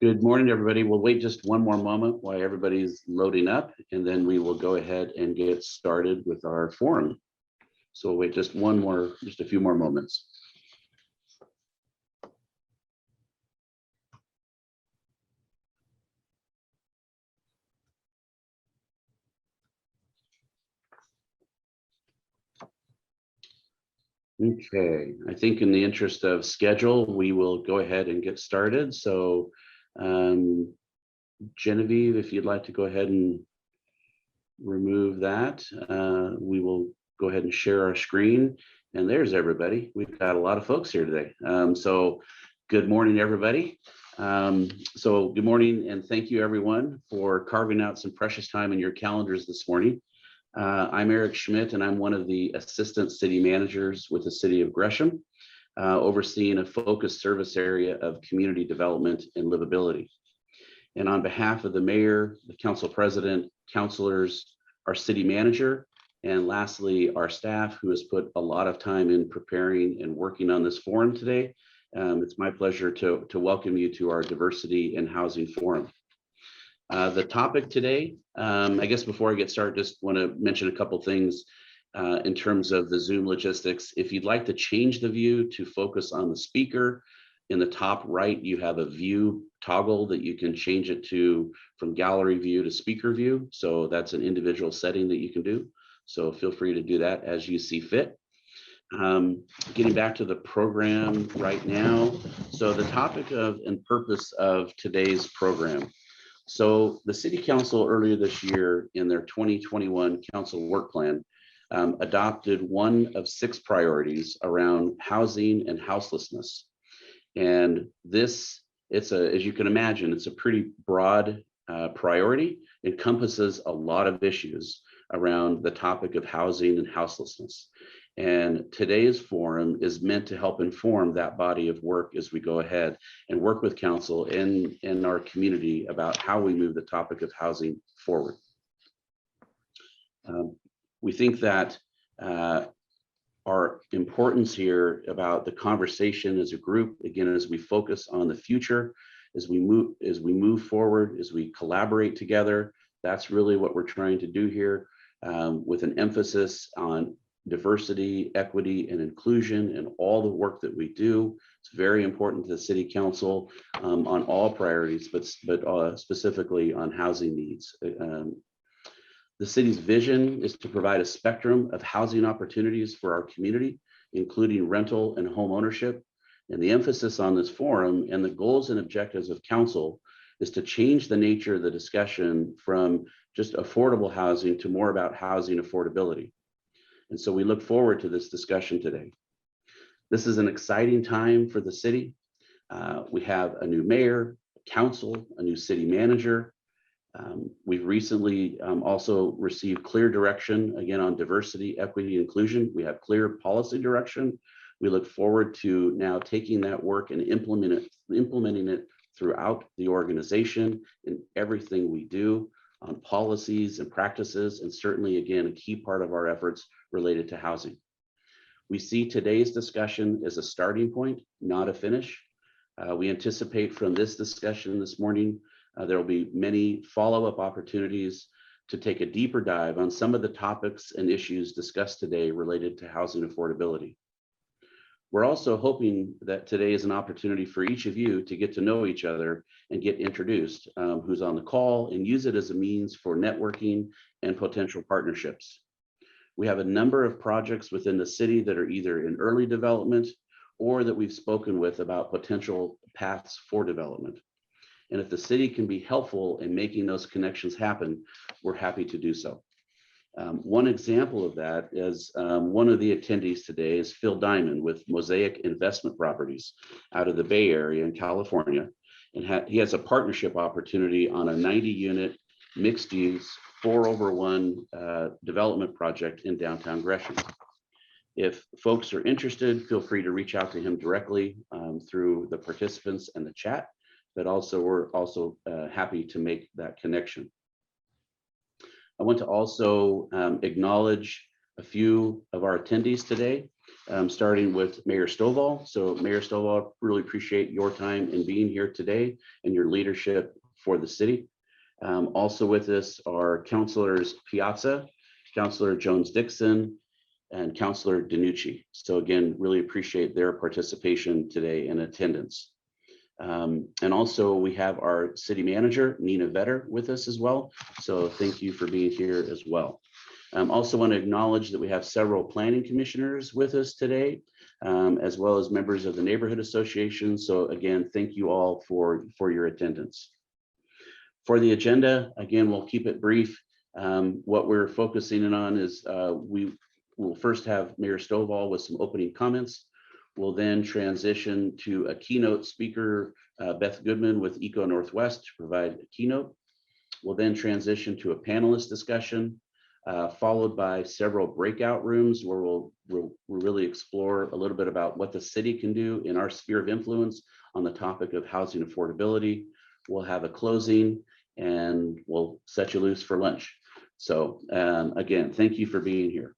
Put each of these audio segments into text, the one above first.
Good morning, everybody. We'll wait just one more moment while everybody's loading up, and then we will go ahead and get started with our forum. So we'll wait just a few more moments. Okay, I think in the interest of schedule, we will go ahead and get started. So Genevieve, if you'd like to go ahead and remove that, we will go ahead and share our screen. And there's everybody. We've got a lot of folks here today. So good morning, everybody. So good morning, and thank you everyone for carving out some precious time in your calendars this morning. I'm Eric Schmidt, and I'm one of the assistant city managers with the city of Gresham, overseeing a focused service area of community development and livability. And on behalf of the mayor, the council president, councilors, our city manager, and lastly, our staff, who has put a lot of time in preparing and working on this forum today, it's my pleasure to welcome you to our Diversity and Housing Forum. The topic today, I guess before I get started, just want to mention a couple things in terms of the Zoom logistics. If you'd like to change the view to focus on the speaker, in the top right, you have a view toggle that you can change it to from gallery view to speaker view. So that's an individual setting that you can do. So feel free to do that as you see fit. Getting back to the program right now. So the topic of and purpose of today's program. So the City Council earlier this year in their 2021 Council Work Plan adopted one of 6 priorities around housing and houselessness. And this, as you can imagine, it's a pretty broad priority. It encompasses a lot of issues around the topic of housing and houselessness. And today's forum is meant to help inform that body of work as we go ahead and work with council and our community about how we move the topic of housing forward. We think that our importance here about the conversation as a group, again, as we focus on the future, as we move forward, as we collaborate together, that's really what we're trying to do here, with an emphasis on diversity, equity, and inclusion and all the work that we do. It's very important to the City Council on all priorities, but specifically on housing needs. The city's vision is to provide a spectrum of housing opportunities for our community, including rental and home ownership. And the emphasis on this forum and the goals and objectives of council is to change the nature of the discussion from just affordable housing to more about housing affordability. And so we look forward to this discussion today. This is an exciting time for the city. We have a new mayor, council, a new city manager. We've recently also received clear direction, again, on diversity, equity, inclusion. We have clear policy direction. We look forward to now taking that work and implementing it throughout the organization in everything we do on policies and practices, and certainly, again, a key part of our efforts related to housing. We see today's discussion as a starting point, not a finish. We anticipate from this discussion this morning, there will be many follow-up opportunities to take a deeper dive on some of the topics and issues discussed today related to housing affordability. We're also hoping that today is an opportunity for each of you to get to know each other and get introduced, who's on the call, and use it as a means for networking and potential partnerships. We have a number of projects within the city that are either in early development or that we've spoken with about potential paths for development. And if the city can be helpful in making those connections happen, we're happy to do so. One example of that is one of the attendees today is Phil Diamond with Mosaic Investment Properties out of the Bay Area in California. And he has a partnership opportunity on a 90-unit mixed use 4/1 development project in downtown Gresham. If folks are interested, feel free to reach out to him directly through the participants and the chat, but also we're also happy to make that connection. I want to also acknowledge a few of our attendees today. starting with Mayor Stovall. So Mayor Stovall, really appreciate your time in being here today and your leadership for the city. Also with us are Councilors Piazza, Councilor Jones-Dixon, and Councilor DiNucci. So again, really appreciate their participation today and attendance. And also we have our city manager, Nina Vetter, with us as well. So thank you for being here as well. Also want to acknowledge that we have several planning commissioners with us today, as well as members of the neighborhood association. So again, thank you all for your attendance. For the agenda, again, we'll keep it brief. What we're focusing in on is we will first have Mayor Stovall with some opening comments. We'll then transition to a keynote speaker, Beth Goodman with Eco Northwest, to provide a keynote. We'll then transition to a panelist discussion, followed by several breakout rooms where we'll really explore a little bit about what the city can do in our sphere of influence on the topic of housing affordability. We'll have a closing and we'll set you loose for lunch. So again, thank you for being here.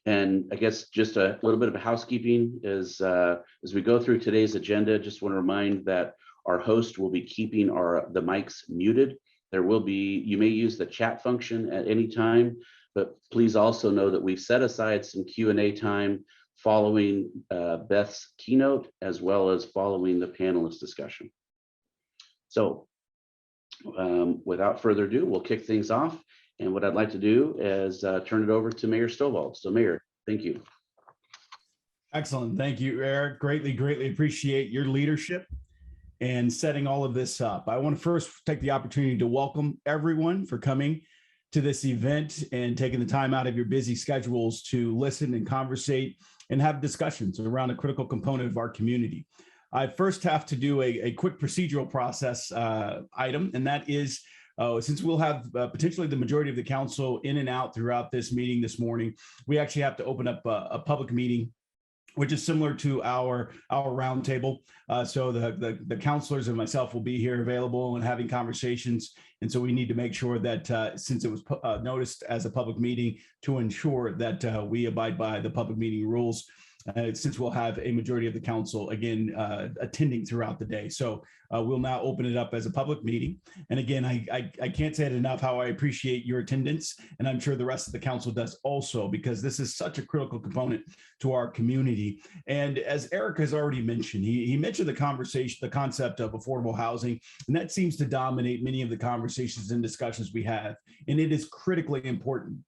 And I guess just a little bit of a housekeeping is as we go through today's agenda, just want to remind that our host will be keeping the mics muted. There will be, you may use the chat function at any time, but please also know that we've set aside some Q&A time following Beth's keynote, as well as following the panelist discussion. So without further ado, we'll kick things off. And what I'd like to do is turn it over to Mayor Stovall. So Mayor, thank you. Excellent. Thank you, Eric. Greatly appreciate your leadership and setting all of this up. I want to first take the opportunity to welcome everyone for coming to this event and taking the time out of your busy schedules to listen and conversate and have discussions around a critical component of our community. I first have to do a quick procedural process item, and that is since we'll have potentially the majority of the council in and out throughout this meeting this morning, we actually have to open up a public meeting, which is similar to our roundtable. So the counselors and myself will be here available and having conversations. And so we need to make sure that since it was noticed as a public meeting, to ensure that we abide by the public meeting rules. Since we'll have a majority of the council again attending throughout the day. So we'll now open it up as a public meeting. And again, I can't say it enough how I appreciate your attendance, and I'm sure the rest of the council does also, because this is such a critical component to our community. And as Eric has already mentioned, he mentioned the concept of affordable housing, and that seems to dominate many of the conversations and discussions we have. And it is critically important,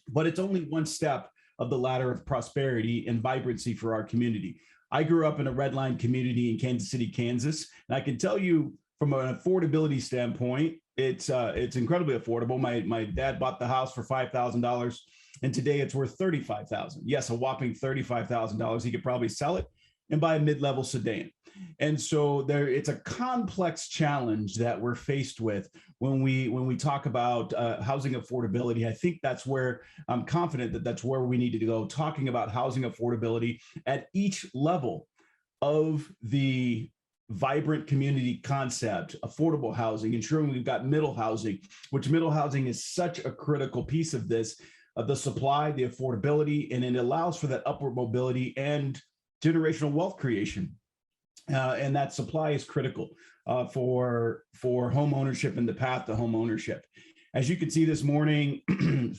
but it's only one step of the ladder of prosperity and vibrancy for our community. I grew up in a red line community in Kansas City, Kansas, and I can tell you from an affordability standpoint, it's incredibly affordable. My dad bought the house for $5,000, and today it's worth $35,000. Yes, a whopping $35,000. He could probably sell it and buy a mid-level sedan. And so it's a complex challenge that we're faced with when we talk about housing affordability. I think that's where I'm confident that that's where we need to go, talking about housing affordability at each level of the vibrant community concept, affordable housing, ensuring we've got middle housing, which middle housing is such a critical piece of this, of the supply, the affordability, and it allows for that upward mobility and generational wealth creation. And that supply is critical for home ownership and the path to home ownership. As you can see this morning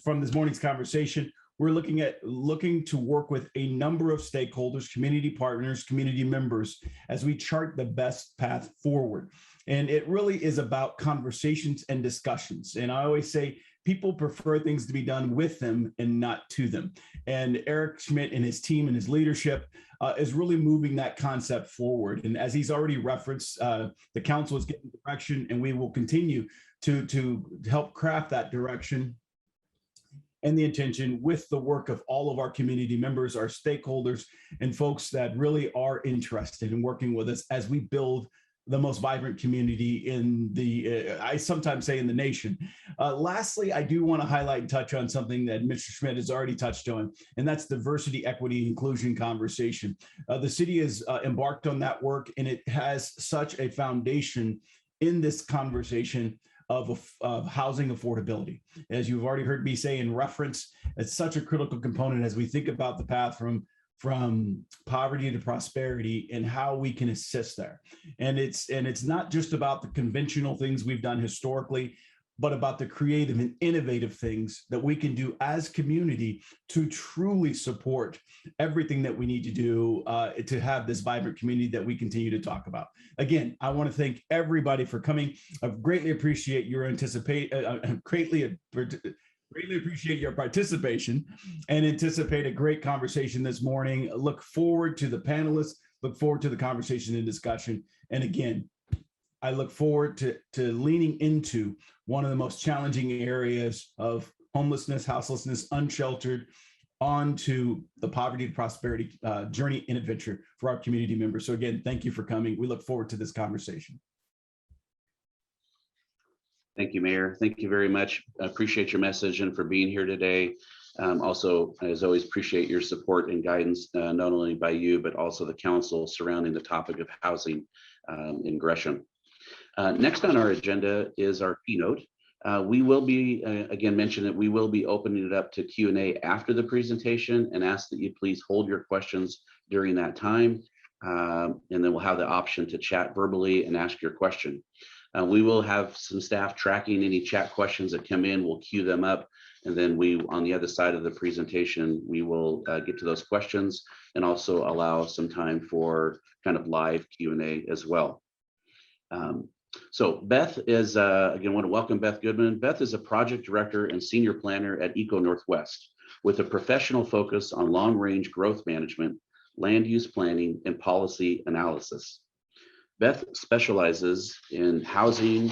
from this morning's conversation, we're looking to work with a number of stakeholders, community partners, community members, as we chart the best path forward. And it really is about conversations and discussions. And I always say, people prefer things to be done with them and not to them. And Eric Schmidt and his team and his leadership is really moving that concept forward. And as he's already referenced, the council is getting direction, and we will continue to help craft that direction and the intention with the work of all of our community members, our stakeholders, and folks that really are interested in working with us as we build the most vibrant community in the, I sometimes say in the nation. Lastly, I do want to highlight and touch on something that Mr. Schmidt has already touched on, and that's diversity, equity, inclusion conversation. The city has embarked on that work, and it has such a foundation in this conversation of housing affordability. As you've already heard me say in reference, it's such a critical component as we think about the path from poverty to prosperity and how we can assist there. And it's not just about the conventional things we've done historically, but about the creative and innovative things that we can do as community to truly support everything that we need to do to have this vibrant community that we continue to talk about. Again, I want to thank everybody for coming. I greatly appreciate your greatly appreciate your participation and anticipate a great conversation this morning. Look forward to the panelists, look forward to the conversation and discussion. And again, I look forward to leaning into one of the most challenging areas of homelessness, houselessness, unsheltered, onto the poverty to prosperity journey and adventure for our community members. So again, thank you for coming. We look forward to this conversation. Thank you, Mayor. Thank you very much. I appreciate your message and for being here today. Also, as always, appreciate your support and guidance, not only by you, but also the council surrounding the topic of housing in Gresham. Next on our agenda is our keynote. We will be, again, mention that we will be opening it up to Q&A after the presentation, and ask that you please hold your questions during that time. And then we'll have the option to chat verbally and ask your question. We will have some staff tracking any chat questions that come in. We'll queue them up, and then we, on the other side of the presentation, we will get to those questions and also allow some time for kind of live Q&A as well. So Beth is, again, I want to welcome Beth Goodman. Beth is a project director and senior planner at Eco Northwest with a professional focus on long-range growth management, land use planning, and policy analysis. Beth specializes in housing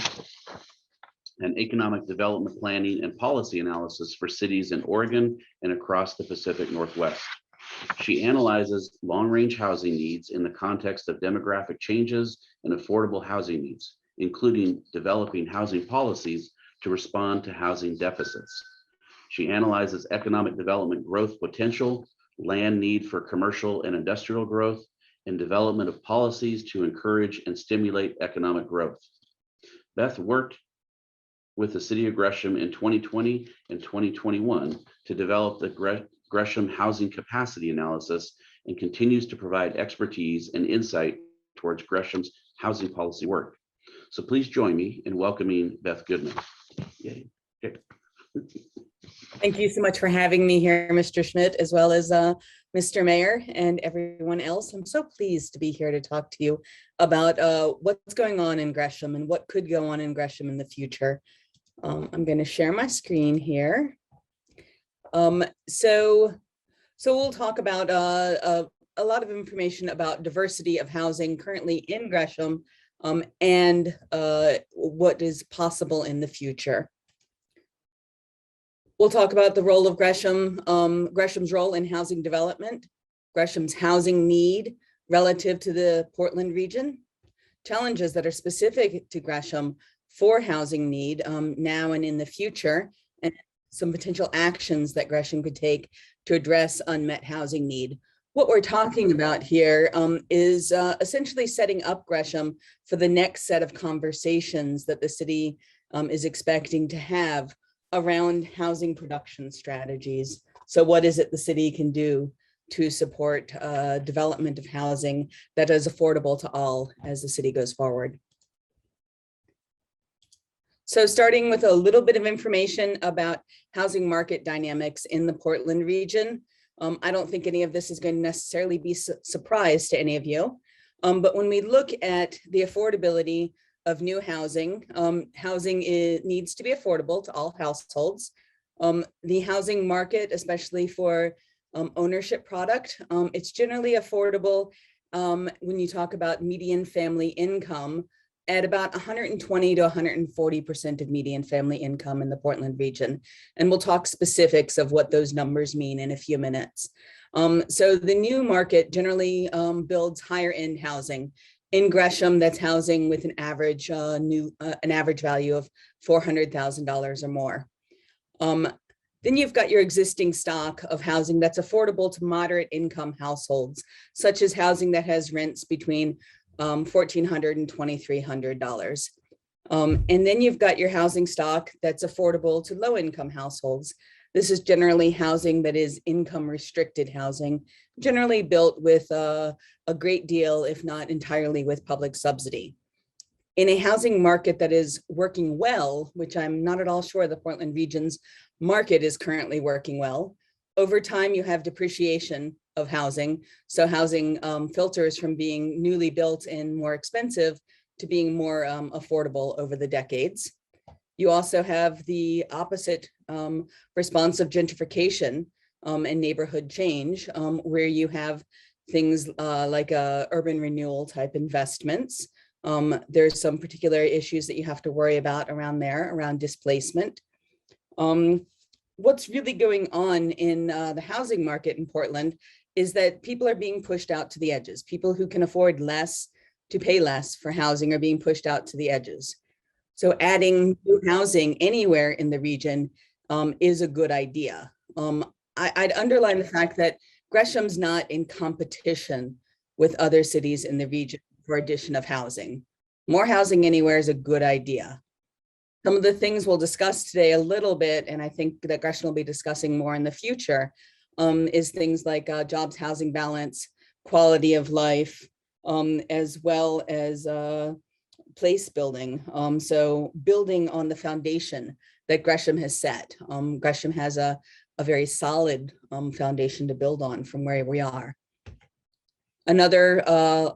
and economic development planning and policy analysis for cities in Oregon and across the Pacific Northwest. She analyzes long-range housing needs in the context of demographic changes and affordable housing needs, including developing housing policies to respond to housing deficits. She analyzes economic development growth potential, land need for commercial and industrial growth, and development of policies to encourage and stimulate economic growth. Beth worked with the City of Gresham in 2020 and 2021 to develop the Gresham Housing Capacity Analysis, and continues to provide expertise and insight towards Gresham's housing policy work. So please join me in welcoming Beth Goodman. Yay. Okay. Thank you so much for having me here, Mr. Schmidt, as well as Mr. Mayor and everyone else. I'm so pleased to be here to talk to you about what's going on in Gresham and what could go on in Gresham in the future. I'm going to share my screen here. So we'll talk about a lot of information about diversity of housing currently in Gresham and what is possible in the future. We'll talk about the role of Gresham, Gresham's role in housing development, Gresham's housing need relative to the Portland region, challenges that are specific to Gresham for housing need now and in the future, and some potential actions that Gresham could take to address unmet housing need. What we're talking about here is essentially setting up Gresham for the next set of conversations that the city is expecting to have around housing production strategies. So what is it the city can do to support development of housing that is affordable to all as the city goes forward? So starting with a little bit of information about housing market dynamics in the Portland region. I don't think any of this is going to necessarily be a surprise to any of you. But when we look at the affordability of new housing, needs to be affordable to all households. The housing market, especially for ownership product, it's generally affordable when you talk about median family income at about 120 to 140% of median family income in the Portland region. And we'll talk specifics of what those numbers mean in a few minutes. So the new market generally builds higher end housing. In Gresham, that's housing with an average value of $400,000 or more. Then you've got your existing stock of housing that's affordable to moderate income households, such as housing that has rents between $1,400 and $2,300. And then you've got your housing stock that's affordable to low-income households. This is generally housing that is income restricted housing, generally built with a great deal, if not entirely with public subsidy. In a housing market that is working well, which I'm not at all sure the Portland region's market is currently working well, over time you have depreciation of housing. So housing filters from being newly built and more expensive to being more affordable over the decades. You also have the opposite response of gentrification and neighborhood change, where you have things like urban renewal type investments. There's some particular issues that you have to worry about around there, around displacement. What's really going on in the housing market in Portland is that people are being pushed out to the edges. People who can afford less to pay less for housing are being pushed out to the edges. So adding new housing anywhere in the region is a good idea. I'd underline the fact that Gresham's not in competition with other cities in the region for addition of housing. More housing anywhere is a good idea. Some of the things we'll discuss today a little bit, and I think that Gresham will be discussing more in the future, is things like jobs, housing balance, quality of life, as well as place building. So building on the foundation that Gresham has set. Gresham has a very solid foundation to build on from where we are. Another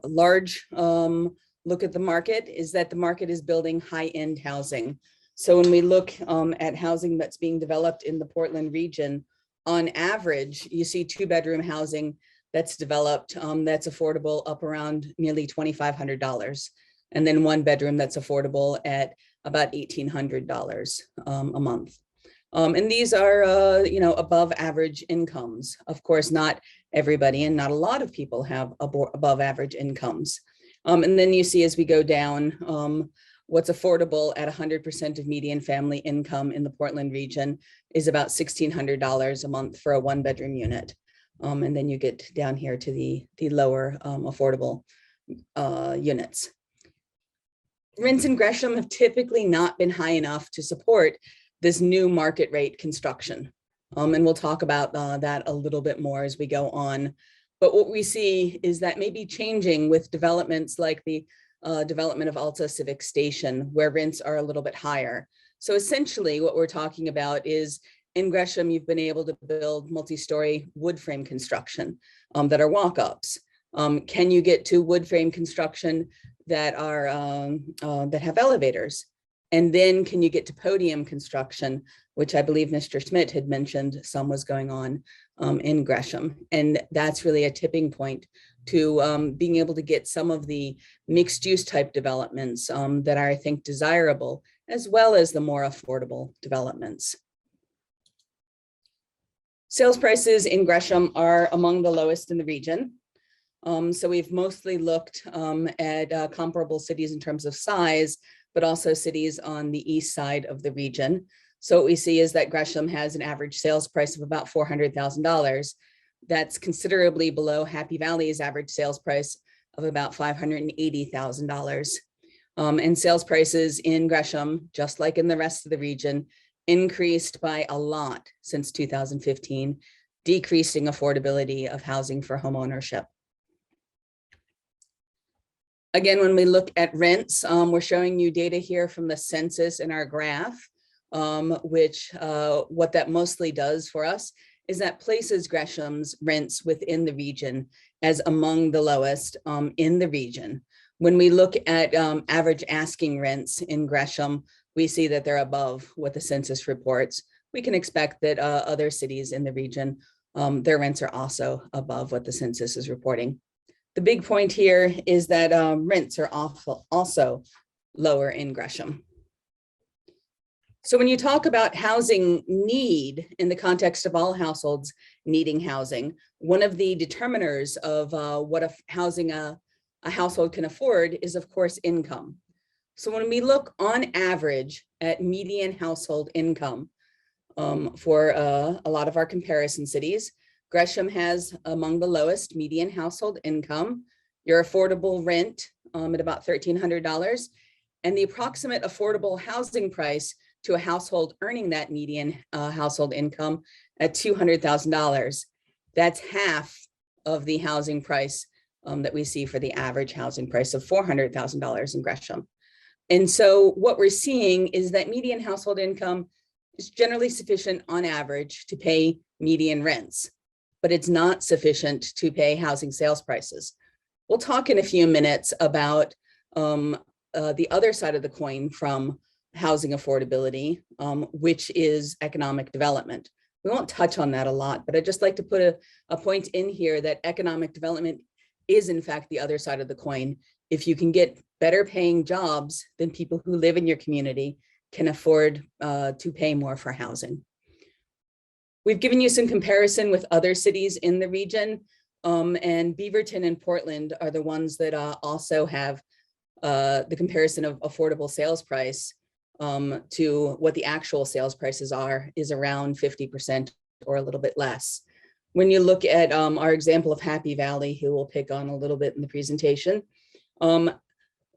large look at the market is that the market is building high-end housing. So when we look at housing that's being developed in the Portland region, on average, you see 2-bedroom housing that's developed that's affordable up around nearly $2,500. And then 1-bedroom that's affordable at about $1,800 a month. And these are, above average incomes. Of course, not everybody and not a lot of people have above average incomes. And then you see as we go down, what's affordable at 100% of median family income in the Portland region is about $1,600 a month for a 1-bedroom unit. And then you get down here to the lower affordable units. Rents in Gresham have typically not been high enough to support this new market rate construction. And we'll talk about that a little bit more as we go on. But what we see is that may be changing with developments like the development of Alta Civic Station, where rents are a little bit higher. So essentially what we're talking about is in Gresham, you've been able to build multi-story wood frame construction that are walk-ups. Can you get to wood frame construction that are that have elevators? And then can you get to podium construction, which I believe Mr. Schmidt had mentioned some was going on in Gresham. And that's really a tipping point to being able to get some of the mixed use type developments that are, I think, desirable, as well as the more affordable developments. Sales prices in Gresham are among the lowest in the region. So we've mostly looked at comparable cities in terms of size, but also cities on the east side of the region. So what we see is that Gresham has an average sales price of about $400,000. That's considerably below Happy Valley's average sales price of about $580,000. And sales prices in Gresham, just like in the rest of the region, increased by a lot since 2015, decreasing affordability of housing for homeownership. Again, when we look at rents, we're showing you data here from the census in our graph, which what that mostly does for us is that places Gresham's rents within the region as among the lowest in the region. When we look at average asking rents in Gresham, we see that they're above what the census reports. We can expect that other cities in the region, their rents are also above what the census is reporting. The big point here is that rents are also lower in Gresham. So when you talk about housing need in the context of all households needing housing, one of the determiners of what a household can afford is, of course, income. So when we look on average at median household income for a lot of our comparison cities, Gresham has among the lowest median household income, your affordable rent at about $1,300, and the approximate affordable housing price to a household earning that median household income at $200,000. That's half of the housing price that we see for the average housing price of $400,000 in Gresham. And so what we're seeing is that median household income is generally sufficient on average to pay median rents, but it's not sufficient to pay housing sales prices. We'll talk in a few minutes about the other side of the coin from housing affordability, which is economic development. We won't touch on that a lot, but I'd just like to put a point in here that economic development is in fact the other side of the coin. If you can get better paying jobs, then people who live in your community can afford to pay more for housing. We've given you some comparison with other cities in the region, and Beaverton and Portland are the ones that also have the comparison of affordable sales price to what the actual sales prices are is around 50% or a little bit less. When you look at our example of Happy Valley, who we'll pick on a little bit in the presentation,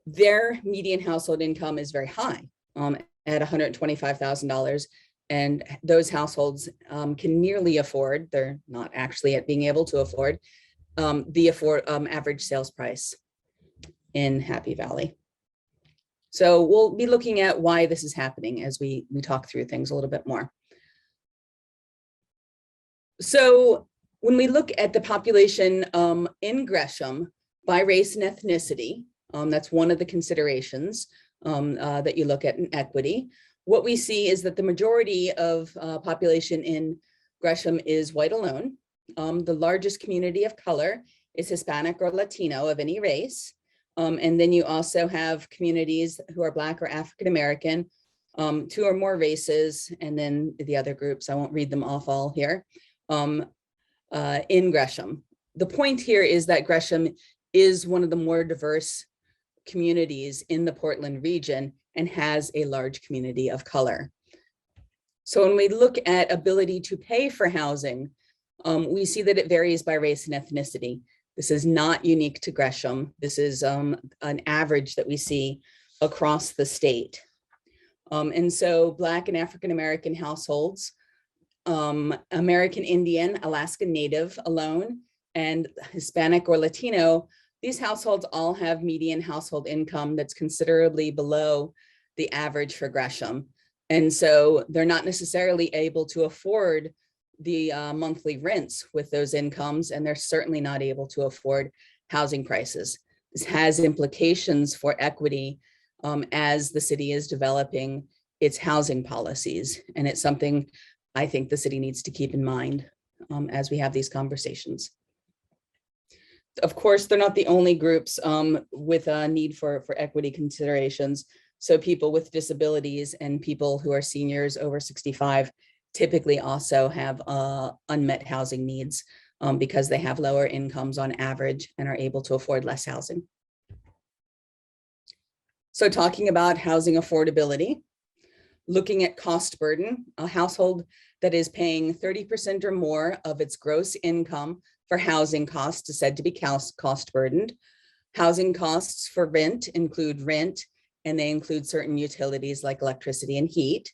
their median household income is very high at $125,000. And those households can nearly afford, they're not actually at being able to afford, the average sales price in Happy Valley. So we'll be looking at why this is happening as we talk through things a little bit more. So when we look at the population in Gresham by race and ethnicity, that's one of the considerations that you look at in equity. What we see is that the majority of population in Gresham is white alone. The largest community of color is Hispanic or Latino of any race. And then you also have communities who are Black or African American, 2 or more races, and then the other groups, I won't read them off all here, in Gresham. The point here is that Gresham is one of the more diverse communities in the Portland region and has a large community of color. So when we look at ability to pay for housing, we see that it varies by race and ethnicity. This is not unique to Gresham. This is an average that we see across the state. And so Black and African American households, American Indian, Alaska Native alone, and Hispanic or Latino, these households all have median household income that's considerably below the average for Gresham. And so they're not necessarily able to afford the monthly rents with those incomes, and they're certainly not able to afford housing prices. This has implications for equity as the city is developing its housing policies. And it's something I think the city needs to keep in mind as we have these conversations. Of course, they're not the only groups with a need for equity considerations. So people with disabilities and people who are seniors over 65 typically also have unmet housing needs because they have lower incomes on average and are able to afford less housing. So talking about housing affordability, looking at cost burden, a household that is paying 30% or more of its gross income for housing costs is said to be cost burdened. Housing costs for rent include rent, and they include certain utilities like electricity and heat.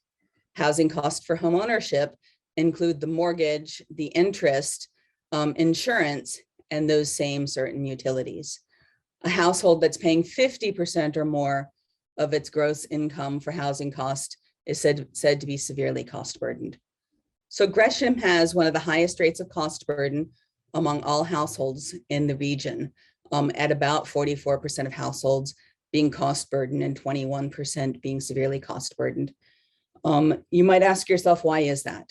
Housing costs for home ownership include the mortgage, the interest, insurance, and those same certain utilities. A household that's paying 50% or more of its gross income for housing cost is said to be severely cost burdened. So Gresham has one of the highest rates of cost burden among all households in the region, at about 44% of households being cost burdened and 21% being severely cost burdened. You might ask yourself, why is that?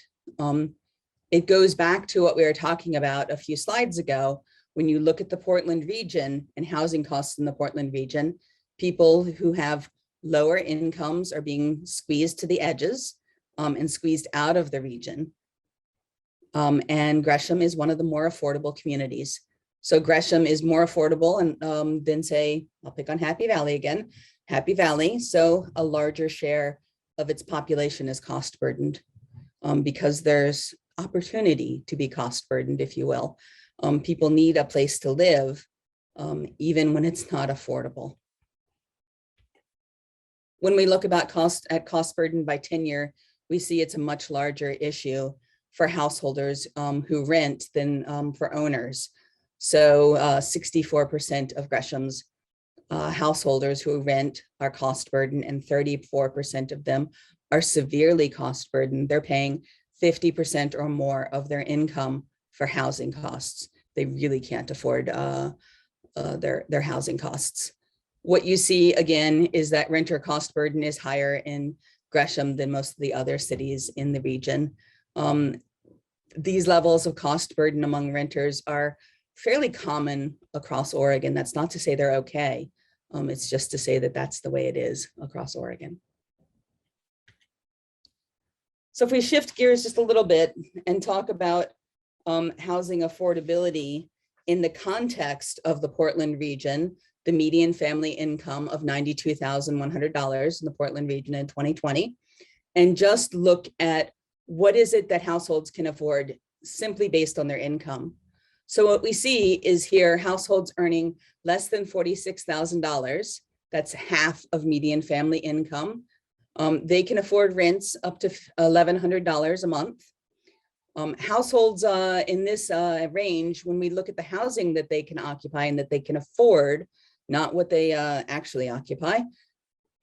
It goes back to what we were talking about a few slides ago. When you look at the Portland region and housing costs in the Portland region, people who have lower incomes are being squeezed to the edges and squeezed out of the region. And Gresham is one of the more affordable communities. So Gresham is more affordable and than say, I'll pick on Happy Valley again, Happy Valley. So a larger share of its population is cost burdened because there's opportunity to be cost burdened, if you will. People need a place to live even when it's not affordable. When we look about cost burden by tenure, we see it's a much larger issue for householders who rent than for owners. So 64% of Gresham's householders who rent are cost burden, and 34% of them are severely cost burdened. They're paying 50% or more of their income for housing costs. They really can't afford their housing costs. What you see again is that renter cost burden is higher in Gresham than most of the other cities in the region. These levels of cost burden among renters are fairly common across Oregon. That's not to say they're okay. It's just to say that that's the way it is across Oregon. So if we shift gears just a little bit and talk about housing affordability in the context of the Portland region, the median family income of $92,100 in the Portland region in 2020, and just look at what is it that households can afford simply based on their income. So what we see is here, households earning less than $46,000, that's half of median family income. They can afford rents up to $1,100 a month. Households in this range, when we look at the housing that they can occupy and that they can afford, not what they actually occupy,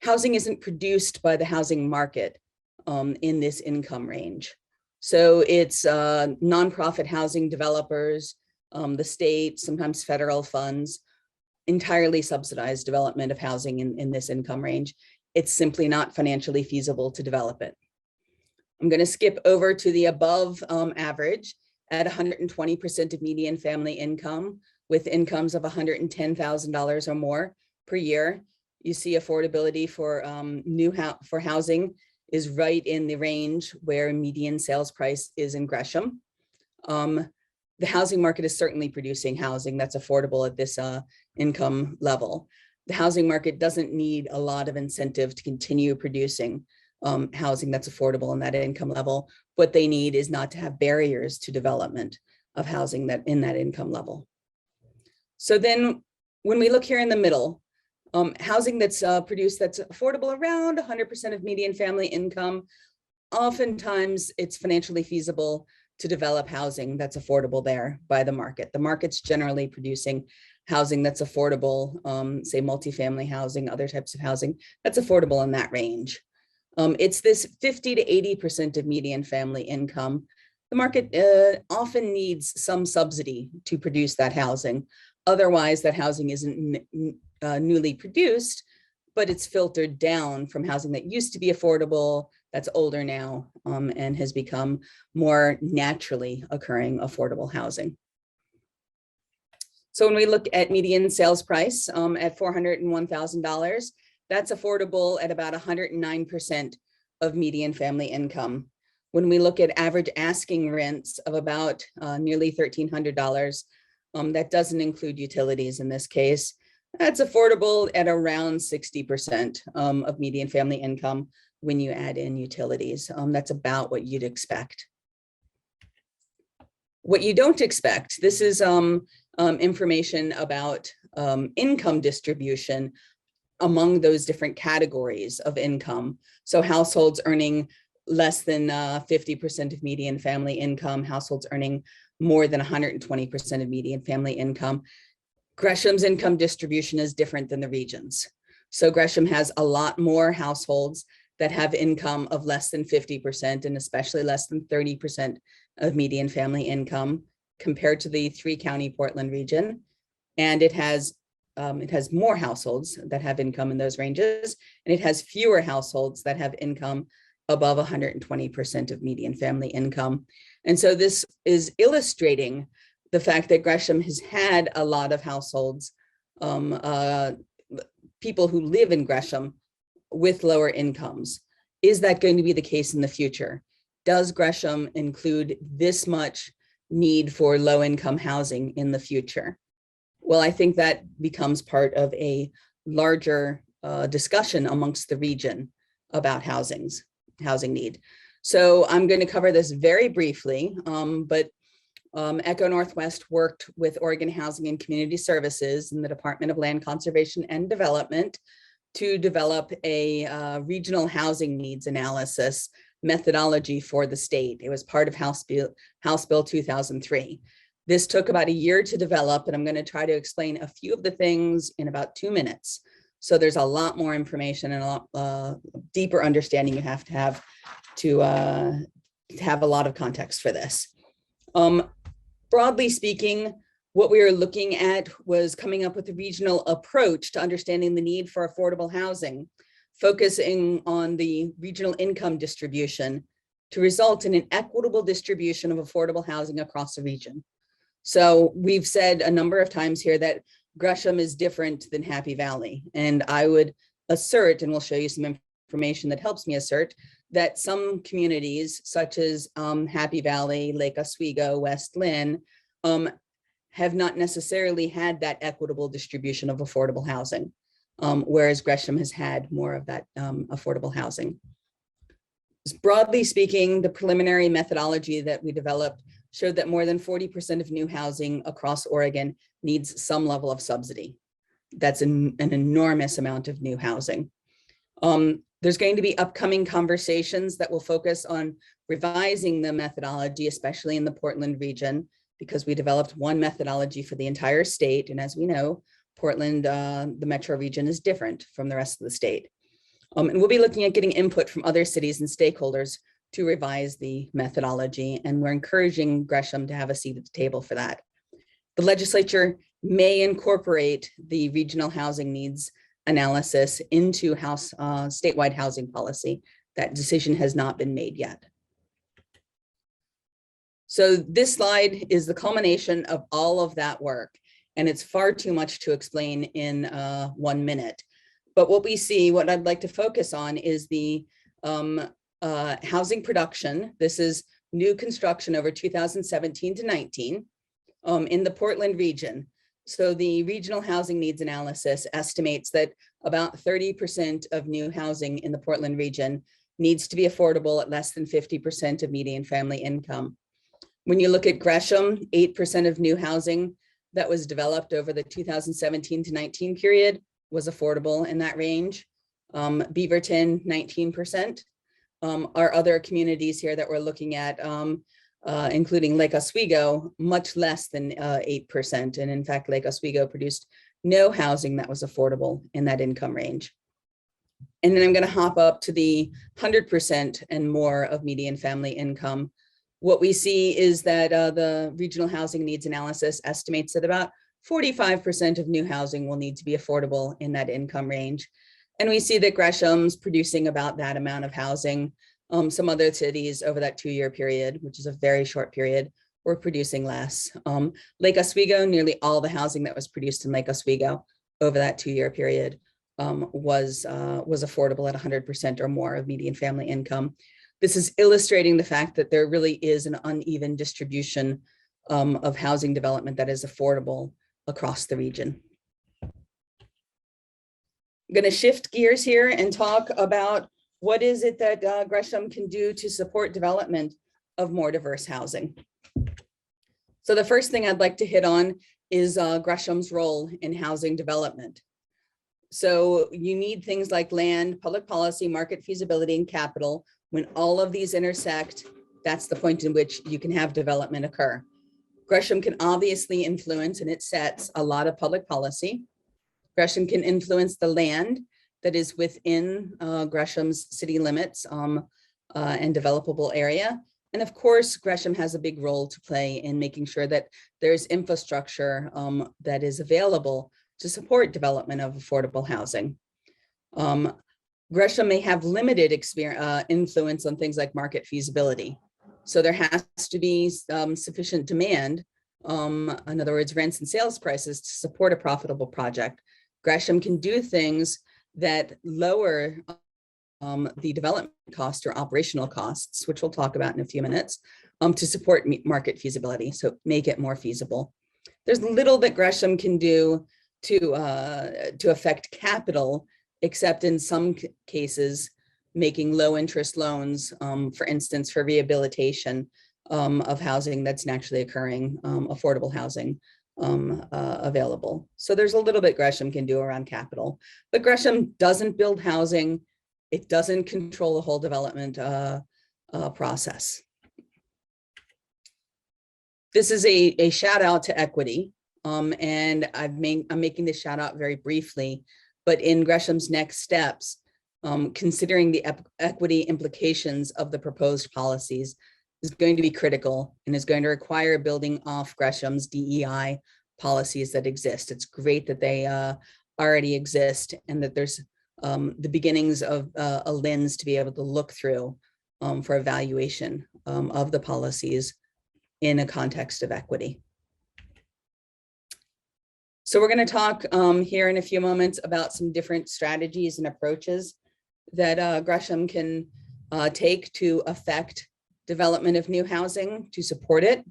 housing isn't produced by the housing market in this income range. So it's nonprofit housing developers, the state, sometimes federal funds, entirely subsidized development of housing in this income range. It's simply not financially feasible to develop it. I'm going to skip over to the above average at 120% of median family income with incomes of $110,000 or more per year. You see affordability for for housing is right in the range where median sales price is in Gresham. The housing market is certainly producing housing that's affordable at this income level. The housing market doesn't need a lot of incentive to continue producing housing that's affordable in that income level. What they need is not to have barriers to development of housing that in that income level. So then when we look here in the middle, housing that's produced that's affordable around 100% of median family income, oftentimes it's financially feasible to develop housing that's affordable there by the market. The market's generally producing housing that's affordable, say multifamily housing, other types of housing that's affordable in that range. It's this 50 to 80% of median family income. The market often needs some subsidy to produce that housing. Otherwise, that housing isn't newly produced, but it's filtered down from housing that used to be affordable, that's older now, and has become more naturally occurring affordable housing. So when we look at median sales price at $401,000, that's affordable at about 109% of median family income. When we look at average asking rents of about nearly $1,300, that doesn't include utilities in this case. That's affordable at around 60% of median family income when you add in utilities. That's about what you'd expect. What you don't expect, this is information about income distribution among those different categories of income. So households earning less than 50% of median family income, households earning more than 120% of median family income. Gresham's income distribution is different than the regions. So Gresham has a lot more households that have income of less than 50% and especially less than 30% of median family income compared to the 3-county Portland region. And it has more households that have income in those ranges, and it has fewer households that have income above 120% of median family income. And so this is illustrating the fact that Gresham has had a lot of households, people who live in Gresham with lower incomes. Is that going to be the case in the future? Does Gresham include this much need for low-income housing in the future? Well, I think that becomes part of a larger discussion amongst the region about housing need. So I'm going to cover this very briefly, but Echo Northwest worked with Oregon Housing and Community Services and the Department of Land Conservation and Development to develop a regional housing needs analysis methodology for the state. It was part of House Bill 2003. This took about a year to develop, and I'm going to try to explain a few of the things in about 2 minutes. So there's a lot more information and a lot deeper understanding you have to have a lot of context for this. Broadly speaking, what we were looking at was coming up with a regional approach to understanding the need for affordable housing, focusing on the regional income distribution to result in an equitable distribution of affordable housing across the region. So we've said a number of times here that Gresham is different than Happy Valley. And I would assert, and we'll show you some information that helps me assert, that some communities such as Happy Valley, Lake Oswego, West Lynn, have not necessarily had that equitable distribution of affordable housing, whereas Gresham has had more of that affordable housing. Broadly speaking, the preliminary methodology that we developed showed that more than 40% of new housing across Oregon needs some level of subsidy. That's an enormous amount of new housing. There's going to be upcoming conversations that will focus on revising the methodology, especially in the Portland region, because we developed one methodology for the entire state. And as we know, Portland, the metro region, is different from the rest of the state. And we'll be looking at getting input from other cities and stakeholders to revise the methodology. And we're encouraging Gresham to have a seat at the table for that. The legislature may incorporate the regional housing needs analysis into statewide housing policy. That decision has not been made yet. So this slide is the culmination of all of that work, and it's far too much to explain in 1 minute. But what we see, what I'd like to focus on is the housing production. This is new construction over 2017 to 19 in the Portland region. So the regional housing needs analysis estimates that about 30% of new housing in the Portland region needs to be affordable at less than 50% of median family income. When you look at Gresham, 8% of new housing that was developed over the 2017 to 19 period was affordable in that range. Beaverton, 19%. Our other communities here that we're looking at, including Lake Oswego, much less than 8%. And in fact, Lake Oswego produced no housing that was affordable in that income range. And then I'm going to hop up to the 100% and more of median family income. What we see is that the regional housing needs analysis estimates that about 45% of new housing will need to be affordable in that income range. And we see that Gresham's producing about that amount of housing. Some other cities over that 2-year period, which is a very short period, were producing less. Lake Oswego, nearly all the housing that was produced in Lake Oswego over that 2-year period was affordable at 100% or more of median family income. This is illustrating the fact that there really is an uneven distribution of housing development that is affordable across the region. I'm going to shift gears here and talk about what is it that Gresham can do to support development of more diverse housing. So the first thing I'd like to hit on is Gresham's role in housing development. So you need things like land, public policy, market feasibility, and capital. When all of these intersect, that's the point in which you can have development occur. Gresham can obviously influence, and it sets a lot of public policy. Gresham can influence the land that is within Gresham's city limits and developable area. And of course, Gresham has a big role to play in making sure that there's infrastructure that is available to support development of affordable housing. Gresham may have limited influence on things like market feasibility. So there has to be sufficient demand, in other words, rents and sales prices, to support a profitable project. Gresham can do things that lower the development cost or operational costs, which we'll talk about in a few minutes, to support market feasibility, so make it more feasible. There's little that Gresham can do to affect capital, except in some cases, making low interest loans, for instance, for rehabilitation of housing that's naturally occurring, affordable housing available. So there's a little bit Gresham can do around capital, but Gresham doesn't build housing. It doesn't control the whole development process. This is a shout out to equity. And I'm making this shout out very briefly, but in Gresham's next steps, considering the equity implications of the proposed policies is going to be critical and is going to require building off Gresham's DEI policies that exist. It's great that they already exist and that there's the beginnings of a lens to be able to look through for evaluation of the policies in a context of equity. So we're going to talk here in a few moments about some different strategies and approaches that Gresham can take to affect development of new housing, to support it,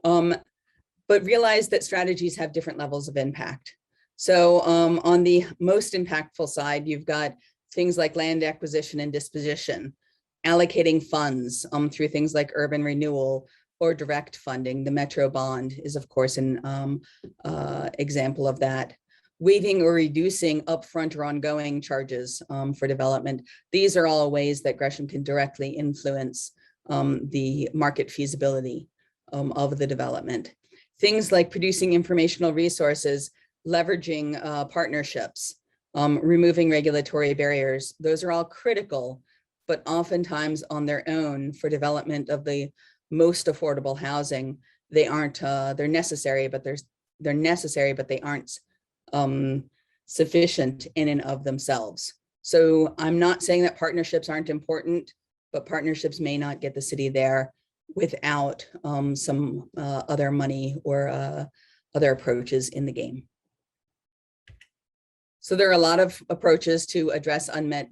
but realize that strategies have different levels of impact. So on the most impactful side, you've got things like land acquisition and disposition, allocating funds through things like urban renewal or direct funding. The Metro bond is, of course, an example of that. Waiving or reducing upfront or ongoing charges for development. These are all ways that Gresham can directly influence the market feasibility of the development. Things like producing informational resources, leveraging partnerships, removing regulatory barriers. Those are all critical, but oftentimes on their own for development of the most affordable housing, they aren't, they're necessary, but they aren't sufficient in and of themselves. So I'm not saying that partnerships aren't important, but partnerships may not get the city there without some other money or other approaches in the game. So there are a lot of approaches to address unmet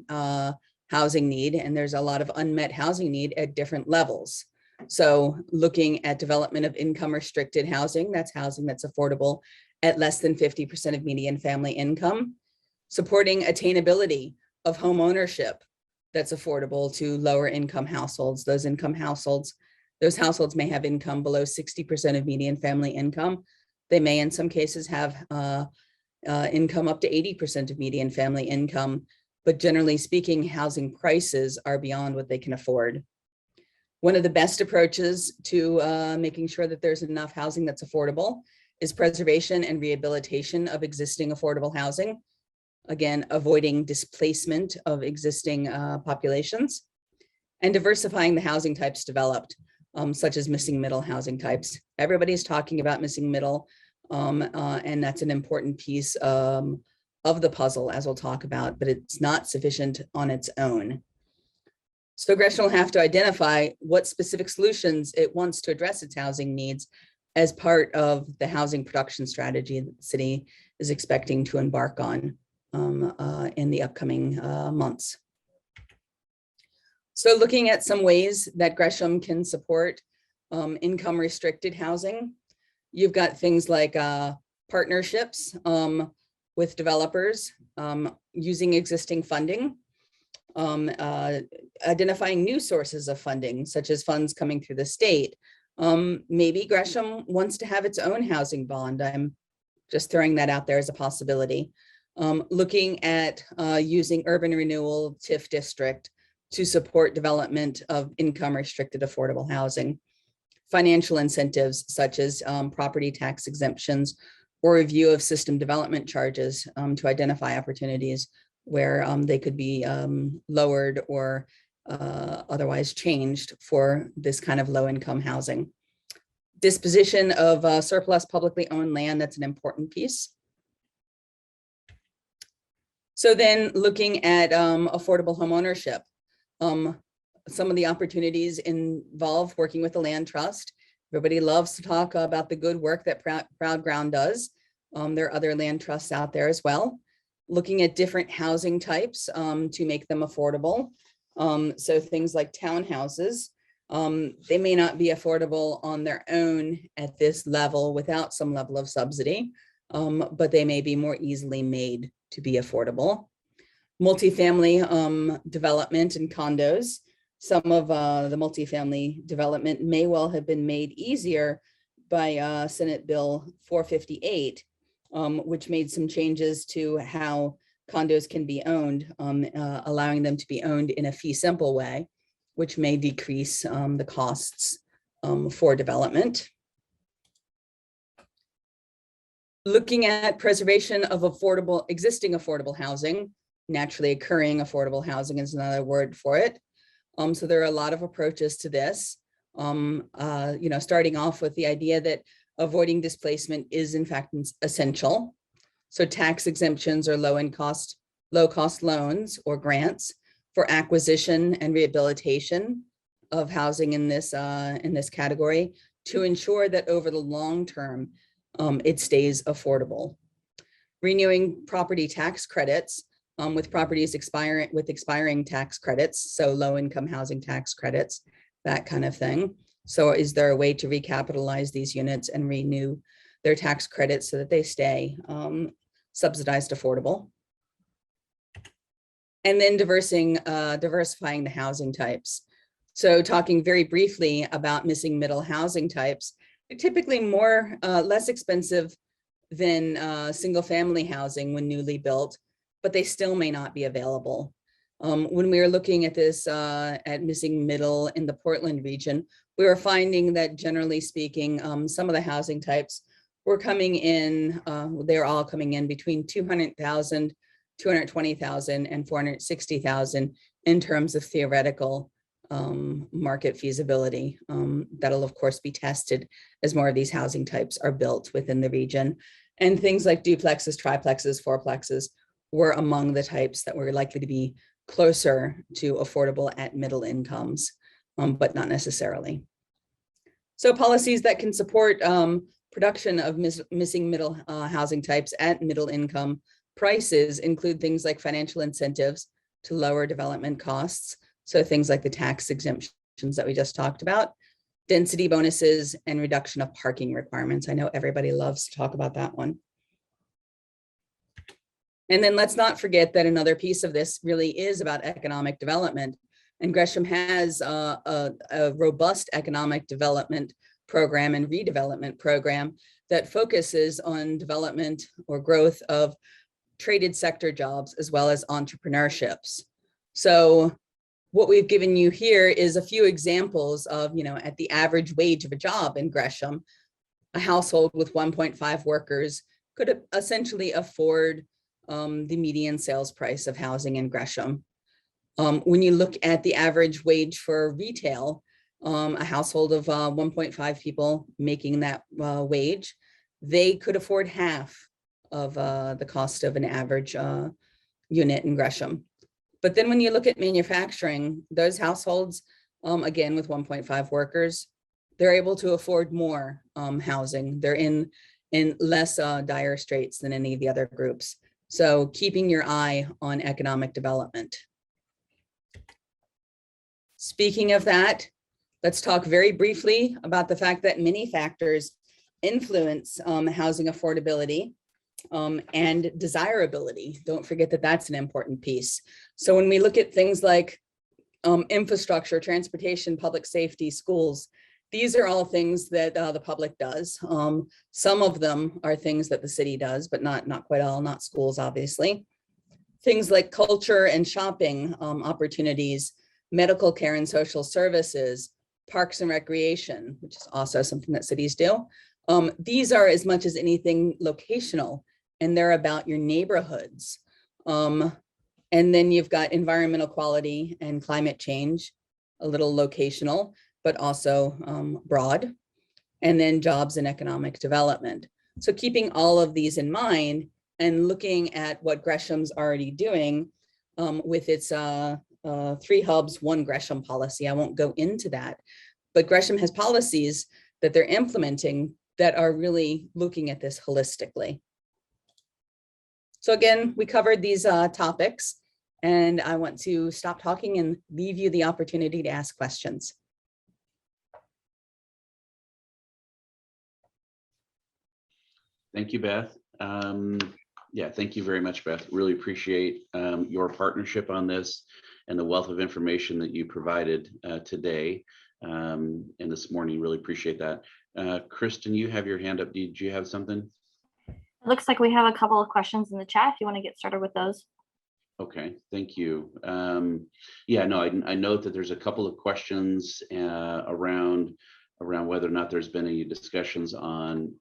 housing need, and there's a lot of unmet housing need at different levels. So looking at development of income restricted housing, that's housing that's affordable at less than 50% of median family income, supporting attainability of home ownership that's affordable to lower income households. Those households may have income below 60% of median family income. They may in some cases have income up to 80% of median family income, but generally speaking, housing prices are beyond what they can afford. One of the best approaches to making sure that there's enough housing that's affordable is preservation and rehabilitation of existing affordable housing. Again, avoiding displacement of existing populations and diversifying the housing types developed, such as missing middle housing types. Everybody's talking about missing middle, and that's an important piece of the puzzle, as we'll talk about, but it's not sufficient on its own. So Gresham will have to identify what specific solutions it wants to address its housing needs as part of the housing production strategy that the city is expecting to embark on in the upcoming months. So looking at some ways that Gresham can support income restricted housing, you've got things like partnerships with developers, using existing funding, identifying new sources of funding, such as funds coming through the state. Maybe Gresham wants to have its own housing bond. I'm just throwing that out there as a possibility. Looking at using urban renewal TIF district to support development of income restricted affordable housing. Financial incentives such as property tax exemptions or review of system development charges to identify opportunities where they could be lowered or otherwise changed for this kind of low income housing. Disposition of surplus publicly owned land, that's an important piece. So then looking at affordable home ownership, some of the opportunities involve working with the land trust. Everybody loves to talk about the good work that Proud Ground does. There are other land trusts out there as well. Looking at different housing types to make them affordable. So things like townhouses, they may not be affordable on their own at this level without some level of subsidy, but they may be more easily made to be affordable. Multifamily development and condos. Some of the multifamily development may well have been made easier by Senate Bill 458, which made some changes to how condos can be owned, allowing them to be owned in a fee simple way, which may decrease the costs for development. Looking at preservation of existing affordable housing, naturally occurring affordable housing is another word for it. So there are a lot of approaches to this. Starting off with the idea that avoiding displacement is in fact essential. So tax exemptions or low cost loans or grants for acquisition and rehabilitation of housing in this category to ensure that over the long term, it stays affordable. Renewing property tax credits with properties expiring tax credits, so low-income housing tax credits, that kind of thing. So is there a way to recapitalize these units and renew their tax credits so that they stay subsidized affordable? And then diversifying the housing types. So talking very briefly about missing middle housing types, they're typically less expensive than single family housing when newly built, but they still may not be available. When we were looking at this at missing middle in the Portland region, we were finding that generally speaking, some of the housing types were coming in, they're all coming in between 200,000, 220,000 and 460,000 in terms of theoretical market feasibility. That'll of course be tested as more of these housing types are built within the region. And things like duplexes, triplexes, fourplexes were among the types that were likely to be closer to affordable at middle incomes, but not necessarily. So policies that can support production of missing middle housing types at middle income prices include things like financial incentives to lower development costs. So things like the tax exemptions that we just talked about, density bonuses, and reduction of parking requirements. I know everybody loves to talk about that one. And then let's not forget that another piece of this really is about economic development. And Gresham has a robust economic development program and redevelopment program that focuses on development or growth of traded sector jobs as well as entrepreneurships. So what we've given you here is a few examples of, at the average wage of a job in Gresham, a household with 1.5 workers could essentially afford the median sales price of housing in Gresham. When you look at the average wage for retail, a household of 1.5 people making that wage, they could afford half of the cost of an average unit in Gresham. But then when you look at manufacturing, those households, again, with 1.5 workers, they're able to afford more housing. They're in less dire straits than any of the other groups. So keeping your eye on economic development. Speaking of that, let's talk very briefly about the fact that many factors influence housing affordability and desirability. Don't forget that that's an important piece. So when we look at things like infrastructure, transportation, public safety, schools, these are all things that the public does. Some of them are things that the city does, but not quite all, not schools, obviously. Things like culture and shopping opportunities, medical care and social services, parks and recreation, which is also something that cities do. These are as much as anything locational, and they're about your neighborhoods. And then you've got environmental quality and climate change, a little locational, but also broad, and then jobs and economic development. So keeping all of these in mind and looking at what Gresham's already doing with its 3 hubs, 1 Gresham policy. I won't go into that, but Gresham has policies that they're implementing that are really looking at this holistically. So again, we covered these topics, and I want to stop talking and leave you the opportunity to ask questions. Thank you, Beth. Yeah, thank you very much, Beth. Really appreciate your partnership on this and the wealth of information that you provided today. and this morning. Really appreciate that. Kristen, you have your hand up. Did you have something? It looks like we have a couple of questions in the chat if you want to get started with those. Okay, thank you. Yeah, no, I note that there's a couple of questions around whether or not there's been any discussions on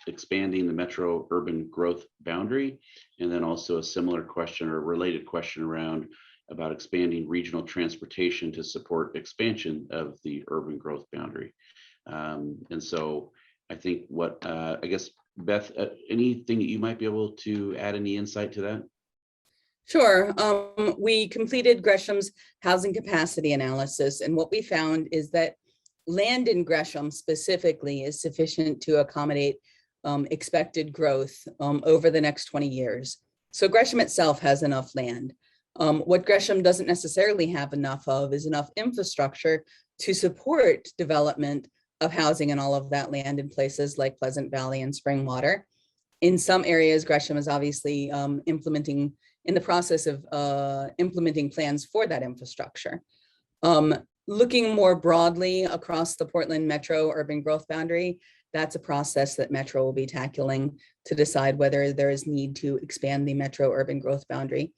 expanding the metro urban growth boundary, and then also a similar question or related question around about expanding regional transportation to support expansion of the urban growth boundary. And so I think I guess, Beth, anything that you might be able to add any insight to that? Sure. We completed Gresham's housing capacity analysis, and what we found is that land in Gresham specifically is sufficient to accommodate expected growth over the next 20 years. So Gresham itself has enough land. What Gresham doesn't necessarily have enough of is enough infrastructure to support development of housing and all of that land in places like Pleasant Valley and Springwater. In some areas, Gresham is obviously in the process of implementing plans for that infrastructure. Looking more broadly across the Portland Metro urban growth boundary, that's a process that Metro will be tackling to decide whether there is need to expand the Metro urban growth boundary.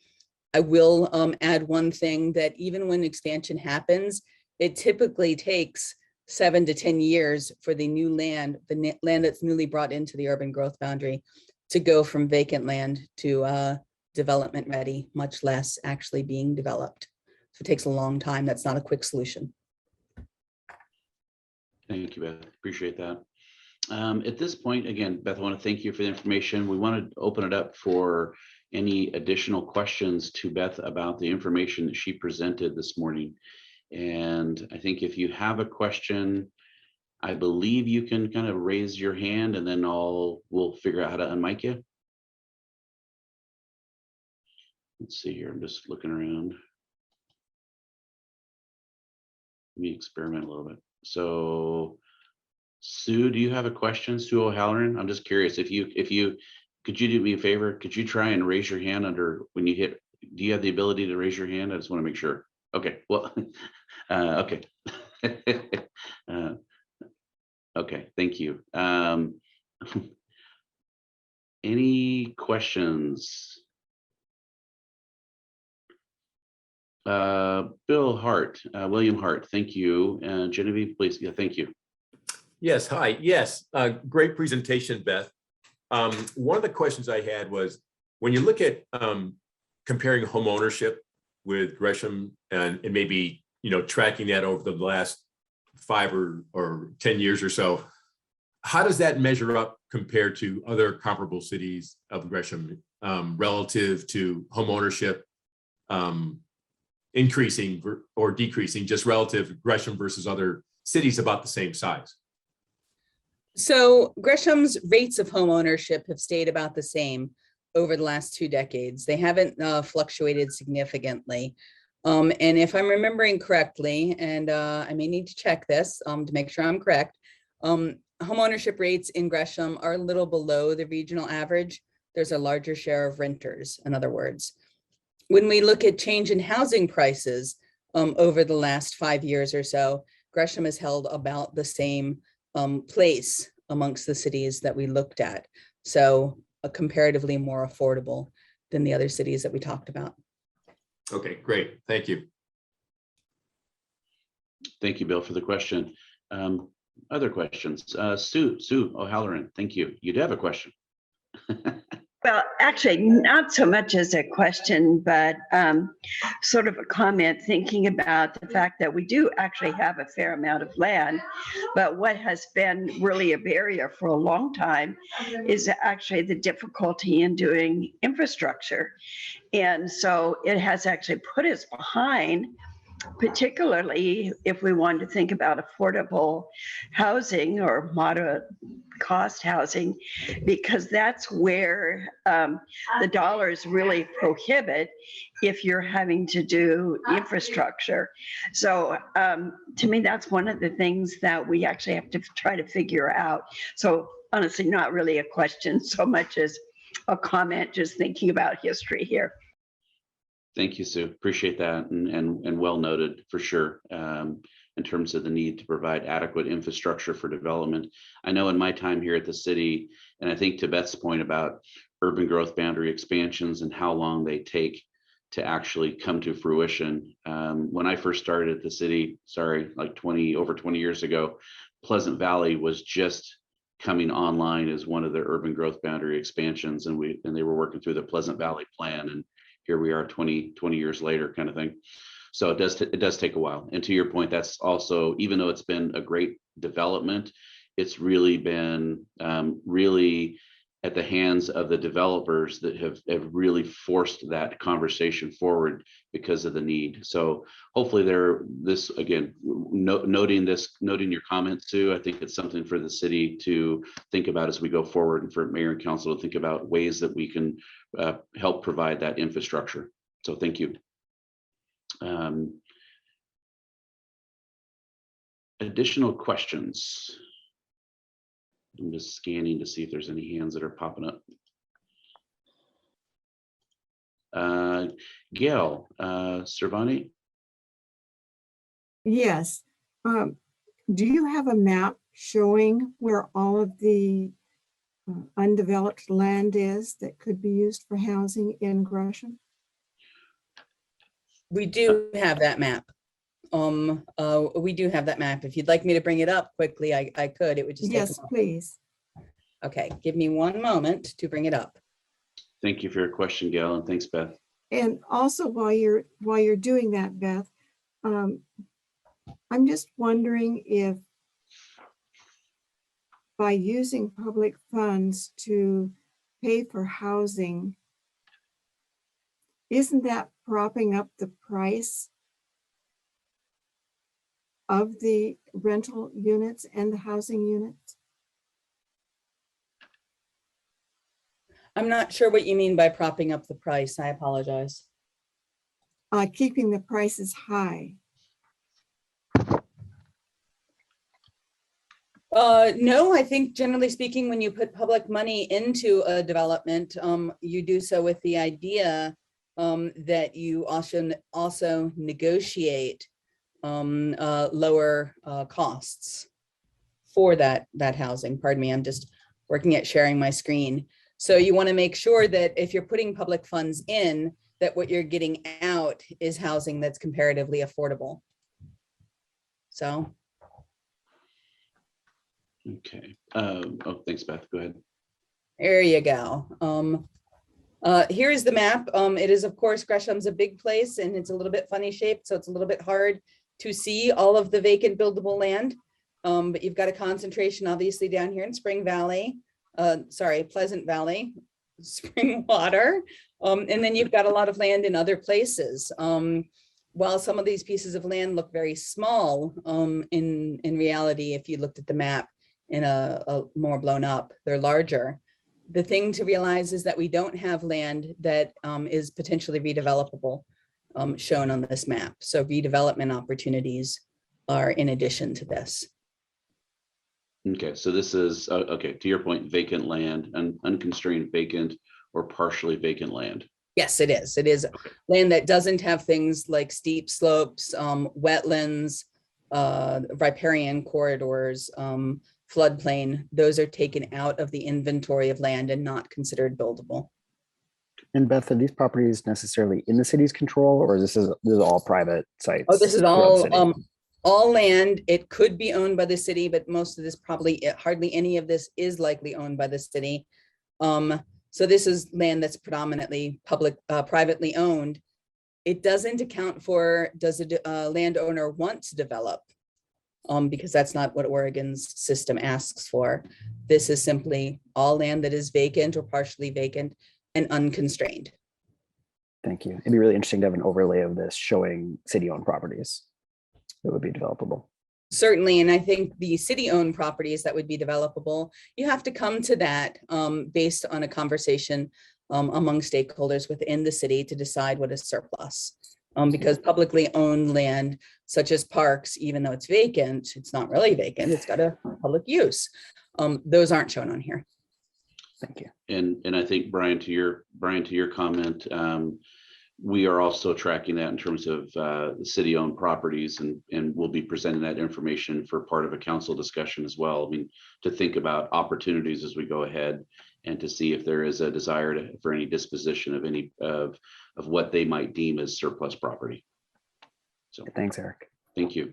I will add one thing, that even when expansion happens, it typically takes 7 to 10 years for the new land, the land that's newly brought into the urban growth boundary, to go from vacant land to development ready, much less actually being developed. So it takes a long time. That's not a quick solution. Thank you, Beth. Appreciate that. At this point, again, Beth, I want to thank you for the information. We want to open it up for any additional questions to Beth about the information that she presented this morning. And I think if you have a question, I believe you can kind of raise your hand, and then we'll figure out how to unmic you. Let's see here. I'm just looking around. Let me experiment a little bit. So, Sue, do you have a question? Sue O'Halloran? I'm just curious if you could you do me a favor? Could you try and raise your hand when you hit? Do you have the ability to raise your hand? I just want to make sure. Okay. Well, okay. Okay. Thank you. Any questions? Bill Hart, William Hart, thank you. Genevieve, please. Yeah, thank you. Yes, hi. Yes, great presentation, Beth. One of the questions I had was, when you look at comparing home ownership with Gresham and maybe, tracking that over the last 5 or 10 years or so, how does that measure up compared to other comparable cities of Gresham relative to home ownership increasing or decreasing, just relative to Gresham versus other cities about the same size? So Gresham's rates of home ownership have stayed about the same over the last 2 decades. They haven't fluctuated significantly. And if I'm remembering correctly, and I may need to check this to make sure I'm correct, home ownership rates in Gresham are a little below the regional average. There's a larger share of renters, in other words. When we look at change in housing prices over the last 5 years or so, Gresham has held about the same place amongst the cities that we looked at. So comparatively more affordable than the other cities that we talked about. Okay, great. Thank you. Thank you, Bill, for the question. Other questions? Sue O'Halloran, thank you. You do have a question. Well, actually, not so much as a question, but sort of a comment, thinking about the fact that we do actually have a fair amount of land, but what has been really a barrier for a long time is actually the difficulty in doing infrastructure. And so it has actually put us behind, particularly if we want to think about affordable housing or moderate cost housing, because that's where the dollars really prohibit if you're having to do infrastructure. So to me, that's one of the things that we actually have to try to figure out. So honestly, not really a question so much as a comment, just thinking about history here. Thank you, Sue. Appreciate that, and well noted for sure. In terms of the need to provide adequate infrastructure for development. I know in my time here at the city, and I think to Beth's point about urban growth boundary expansions and how long they take to actually come to fruition. When I first started at the city, like over 20 years ago, Pleasant Valley was just coming online as one of the urban growth boundary expansions, and they were working through the Pleasant Valley plan, and here we are 20 years later, kind of thing. So it does take a while. And to your point, that's also, even though it's been a great development, it's really been really at the hands of the developers that have really forced that conversation forward because of the need. So hopefully noting your comments too, I think it's something for the city to think about as we go forward, and for mayor and council to think about ways that we can help provide that infrastructure. So thank you. Additional questions? I'm just scanning to see if there's any hands that are popping up. Gail Cervani. Yes. Do you have a map showing where all of the undeveloped land is that could be used for housing in Gresham? We do have that map. We do have that map. If you'd like me to bring it up quickly, I could. It would just take Yes, please. Okay, give me one moment to bring it up. Thank you for your question, Gail, and thanks, Beth. And also while you're doing that, Beth, I'm just wondering if by using public funds to pay for housing, isn't that propping up the price of the rental units and the housing units? I'm not sure what you mean by propping up the price. I apologize. Keeping the prices high. No, I think generally speaking, when you put public money into a development, you do so with the idea that you also negotiate lower costs for that housing. Pardon me, I'm just working at sharing my screen. So you want to make sure that if you're putting public funds in, that what you're getting out is housing that's comparatively affordable. So. Okay. Thanks, Beth. Go ahead. There you go. Here is the map. It is, of course, Gresham's a big place and it's a little bit funny shaped, so it's a little bit hard to see all of the vacant buildable land. But you've got a concentration obviously down here in Pleasant Valley, Springwater. And then you've got a lot of land in other places. While some of these pieces of land look very small, in reality, if you looked at the map in a more blown up, they're larger. The thing to realize is that we don't have land that is potentially redevelopable shown on this map. So redevelopment opportunities are in addition to this. Okay, so this is, okay, to your point, vacant land, and unconstrained vacant or partially vacant land. Yes, it is. It is land that doesn't have things like steep slopes, wetlands, riparian corridors, floodplain. Those are taken out of the inventory of land and not considered buildable. And Beth, are these properties necessarily in the city's control, or this is all private sites? Oh, this is all land. It could be owned by the city, but most of this hardly any of this is likely owned by the city. So this is land that's predominantly privately owned. It doesn't account for, does a landowner want to develop? Because that's not what Oregon's system asks for. This is simply all land that is vacant or partially vacant and unconstrained. Thank you. It'd be really interesting to have an overlay of this showing city-owned properties that would be developable. Certainly, and I think the city-owned properties that would be developable, you have to come to that based on a conversation among stakeholders within the city to decide what is surplus. Because publicly owned land, such as parks, even though it's vacant, it's not really vacant, it's got a public use. Those aren't shown on here. Thank you. And I think Brian, to your comment, we are also tracking that in terms of the city-owned properties, and we'll be presenting that information for part of a council discussion as well. I mean, to think about opportunities as we go ahead and to see if there is a desire for any disposition of any of what they might deem as surplus property. So Thanks, Eric. thank you.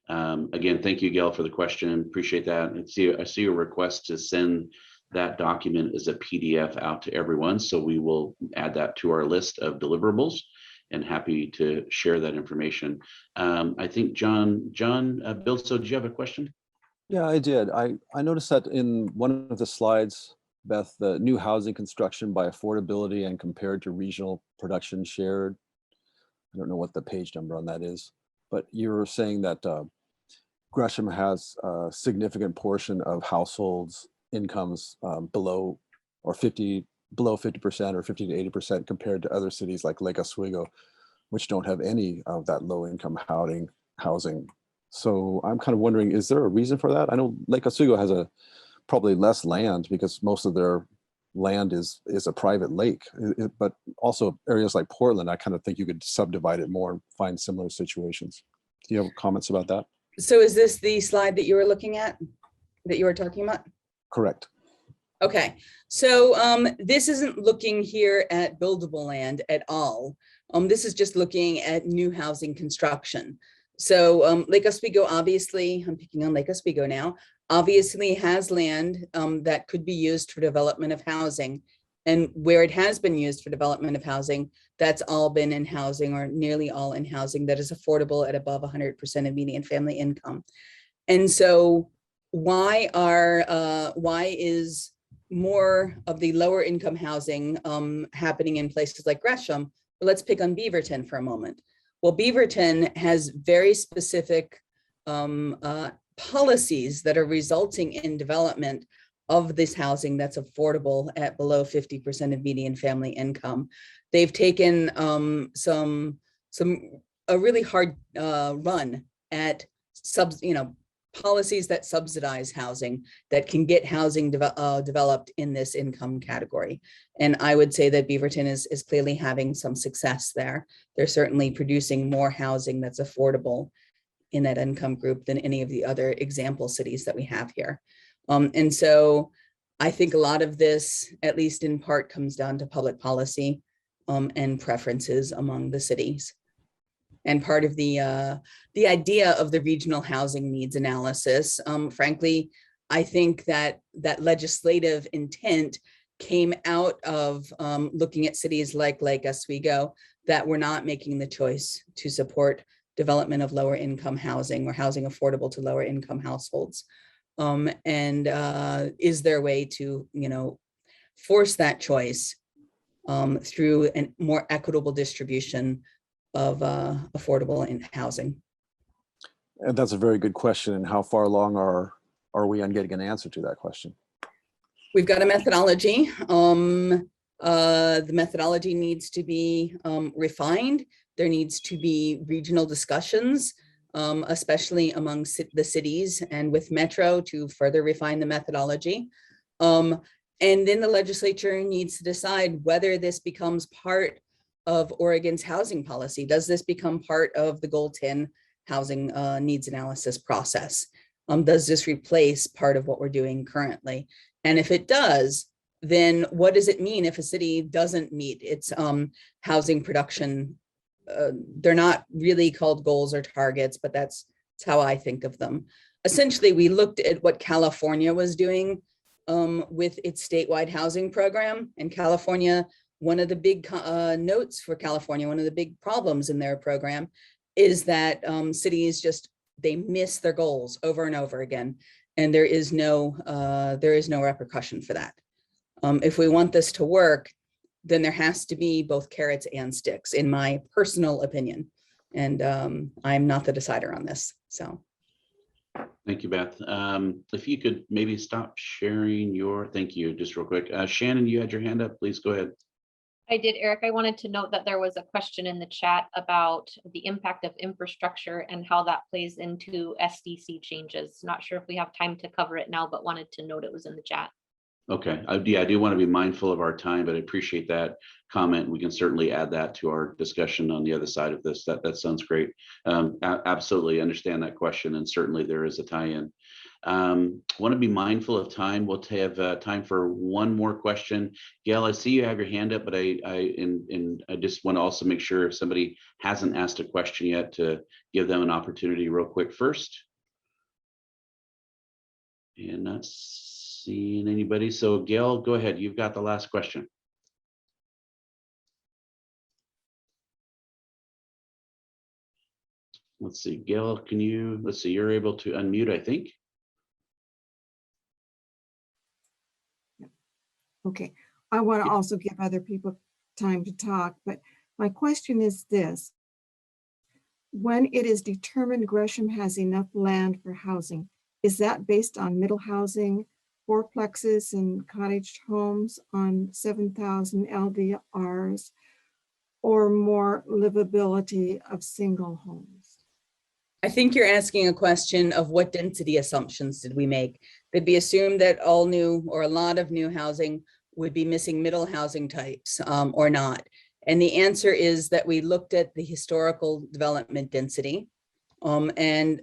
Again, thank you, Gail, for the question. Appreciate that. And I see a request to send that document as a PDF out to everyone. So we will add that to our list of deliverables, and happy to share that information. I think John Bilso, do you have a question? Yeah, I did. I noticed that in one of the slides, Beth, the new housing construction by affordability and compared to regional production shared. I don't know what the page number on that is, but you were saying that Gresham has a significant portion of households incomes below 50% or 50 to 80% compared to other cities like Lake Oswego, which don't have any of that low income housing. So I'm kind of wondering, is there a reason for that? I know Lake Oswego has probably less land because most of their land is a private lake, but also areas like Portland, I kind of think you could subdivide it more and find similar situations. Do you have comments about that? So is this the slide that you were looking at, that you were talking about? Correct. Okay, so this isn't looking here at buildable land at all. This is just looking at new housing construction. So Lake Oswego, obviously, I'm picking on Lake Oswego now, obviously has land that could be used for development of housing. And where it has been used for development of housing, that's all been in housing, or nearly all in housing, that is affordable at above 100% of median family income. And so why is more of the lower income housing happening in places like Gresham? Well, let's pick on Beaverton for a moment. Well, Beaverton has very specific policies that are resulting in development of this housing that's affordable at below 50% of median family income. They've taken a really hard run at policies that subsidize housing, that can get housing developed in this income category. And I would say that Beaverton is clearly having some success there. They're certainly producing more housing that's affordable in that income group than any of the other example cities that we have here. And so I think a lot of this, at least in part, comes down to public policy and preferences among the cities. And part of the idea of the regional housing needs analysis, frankly, I think that legislative intent came out of looking at cities like Lake Oswego that were not making the choice to support development of lower income housing or housing affordable to lower income households. And is there a way to, force that choice through a more equitable distribution of affordable housing? And that's a very good question. And how far along are we on getting an answer to that question? We've got a methodology. The methodology needs to be refined. There needs to be regional discussions, especially among the cities and with Metro, to further refine the methodology. And then the legislature needs to decide whether this becomes part of Oregon's housing policy. Does this become part of the Goal 10 housing needs analysis process? Does this replace part of what we're doing currently? And if it does, then what does it mean if a city doesn't meet its housing production? They're not really called goals or targets, but that's how I think of them. Essentially, we looked at what California was doing with its statewide housing program. And California, one of the big notes for California, one of the big problems in their program is that cities they miss their goals over and over again. And there is no repercussion for that. If we want this to work, then there has to be both carrots and sticks, in my personal opinion. And I'm not the decider on this, so. Thank you, Beth. If you could maybe stop sharing thank you, just real quick. Shannon, you had your hand up, please go ahead. I did, Eric. I wanted to note that there was a question in the chat about the impact of infrastructure and how that plays into SDC changes. Not sure if we have time to cover it now, but wanted to note it was in the chat. Okay, yeah, I do want to be mindful of our time, but I appreciate that comment. We can certainly add that to our discussion on the other side of this. That sounds great. Absolutely understand that question, and certainly there is a tie-in. Want to be mindful of time. We'll have time for one more question. Gail, I see you have your hand up, but I just want to also make sure if somebody hasn't asked a question yet, to give them an opportunity real quick first. And not seeing anybody. So Gail, go ahead. You've got the last question. Let's see, Gail, can you, let's see, you're able to unmute, I think. Okay, I want to also give other people time to talk, but my question is this. When it is determined Gresham has enough land for housing, is that based on middle housing, fourplexes and cottage homes on 7,000 LDRs, or more livability of single homes? I think you're asking a question of what density assumptions did we make? Did we assume that all new or a lot of new housing would be missing middle housing types or not? And the answer is that we looked at the historical development density. And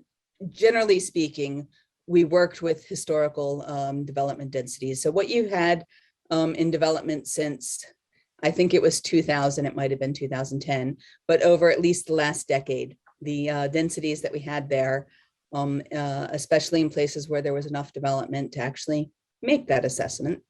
generally speaking, we worked with historical development densities. So what you had in development since, I think it was 2000, it might have been 2010, but over at least the last decade, the densities that we had there, especially in places where there was enough development to actually make that assessment,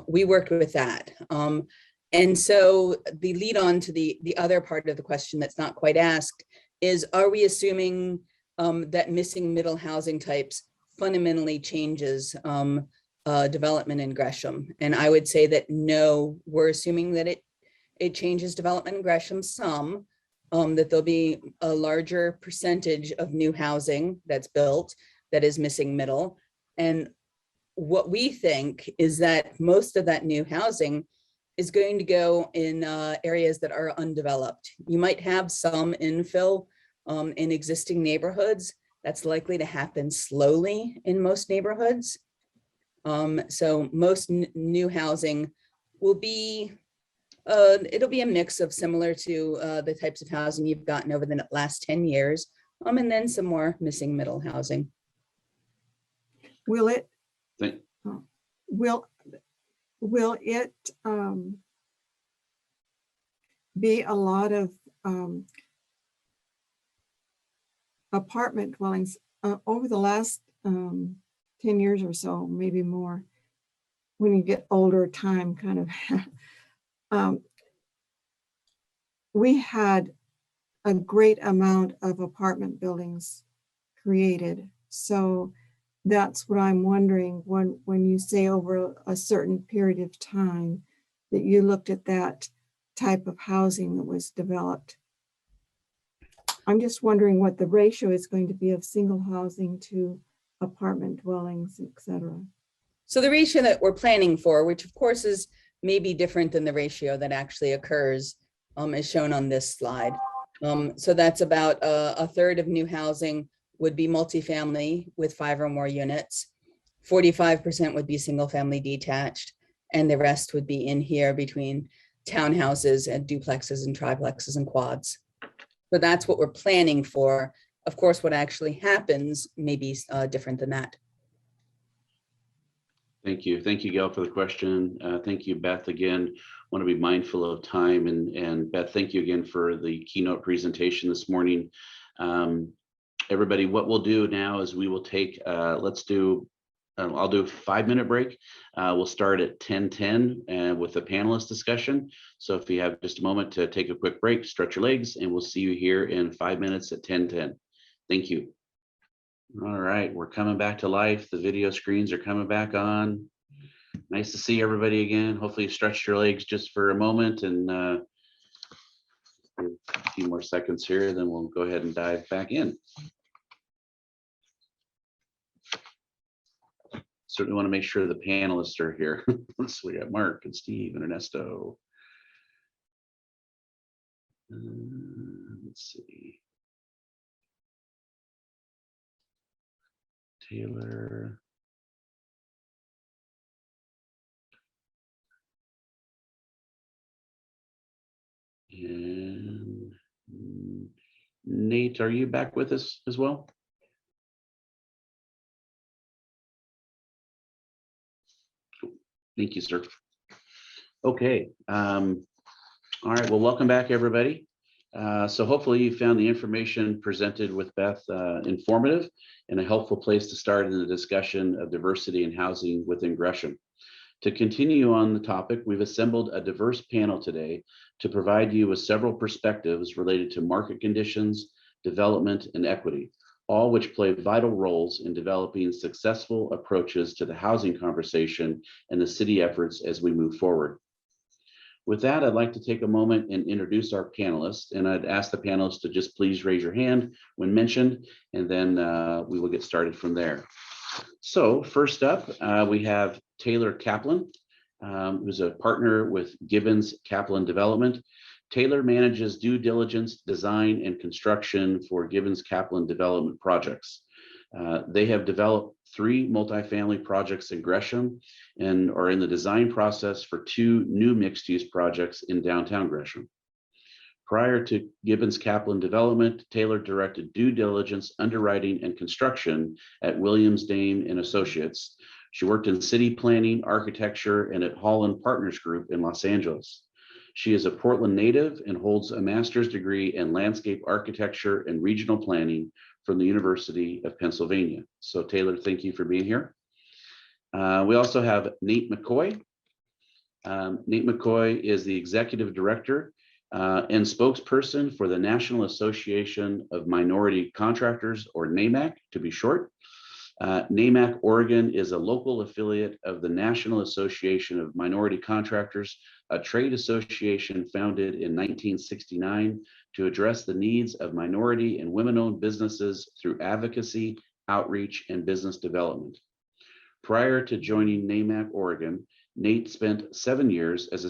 we worked with that. And so the lead on to the other part of the question that's not quite asked is, are we assuming that missing middle housing types fundamentally changes development in Gresham? And I would say that no, we're assuming that it changes development in Gresham some, that there'll be a larger percentage of new housing that's built that is missing middle. And what we think is that most of that new housing is going to go in areas that are undeveloped. You might have some infill in existing neighborhoods. That's likely to happen slowly in most neighborhoods. So most new housing will be, it'll be a mix of similar to the types of housing you've gotten over the last 10 years, and then some more missing middle housing. Will it, Thank, will it be a lot of apartment dwellings over the last 10 years or so, maybe more, when you get older, time kind of, we had a great amount of apartment buildings created. So that's what I'm wondering, when you say over a certain period of time that you looked at that type of housing that was developed. I'm just wondering what the ratio is going to be of single housing to apartment dwellings, et cetera. So the ratio that we're planning for, which of course is maybe different than the ratio that actually occurs, is shown on this slide. So that's about a third of new housing would be multifamily with 5 or more units. 45% would be single family detached, and the rest would be in here between townhouses and duplexes and triplexes and quads. So that's what we're planning for. Of course, what actually happens may be different than that. thank you. Thank you, Gail, for the question. Thank you, Beth, again. Want to be mindful of time, and Beth, thank you again for the keynote presentation this morning. Everybody, what we'll do now is we will take, let's do, I'll do a 5-minute break. We'll start at 10:10 with the panelist discussion. So if you have just a moment to take a quick break, stretch your legs, and we'll see you here in 5 minutes at 10:10. Thank you. All right, we're coming back to life. The video screens are coming back on. Nice to see everybody again. Hopefully you stretched your legs just for a moment, and a few more seconds here, then we'll go ahead and dive back in. Certainly want to make sure the panelists are here. So we got Mark and Steve and Ernesto. Let's see. Taylor. And Nate, are you back with us as well? Thank you, sir. Okay. All right. Well, welcome back, everybody. So hopefully you found the information presented with Beth informative and a helpful place to start in the discussion of diversity in housing within Gresham. To continue on the topic, we've assembled a diverse panel today to provide you with several perspectives related to market conditions, development, and equity, all which play vital roles in developing successful approaches to the housing conversation and the city efforts as we move forward. With that, I'd like to take a moment and introduce our panelists, and I'd ask the panelists to just please raise your hand when mentioned, and then we will get started from there. So first up, we have Taylor Kaplan, who's a partner with Gibbons Kaplan Development. Taylor manages due diligence, design, and construction for Gibbons Kaplan Development projects. They have developed 3 multifamily projects in Gresham and are in the design process for 2 new mixed-use projects in downtown Gresham. Prior to Gibbons Kaplan Development, Taylor directed due diligence, underwriting, and construction at Williams, Dame and Associates. She worked in city planning, architecture, and at Holland Partners Group in Los Angeles. She is a Portland native and holds a master's degree in landscape architecture and regional planning from the University of Pennsylvania. So Taylor, thank you for being here. We also have Nate McCoy. Nate McCoy is the executive director and spokesperson for the National Association of Minority Contractors, or NAMAC to be short. NAMAC Oregon is a local affiliate of the National Association of Minority Contractors, a trade association founded in 1969 to address the needs of minority and women-owned businesses through advocacy, outreach, and business development. Prior to joining NAMAC Oregon, Nate spent 7 years as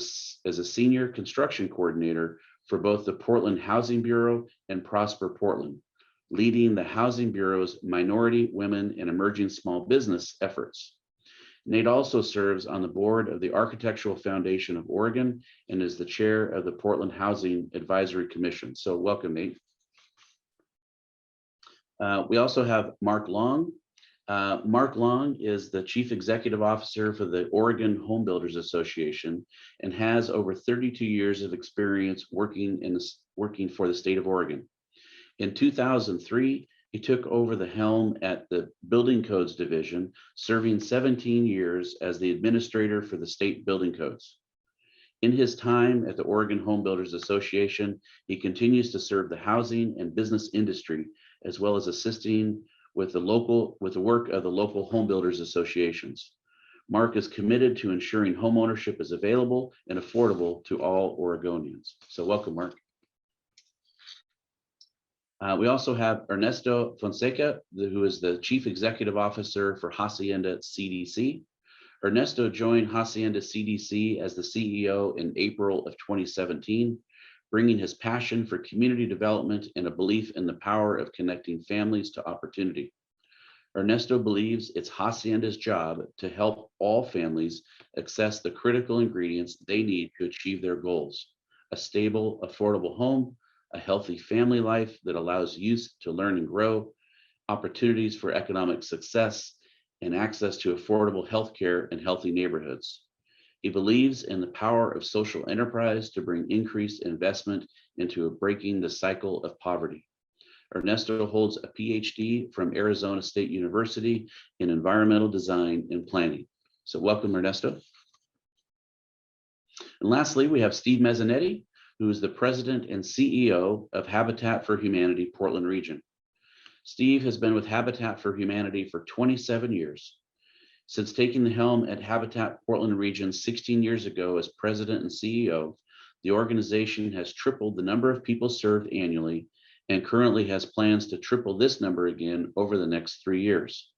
a senior construction coordinator for both the Portland Housing Bureau and Prosper Portland, leading the Housing Bureau's minority, women, and emerging small business efforts. Nate also serves on the board of the Architectural Foundation of Oregon and is the chair of the Portland Housing Advisory Commission. So welcome, Nate. We also have Mark Long. Mark Long is the Chief Executive Officer for the Oregon Home Builders Association and has over 32 years of experience working for the state of Oregon. In 2003, he took over the helm at the Building Codes Division, serving 17 years as the administrator for the state building codes. In his time at the Oregon Home Builders Association, he continues to serve the housing and business industry, as well as assisting with the work of the local home builders associations. Mark is committed to ensuring home ownership is available and affordable to all Oregonians. So welcome, Mark. We also have Ernesto Fonseca, who is the Chief Executive Officer for Hacienda CDC. Ernesto joined Hacienda CDC as the CEO in April of 2017, bringing his passion for community development and a belief in the power of connecting families to opportunity. Ernesto believes it's Hacienda's job to help all families access the critical ingredients they need to achieve their goals: a stable, affordable home, a healthy family life that allows youth to learn and grow, opportunities for economic success, and access to affordable healthcare and healthy neighborhoods. He believes in the power of social enterprise to bring increased investment into breaking the cycle of poverty. Ernesto holds a PhD from Arizona State University in environmental design and planning. So welcome, Ernesto. And lastly, we have Steve Mezzanetti, who is the president and CEO of Habitat for Humanity Portland region. Steve has been with Habitat for Humanity for 27 years. Since taking the helm at Habitat Portland region 16 years ago as president and CEO, the organization has tripled the number of people served annually and currently has plans to triple this number again over the next 3 years.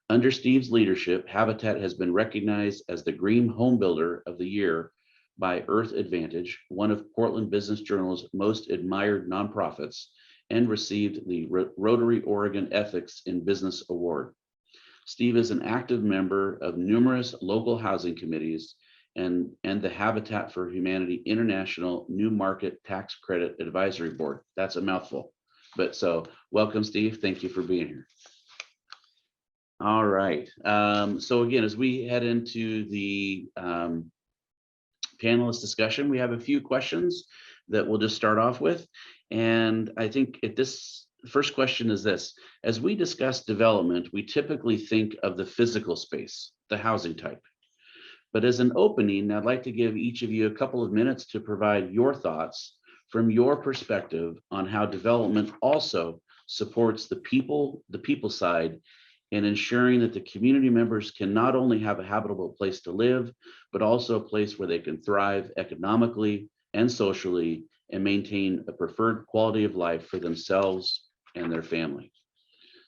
Under Steve's leadership, Habitat has been recognized as the Green Home Builder of the Year by Earth Advantage, one of Portland Business Journal's most admired nonprofits, and received the Rotary Oregon Ethics in Business Award. Steve is an active member of numerous local housing committees and the Habitat for Humanity International New Market Tax Credit Advisory Board. That's a mouthful. But so welcome, Steve. Thank you for being here. All right. So again, as we head into the panelist discussion, we have a few questions that we'll just start off with. And I think first question is this: as we discuss development, we typically think of the physical space, the housing type. But as an opening, I'd like to give each of you a couple of minutes to provide your thoughts from your perspective on how development also supports the people side in ensuring that the community members can not only have a habitable place to live, but also a place where they can thrive economically and socially and maintain a preferred quality of life for themselves and their family.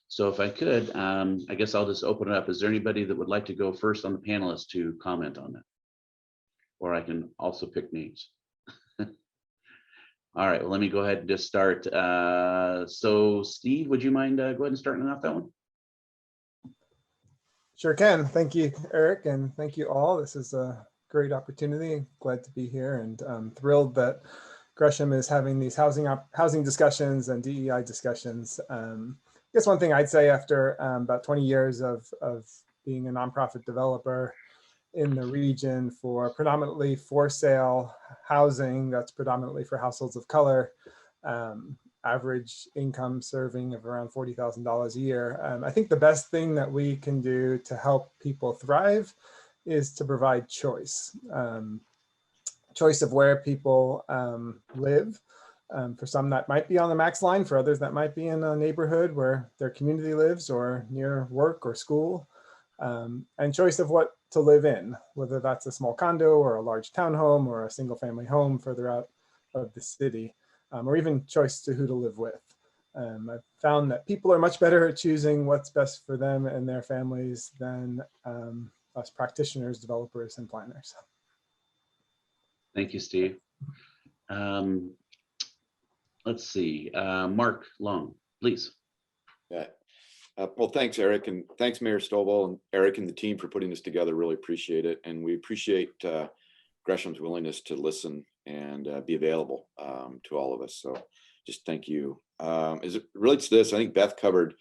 So if I could, I guess I'll just open it up. Is there anybody that would like to go first on the panelists to comment on that? Or I can also pick names. All right, well, let me go ahead and just start. So Steve, would you mind go ahead and starting off that one? Sure can. Thank you, Eric, and thank you all. This is a great opportunity. Glad to be here, and I'm thrilled that Gresham is having these housing discussions and DEI discussions. I guess one thing I'd say after about 20 years of being a nonprofit developer in the region for predominantly for sale housing, that's predominantly for households of color, average income serving of around $40,000 a year. I think the best thing that we can do to help people thrive is to provide choice. Choice of where people live. For some that might be on the max line, for others that might be in a neighborhood where their community lives or near work or school, and choice of what to live in, whether that's a small condo or a large townhome or a single family home further out of the city, or even choice to who to live with. I've found that people are much better at choosing what's best for them and their families than us practitioners, developers, and planners. Thank you, Steve. Let's see, Mark Long, please. Yeah. Well, thanks, Eric, and thanks, Mayor Stovall and Eric and the team for putting this together. Really appreciate it. And we appreciate Gresham's willingness to listen and be available to all of us. So just thank you. As it relates to this, I think Beth covered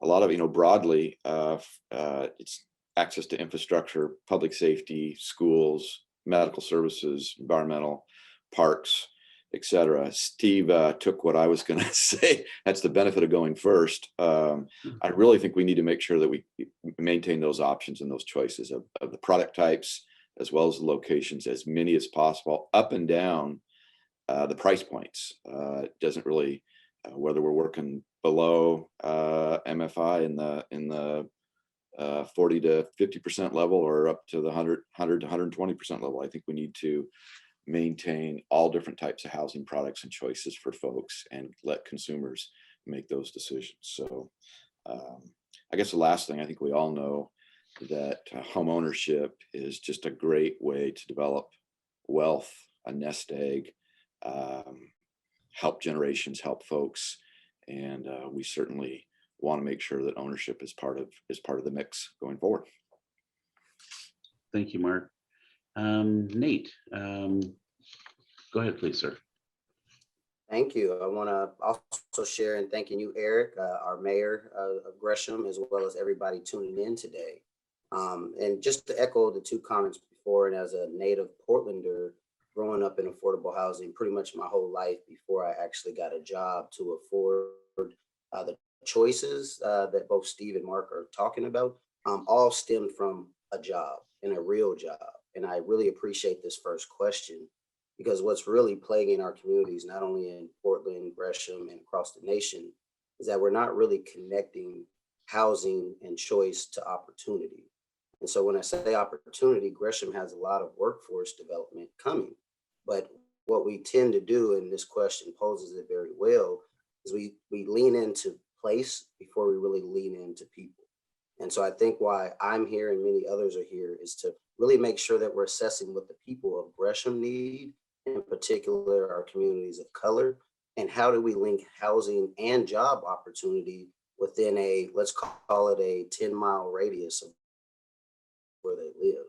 a lot of, broadly, it's access to infrastructure, public safety, schools, medical services, environmental, parks, etc. Steve took what I was going to say. That's the benefit of going first. I really think we need to make sure that we maintain those options and those choices of the product types, as well as the locations, as many as possible, up and down the price points. It doesn't really, whether we're working below MFI in the 40 to 50% level or up to the 100 to 120% level. I think we need to maintain all different types of housing products and choices for folks and let consumers make those decisions. So I guess the last thing, I think we all know that home ownership is just a great way to develop wealth, a nest egg, help generations, help folks. And we certainly want to make sure that ownership is part of the mix going forward. Thank you, Mark. Nate, go ahead, please, sir. Thank you. I want to also share in thanking you, Eric, our mayor of Gresham, as well as everybody tuning in today. And just to echo the two comments before, and as a native Portlander, growing up in affordable housing pretty much my whole life before I actually got a job to afford the choices that both Steve and Mark are talking about, all stemmed from a job and a real job. And I really appreciate this first question, because what's really plaguing our communities, not only in Portland, Gresham, and across the nation, is that we're not really connecting housing and choice to opportunity. And so when I say opportunity, Gresham has a lot of workforce development coming. But what we tend to do, and this question poses it very well, is we lean into place before we really lean into people. And so I think why I'm here and many others are here is to really make sure that we're assessing what the people of Gresham need, in particular our communities of color, and how do we link housing and job opportunity within a, let's call it a 10-mile radius of where they live.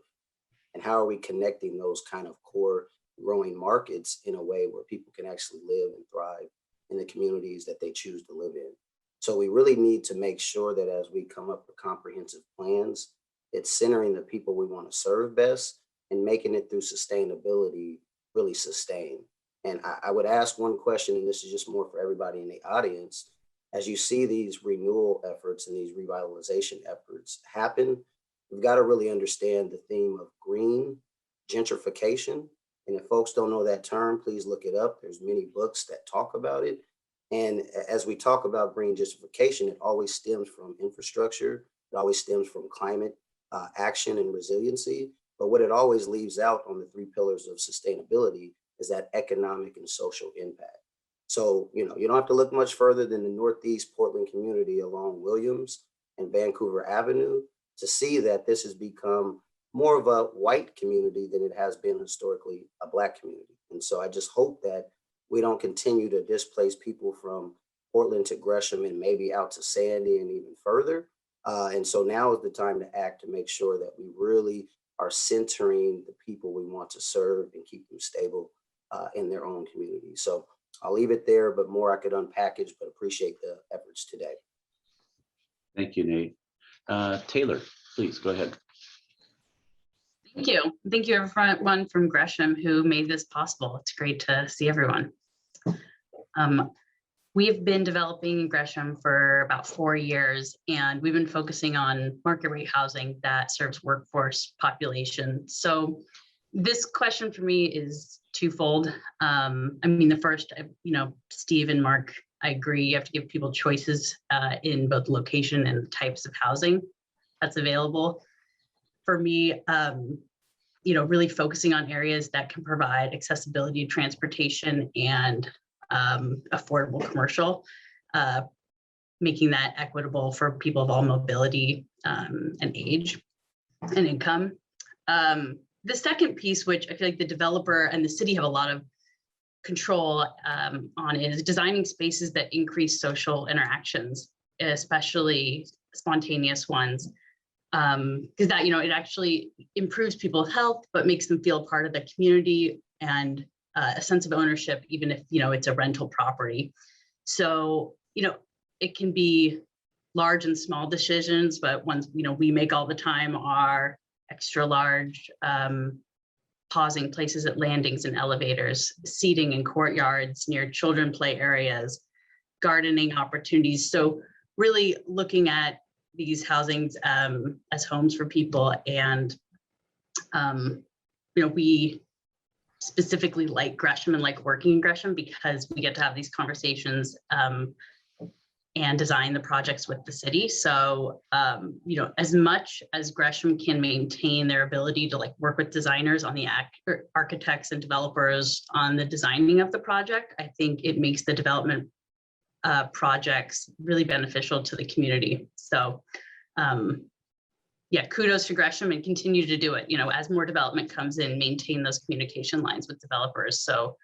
and how are we connecting those kind of core growing markets in a way where people can actually live and thrive in the communities that they choose to live in. So we really need to make sure that as we come up with comprehensive plans, it's centering the people we want to serve best and making it through sustainability really sustain. And I would ask one question, and this is just more for everybody in the audience. As you see these renewal efforts and these revitalization efforts happen, we've got to really understand the theme of green gentrification. And if folks don't know that term, please look it up. There's many books that talk about it. And as we talk about green gentrification, it always stems from infrastructure. It always stems from climate action and resiliency. But what it always leaves out on the 3 pillars of sustainability is that economic and social impact. So, you don't have to look much further than the Northeast Portland community along Williams and Vancouver Avenue to see that this has become more of a white community than it has been historically a Black community. And so I just hope that we don't continue to displace people from Portland to Gresham and maybe out to Sandy and even further. And so now is the time to act to make sure that we really are centering the people we want to serve and keep them stable in their own community. So I'll leave it there, but more I could unpackage, but appreciate the efforts today. Thank you, Nate. Taylor, please go ahead. Thank you. Thank you everyone from Gresham who made this possible. It's great to see everyone. We've been developing in Gresham for about 4 years, and we've been focusing on market rate housing that serves workforce population. So this question for me is twofold. I mean, the first, Steve and Mark, I agree, you have to give people choices in both location and types of housing that's available. For me, really focusing on areas that can provide accessibility to transportation and affordable commercial, making that equitable for people of all mobility and age and income. The second piece, which I feel like the developer and the city have a lot of control on, is designing spaces that increase social interactions, especially spontaneous ones. Because that, it actually improves people's health, but makes them feel part of the community and a sense of ownership, even if, it's a rental property. So, it can be large and small decisions, but ones, we make all the time are extra large, pausing places at landings and elevators, seating in courtyards near children play areas, gardening opportunities. So really looking at these housings as homes for people. And, we specifically like Gresham and like working in Gresham because we get to have these conversations and design the projects with the city. So, as much as Gresham can maintain their ability to work with designers on the architects and developers on the designing of the project, I think it makes the development projects really beneficial to the community. So kudos to Gresham and continue to do it, as more development comes in, maintain those communication lines with developers so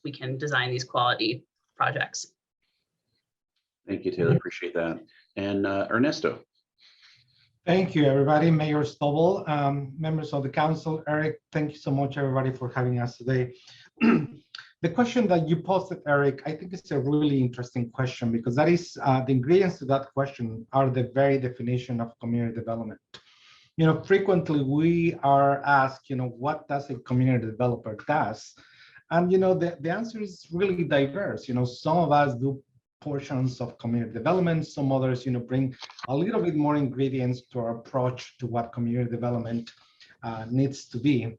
we can design these quality projects. Thank you, Taylor, appreciate that. And Ernesto. Thank you, everybody. Mayor Stovall, members of the council, Eric, thank you so much, everybody, for having us today. The question that you posted, Eric, I think it's a really interesting question because that is the ingredients to that question are the very definition of community development. Frequently we are asked, what does a community developer does? And, the answer is really diverse. Some of us do portions of community development, some others, bring a little bit more ingredients to our approach to what community development needs to be.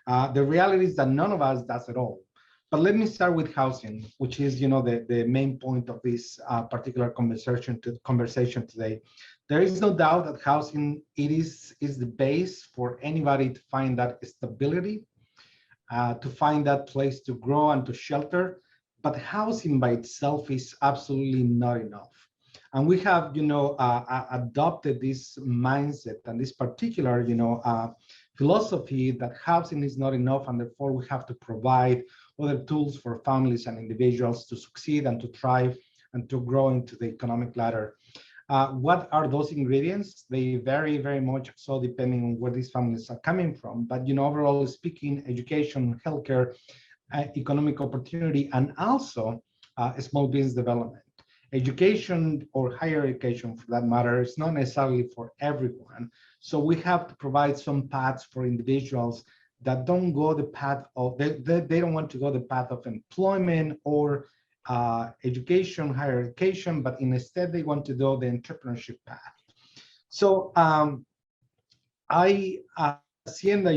The reality is that none of us does it all. But let me start with housing, which is, the main point of this particular conversation today. There is no doubt that housing is the base for anybody to find that stability, to find that place to grow and to shelter. But housing by itself is absolutely not enough. And we have, adopted this mindset and this particular, philosophy that housing is not enough, and therefore we have to provide other tools for families and individuals to succeed and to thrive and to grow into the economic ladder. What are those ingredients? They vary very much so depending on where these families are coming from. But overall speaking, education, healthcare, economic opportunity, and also small business development. Education, or higher education for that matter, is not necessarily for everyone. So we have to provide some paths for individuals that don't go the path of, they don't want to go the path of employment or education, higher education, but instead they want to do the entrepreneurship path. So Hacienda,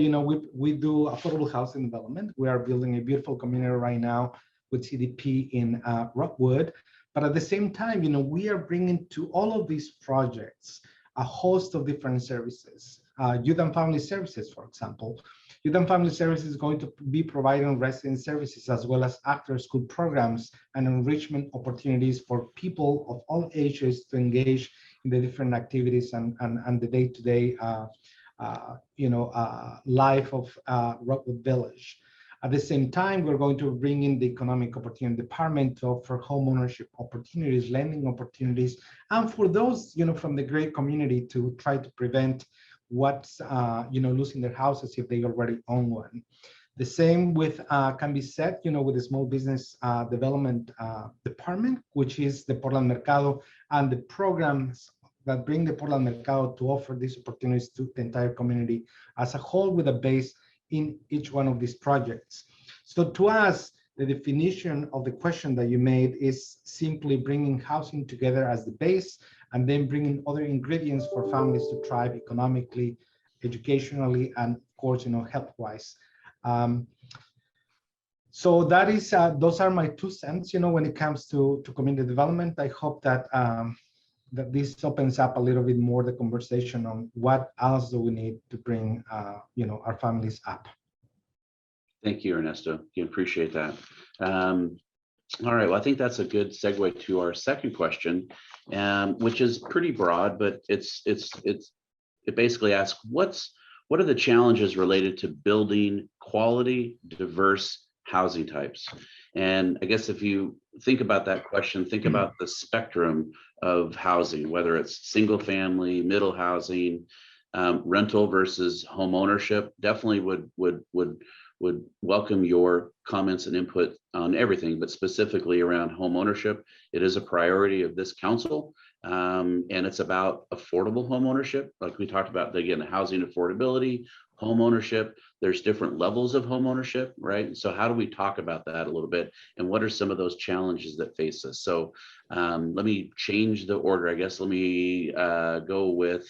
we do affordable housing development. We are building a beautiful community right now with CDP in Rockwood. But at the same time, we are bringing to all of these projects a host of different services. Youth and Family Services, for example. Youth and Family Services is going to be providing resident services as well as after-school programs and enrichment opportunities for people of all ages to engage in the different activities and the day-to-day life of Rockwood Village. At the same time, we're going to bring in the Economic Opportunity Department to offer home ownership opportunities, lending opportunities, and for those, from the great community to try to prevent what's, losing their houses if they already own one. The same with can be said, with the Small Business Development Department, which is the Portland Mercado, and the programs that bring the Portland Mercado to offer these opportunities to the entire community as a whole, with a base in each one of these projects. So to us, the definition of the question that you made is simply bringing housing together as the base, and then bringing other ingredients for families to thrive economically, educationally, and of course, health-wise. So that is, those are my 2 cents, when it comes to community development. I hope that that this opens up a little bit more the conversation on what else do we need to bring, our families up. Thank you, Ernesto. You appreciate that. All right, well, I think that's a good segue to our second question, which is pretty broad, but it basically asks, what are the challenges related to building quality, diverse housing types? And I guess if you think about that question, think about the spectrum of housing, whether it's single family, middle housing, rental versus home ownership. Definitely would welcome your comments and input on everything, but specifically around home ownership. It is a priority of this council, and it's about affordable home ownership. Like we talked about, again, the housing affordability, home ownership. There's different levels of home ownership, right? So how do we talk about that a little bit? And what are some of those challenges that face us? So let me change the order, I guess. Let me go with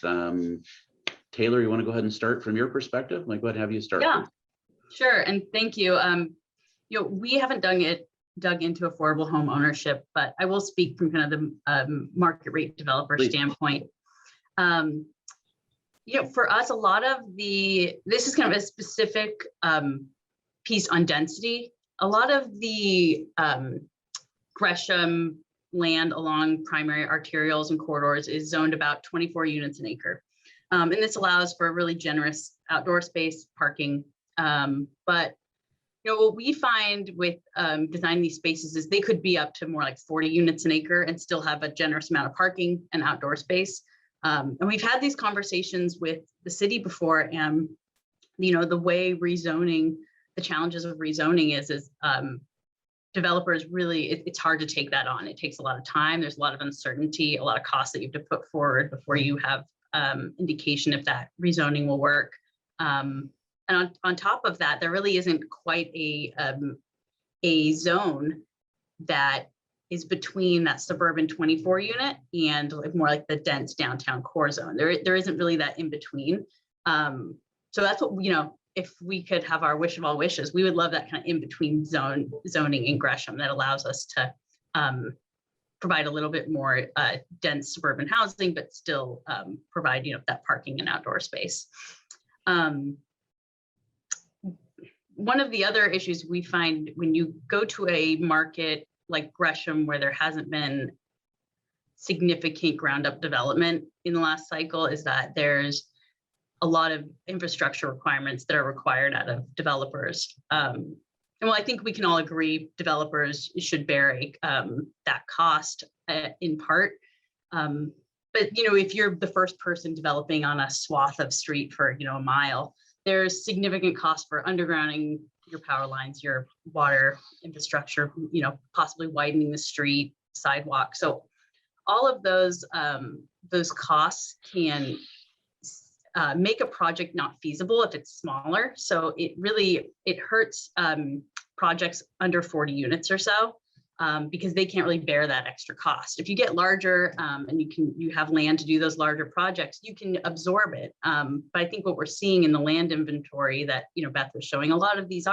Taylor. You want to go ahead and start from your perspective? Like, go ahead and have you start. Yeah, please. sure. And thank you. We haven't dug into affordable home ownership, but I will speak from kind of the market rate developer Please. standpoint. For us, a lot of this is kind of a specific piece on density. A lot of the Gresham land along primary arterials and corridors is zoned about 24 units an acre. And this allows for a really generous outdoor space, parking. But what we find with designing these spaces is they could be up to more like 40 units an acre and still have a generous amount of parking and outdoor space. And we've had these conversations with the city before, and the way rezoning, the challenges of rezoning is developers really, it's hard to take that on. It takes a lot of time. There's a lot of uncertainty, a lot of costs that you have to put forward before you have indication if that rezoning will work. And on top of that, there really isn't quite a zone that is between that suburban 24 unit and more like the dense downtown core zone. There isn't really that in between. So that's what, if we could have our wish of all wishes, we would love that kind of in between zoning in Gresham that allows us to provide a little bit more dense suburban housing, but still provide, that parking and outdoor space. One of the other issues we find when you go to a market like Gresham, where there hasn't been significant ground up development in the last cycle, is that there's a lot of infrastructure requirements that are required out of developers. And while I think we can all agree developers should bear that cost in part, but but if you're the first person developing on a swath of street for, a mile, there's significant cost for undergrounding your power lines, your water infrastructure, possibly widening the street, sidewalk. So all of those costs can make a project not feasible if it's smaller. So it hurts projects under 40 units or so. Because they can't really bear that extra cost. If you get larger and you have land to do those larger projects, you can absorb it. But I think what we're seeing in the land inventory that Beth was showing, a lot of these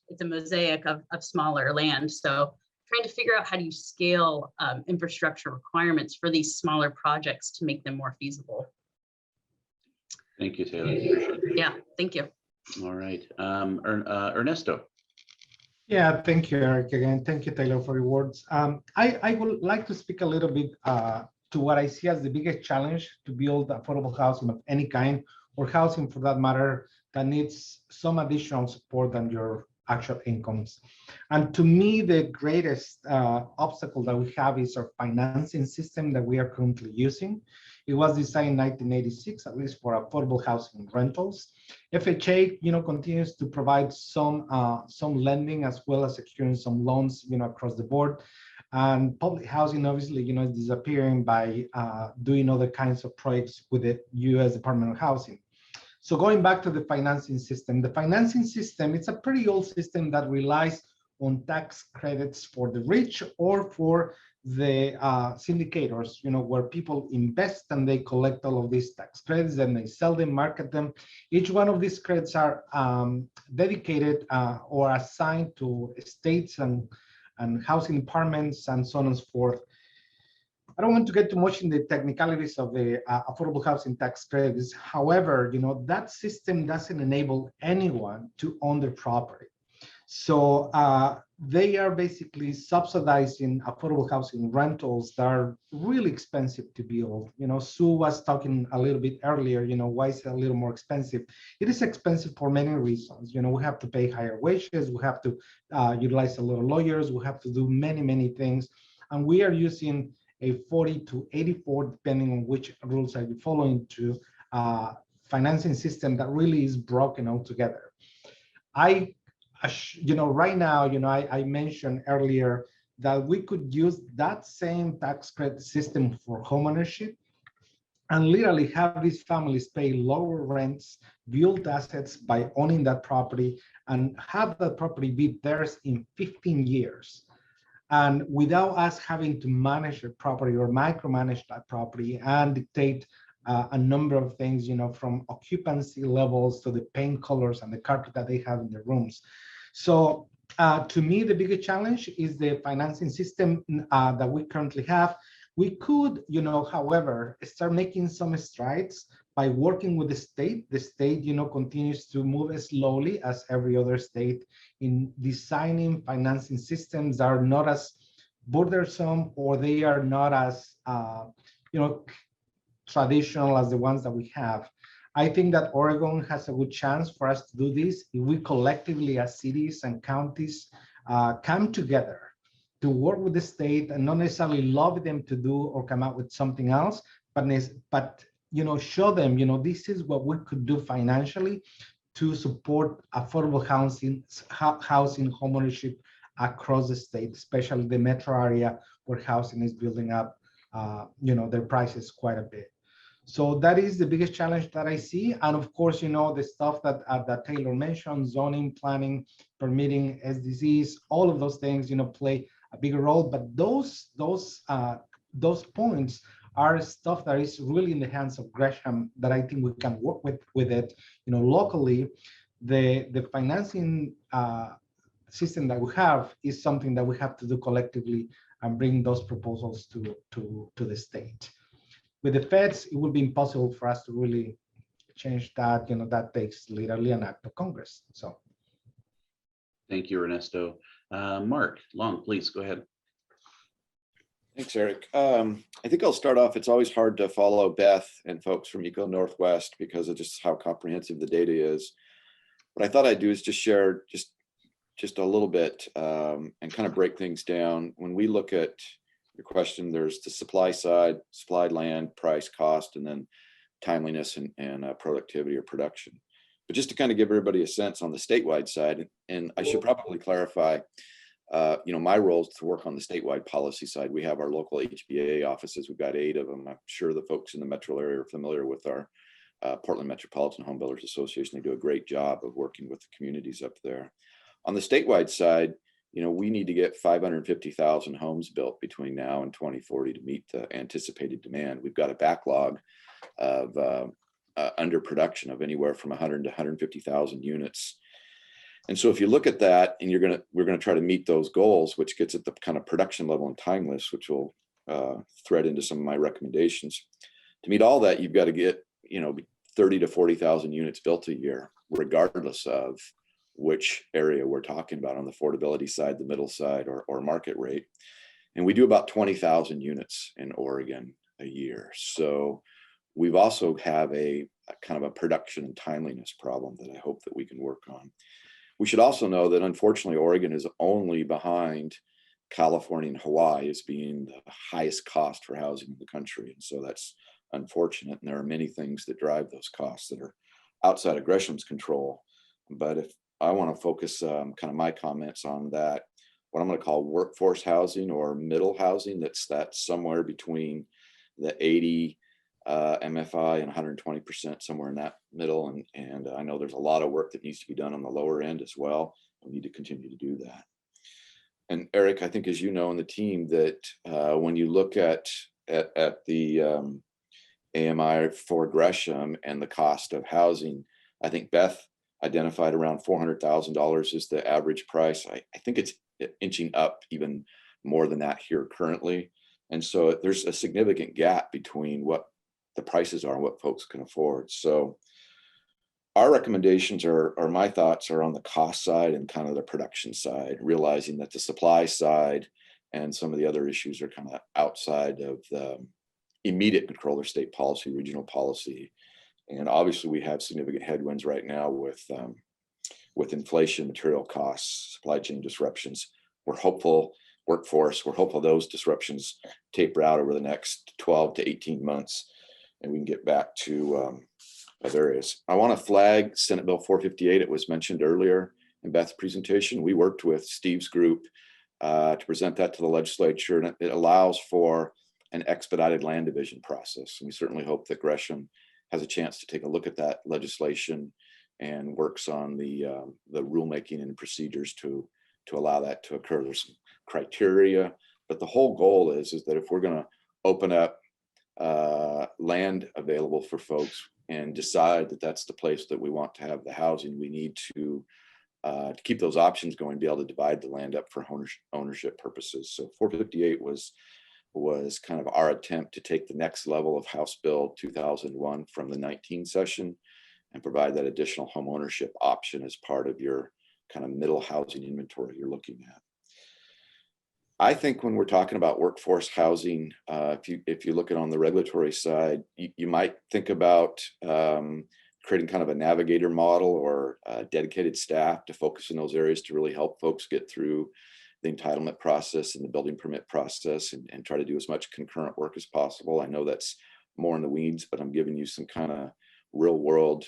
it's a mosaic of smaller land. So trying to figure out how do you scale infrastructure requirements for these smaller projects to make them more feasible. Thank you, Taylor. Appreciate it. Yeah, thank you. All right, Ernesto. Yeah, thank you, Eric. Again, thank you, Taylor, for your words. I would like to speak a little bit to what I see as the biggest challenge to build affordable housing of any kind, or housing for that matter, that needs some additional support than your actual incomes. And to me, the greatest obstacle that we have is our financing system that we are currently using. It was designed in 1986, at least for affordable housing rentals. FHA, continues to provide some lending as well as securing some loans, across the board. And public housing, obviously, is disappearing by doing other kinds of projects with the U.S. Department of Housing. So going back to the financing system, it's a pretty old system that relies on tax credits for the rich or for the syndicators, where people invest and they collect all of these tax credits and they sell them, market them. Each one of these credits are dedicated or assigned to estates and housing departments and so on and so forth. I don't want to get too much in the technicalities of the affordable housing tax credits. However, that system doesn't enable anyone to own their property. So they are basically subsidizing affordable housing rentals that are really expensive to build. Sue was talking a little bit earlier, why is it a little more expensive? It is expensive for many reasons. We have to pay higher wages, we have to utilize a lot of lawyers, we have to do many, many things. And we are using a 40 to 84, depending on which rules are you following, to financing system that really is broken altogether. Right now, I mentioned earlier that we could use that same tax credit system for homeownership and literally have these families pay lower rents, build assets by owning that property, and have that property be theirs in 15 years. And without us having to manage the property or micromanage that property and dictate a number of things, from occupancy levels to the paint colors and the carpet that they have in their rooms. So to me, the biggest challenge is the financing system that we currently have. We could, however, start making some strides by working with the state. The state, continues to move slowly as every other state in designing financing systems that are not as burdensome, or they are not as, traditional as the ones that we have. I think that Oregon has a good chance for us to do this if we collectively as cities and counties come together to work with the state and not necessarily lobby them to do or come up with something else, but show them, this is what we could do financially to support affordable housing homeownership across the state, especially the metro area where housing is building up, their prices quite a bit. So that is the biggest challenge that I see. And of course, the stuff that Taylor mentioned, zoning, planning, permitting, SDGs, all of those things, play a bigger role. But those points are stuff that is really in the hands of Gresham that I think we can work with it, locally. The financing system that we have is something that we have to do collectively and bring those proposals to the state. With the feds, it will be impossible for us to really change that. That takes literally an act of Congress. So, thank you, Ernesto. Mark Long, please go ahead. Thanks, Eric. I think I'll start off. It's always hard to follow Beth and folks from Eco Northwest because of just how comprehensive the data is. What I thought I'd do is just share just a little bit and kind of break things down. When we look at your question, there's the supply side, supplied land, price, cost, and then timeliness and productivity or production. But just to kind of give everybody a sense on the statewide side, and I should probably clarify, my role is to work on the statewide policy side. We have our local HBA offices. We've got 8 of them. I'm sure the folks in the metro area are familiar with our Portland Metropolitan Home Builders Association. They do a great job of working with the communities up there. On the statewide side, we need to get 550,000 homes built between now and 2040 to meet the anticipated demand. We've got a backlog of underproduction of anywhere from 100 to 150,000 units. And so if you look at that, and we're gonna try to meet those goals, which gets at the kind of production level and timeless, which will thread into some of my recommendations. To meet all that, you've got to get 30 to 40,000 units built a year, regardless of which area we're talking about on the affordability side, the middle side, or market rate. And we do about 20,000 units in Oregon a year. So we've also have a kind of a production and timeliness problem that I hope that we can work on. We should also know that unfortunately, Oregon is only behind California and Hawaii as being the highest cost for housing in the country. And so that's unfortunate. And there are many things that drive those costs that are outside of Gresham's control. But if I want to focus kind of my comments on that, what I'm going to call workforce housing or middle housing, that's somewhere between the 80 MFI and 120%, somewhere in that middle. And I know there's a lot of work that needs to be done on the lower end as well. We need to continue to do that. And Eric, I think, as you know, in the team, that when you look at the AMI for Gresham and the cost of housing, I think Beth identified around $400,000 is the average price. I think it's inching up even more than that here currently. And so there's a significant gap between what the prices are and what folks can afford. So our recommendations are my thoughts are on the cost side and kind of the production side, realizing that the supply side and some of the other issues are kind of outside of the immediate control of state policy, regional policy. And obviously we have significant headwinds right now with inflation, material costs, supply chain disruptions. We're hopeful, workforce, we're hopeful those disruptions taper out over the next 12 to 18 months and we can get back to other areas. I want to flag Senate Bill 458. It was mentioned earlier in Beth's presentation. We worked with Steve's group to present that to the legislature, and it allows for an expedited land division process. And we certainly hope that Gresham has a chance to take a look at that legislation and works on the rulemaking and procedures to allow that to occur. There's some criteria, but the whole goal is that if we're going to open up land available for folks and decide that that's the place that we want to have the housing, we need to keep those options going, be able to divide the land up for ownership purposes. So 458 was kind of our attempt to take the next level of House Bill 2001 from the 19 session and provide that additional home ownership option as part of your kind of middle housing inventory you're looking at. I think when we're talking about workforce housing, if you look at on the regulatory side, you might think about creating kind of a navigator model or dedicated staff to focus in those areas to really help folks get through the entitlement process and the building permit process and try to do as much concurrent work as possible. I know that's more in the weeds, but I'm giving you some kind of real world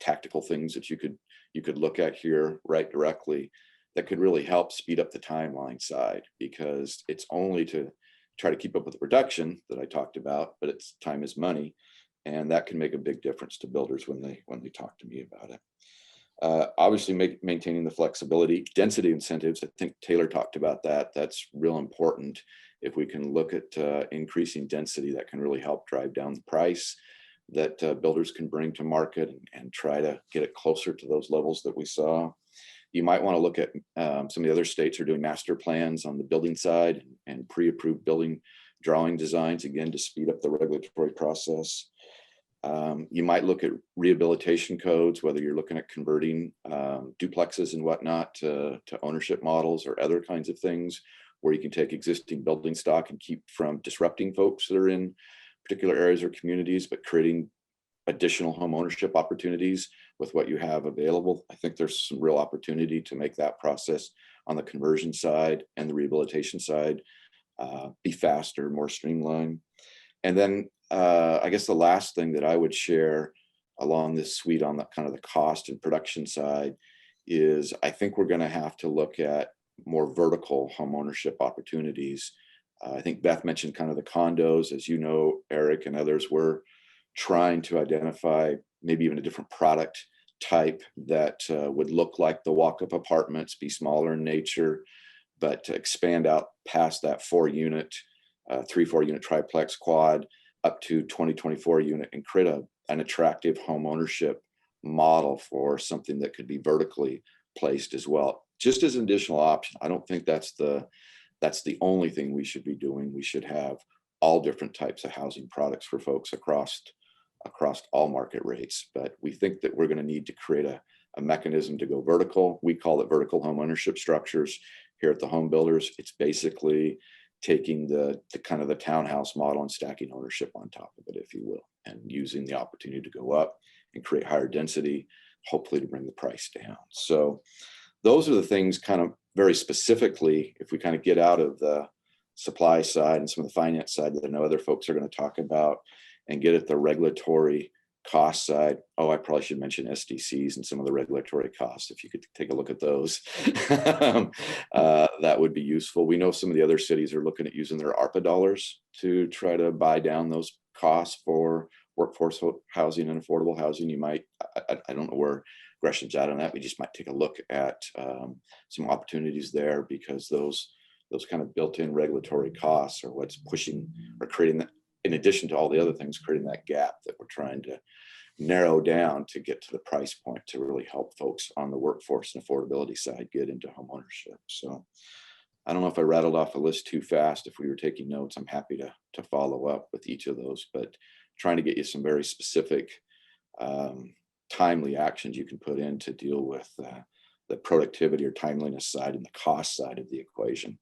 tactical things that you could look at here right directly that could really help speed up the timeline side, because it's only to try to keep up with the production that I talked about, but it's time is money. And that can make a big difference to builders when they talk to me about it. Obviously maintaining the flexibility, density incentives. I think Taylor talked about that. That's real important. If we can look at increasing density, that can really help drive down the price that builders can bring to market and try to get it closer to those levels that we saw. You might want to look at some of the other states are doing master plans on the building side and pre-approved building drawing designs, again, to speed up the regulatory process. You might look at rehabilitation codes, whether you're looking at converting duplexes and whatnot to ownership models or other kinds of things where you can take existing building stock and keep from disrupting folks that are in particular areas or communities, but creating additional home ownership opportunities with what you have available. I think there's some real opportunity to make that process on the conversion side and the rehabilitation side be faster, more streamlined. And then I guess the last thing that I would share along this suite on the kind of the cost and production side is I think we're going to have to look at more vertical homeownership opportunities. I think Beth mentioned kind of the condos, as you know, Eric and others were trying to identify maybe even a different product type that would look like the walk-up apartments, be smaller in nature, but to expand out past that 4-unit, 3-4-unit triplex quad up to 20-24 unit and create an attractive home ownership model for something that could be vertically placed as well. Just as an additional option. I don't think that's the only thing we should be doing. We should have all different types of housing products for folks across all market rates. But we think that we're going to need to create a mechanism to go vertical. We call it vertical home ownership structures here at the Home Builders. It's basically taking the kind of the townhouse model and stacking ownership on top of it, if you will, and using the opportunity to go up and create higher density, hopefully to bring the price down. So those are the things kind of very specifically, if we kind of get out of the supply side and some of the finance side that I know other folks are going to talk about and get at the regulatory cost side. Oh, I probably should mention SDCs and some of the regulatory costs. If you could take a look at those, that would be useful. We know some of the other cities are looking at using their ARPA dollars to try to buy down those costs for workforce housing and affordable housing. You might, I don't know where Gresham's at on that. We just might take a look at some opportunities there, because those kind of built-in regulatory costs are what's pushing or creating that, in addition to all the other things, creating that gap that we're trying to narrow down to get to the price point to really help folks on the workforce and affordability side get into home ownership. So I don't know if I rattled off a list too fast. If we were taking notes, I'm happy to follow up with each of those, but trying to get you some very specific timely actions you can put in to deal with the productivity or timeliness side and the cost side of the equation.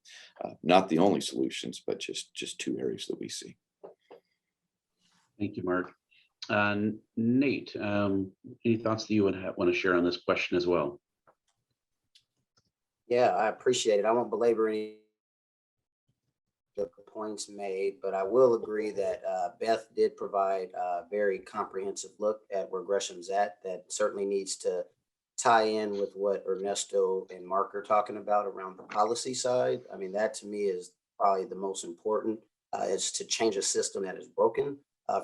Not the only solutions, but just two areas that we see. Thank you, Mark. Nate, any thoughts that you would want to share on this question as well? Yeah, I appreciate it. I won't belabor any of the points made, but I will agree that Beth did provide a very comprehensive look at where Gresham's at. That certainly needs to tie in with what Ernesto and Mark are talking about around the policy side. I mean, that to me is probably the most important, is to change a system that is broken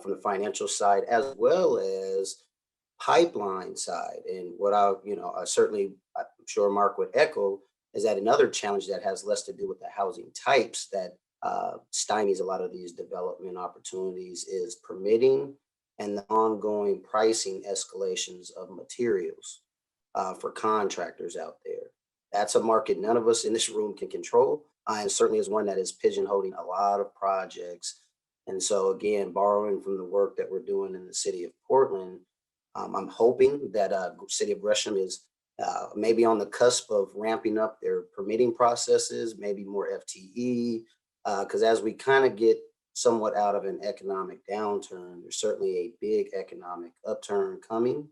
from the financial side as well as pipeline side. And what I certainly, I'm sure Mark would echo, is that another challenge that has less to do with the housing types that stymies a lot of these development opportunities is permitting and the ongoing pricing escalations of materials for contractors out there. That's a market none of us in this room can control, and certainly is one that is pigeonholing a lot of projects. And so again, borrowing from the work that we're doing in the city of Portland, I'm hoping that city of Gresham is maybe on the cusp of ramping up their permitting processes, maybe more FTE, because as we kind of get somewhat out of an economic downturn, there's certainly a big economic upturn coming.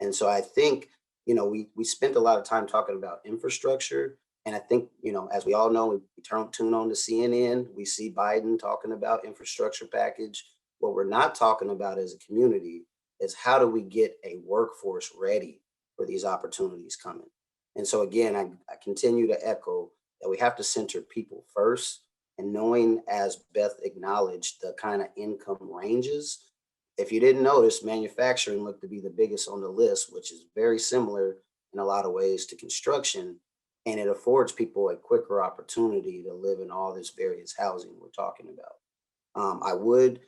And so I think, we spent a lot of time talking about infrastructure. And I think, as we all know, we tune on to CNN, we see Biden talking about infrastructure package. What we're not talking about as a community is how do we get a workforce ready for these opportunities coming? And so again, I continue to echo that we have to center people first, and knowing, as Beth acknowledged, the kind of income ranges. If you didn't notice, manufacturing looked to be the biggest on the list, which is very similar in a lot of ways to construction. And it affords people a quicker opportunity to live in all this various housing we're talking about. I would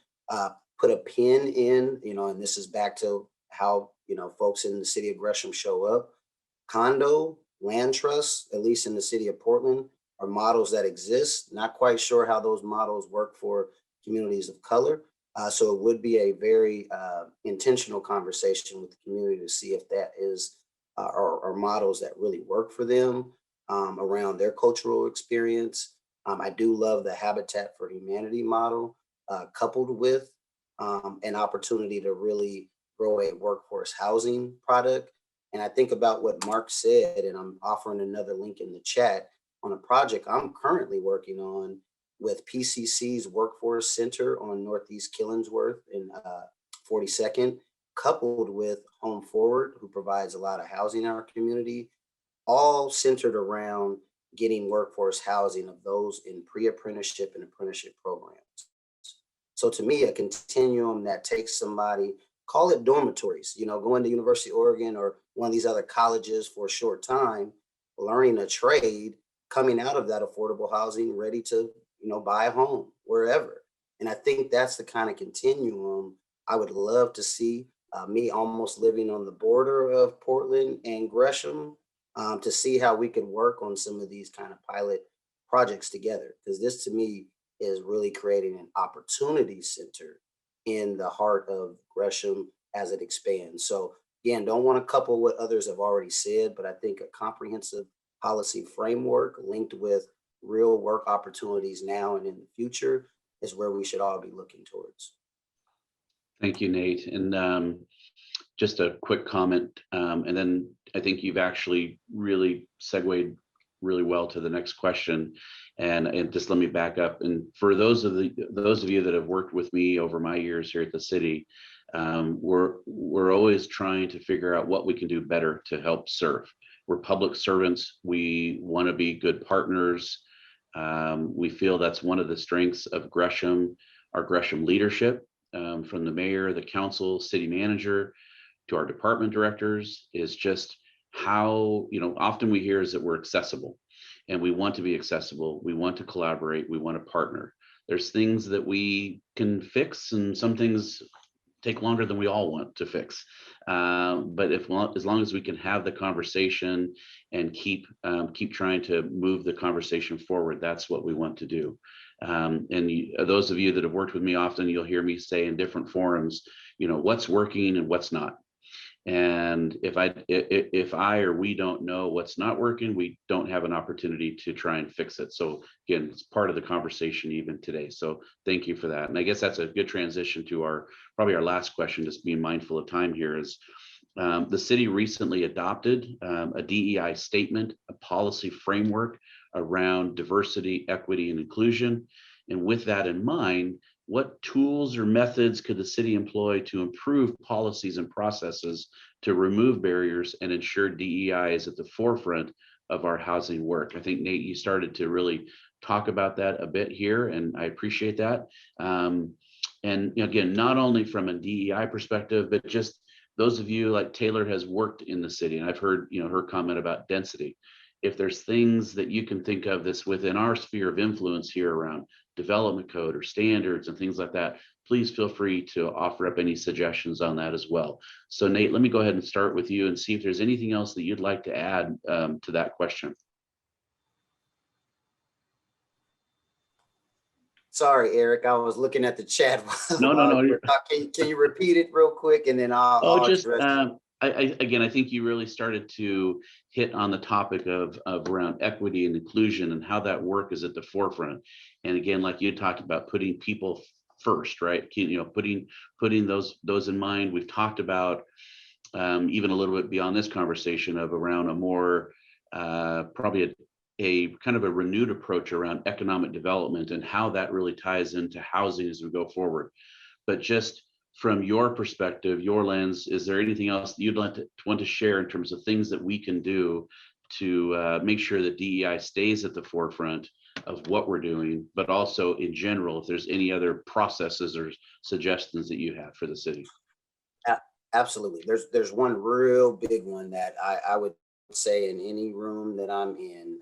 put a pin in, and this is back to how, folks in the city of Gresham show up. Condo, land trusts, at least in the city of Portland, are models that exist. Not quite sure how those models work for communities of color. So it would be a very intentional conversation with the community to see if that is are models that really work for them around their cultural experience. I do love the Habitat for Humanity model, coupled with an opportunity to really grow a workforce housing product. And I think about what Mark said, and I'm offering another link in the chat on a project I'm currently working on with PCC's Workforce Center on Northeast Killingsworth and 42nd, coupled with Home Forward, who provides a lot of housing in our community, all centered around getting workforce housing of those in pre-apprenticeship and apprenticeship programs. So to me, a continuum that takes somebody, call it dormitories, going to University of Oregon or one of these other colleges for a short time, learning a trade, coming out of that affordable housing, ready to, buy a home wherever. And I think that's the kind of continuum I would love to see. Me almost living on the border of Portland and Gresham, to see how we could work on some of these kind of pilot projects together. Because this to me is really creating an opportunity center in the heart of Gresham as it expands. So again, don't want to couple what others have already said, but I think a comprehensive policy framework linked with real work opportunities now and in the future is where we should all be looking towards. Thank you, Nate. And just a quick comment, and then I think you've actually really segued really well to the next question. And just let me back up. And for those of you that have worked with me over my years here at the city, we're always trying to figure out what we can do better to help serve. We're public servants. We want to be good partners. We feel that's one of the strengths of Gresham, our Gresham leadership, from the mayor, the council, city manager, to our department directors, is just how, often we hear is that we're accessible, and we want to be accessible. We want to collaborate. We want to partner. There's things that we can fix, and some things take longer than we all want to fix. But as long as we can have the conversation and keep trying to move the conversation forward, that's what we want to do. Those of you that have worked with me often, you'll hear me say in different forums, what's working and what's not. And if I or we don't know what's not working, we don't have an opportunity to try and fix it. So again, it's part of the conversation even today. So thank you for that. And I guess that's a good transition to probably our last question, just being mindful of time here, is the city recently adopted a DEI statement, a policy framework around diversity, equity, and inclusion. And with that in mind, what tools or methods could the city employ to improve policies and processes to remove barriers and ensure DEI is at the forefront of our housing work? I think, Nate, you started to really talk about that a bit here, and I appreciate that. And again, not only from a DEI perspective, but just those of you like Taylor has worked in the city, and I've heard her comment about density. If there's things that you can think of that's within our sphere of influence here around development code or standards and things like that, please feel free to offer up any suggestions on that as well. So Nate, let me go ahead and start with you and see if there's anything else that you'd like to add to that question. Sorry, Eric, I was looking at the chat. No. Can you repeat it real quick, and then I'll address it. Again, I think you really started to hit on the topic of around equity and inclusion and how that work is at the forefront. And again, like you talked about, putting people first, right? Putting those in mind. We've talked about even a little bit beyond this conversation of around a more probably a kind of a renewed approach around economic development and how that really ties into housing as we go forward. But just from your perspective, your lens, is there anything else that you'd want to share in terms of things that we can do to make sure that DEI stays at the forefront of what we're doing, but also in general, if there's any other processes or suggestions that you have for the city? Absolutely. There's one real big one that I would say in any room that I'm in,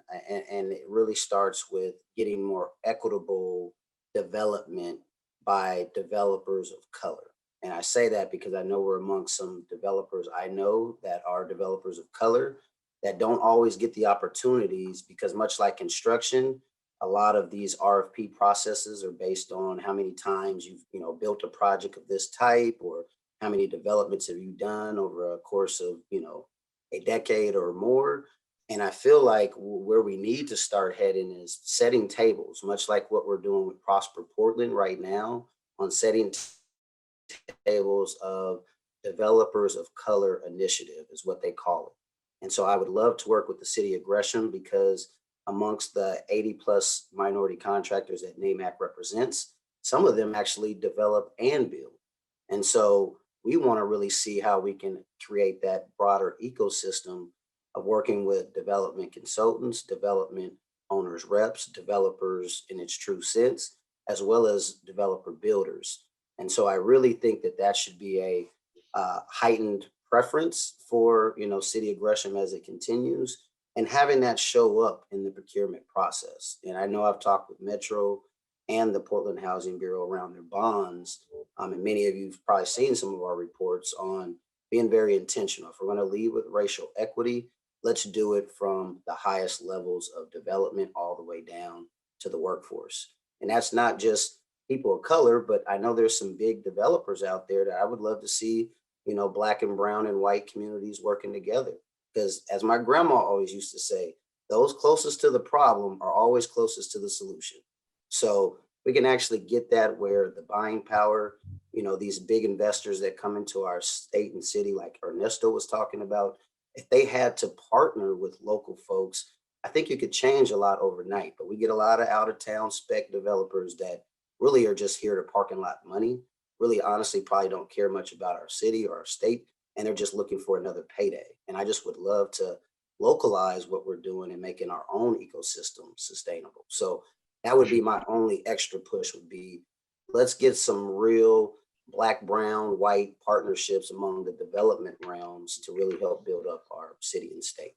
and it really starts with getting more equitable development by developers of color. And I say that because I know we're amongst some developers I know that are developers of color that don't always get the opportunities, because much like construction, a lot of these RFP processes are based on how many times you've built a project of this type, or how many developments have you done over a course of a decade or more. And I feel like where we need to start heading is setting tables, much like what we're doing with Prosper Portland right now, on setting tables of developers of color initiative is what they call it. And so I would love to work with the city of Gresham, because amongst the 80+ minority contractors that NAMAC represents, some of them actually develop and build. And so we want to really see how we can create that broader ecosystem of working with development consultants, development owners reps, developers in its true sense, as well as developer builders. And so I really think that that should be a heightened preference for, City of Gresham as it continues, and having that show up in the procurement process. And I know I've talked with Metro and the Portland Housing Bureau around their bonds. And many of you have probably seen some of our reports on being very intentional. If we're going to lead with racial equity, let's do it from the highest levels of development all the way down to the workforce. And that's not just people of color, but I know there's some big developers out there that I would love to see, Black and brown and white communities working together. Because as my grandma always used to say, those closest to the problem are always closest to the solution. So we can actually get that where the buying power, these big investors that come into our state and city, like Ernesto was talking about, if they had to partner with local folks, I think you could change a lot overnight. But we get a lot of out of town spec developers that really are just here to parking lot money, really honestly probably don't care much about our city or our state, and they're just looking for another payday. And I just would love to localize what we're doing and making our own ecosystem sustainable. So that would be my only extra push would be, let's get some real Black, brown, white partnerships among the development realms to really help build up our city and state.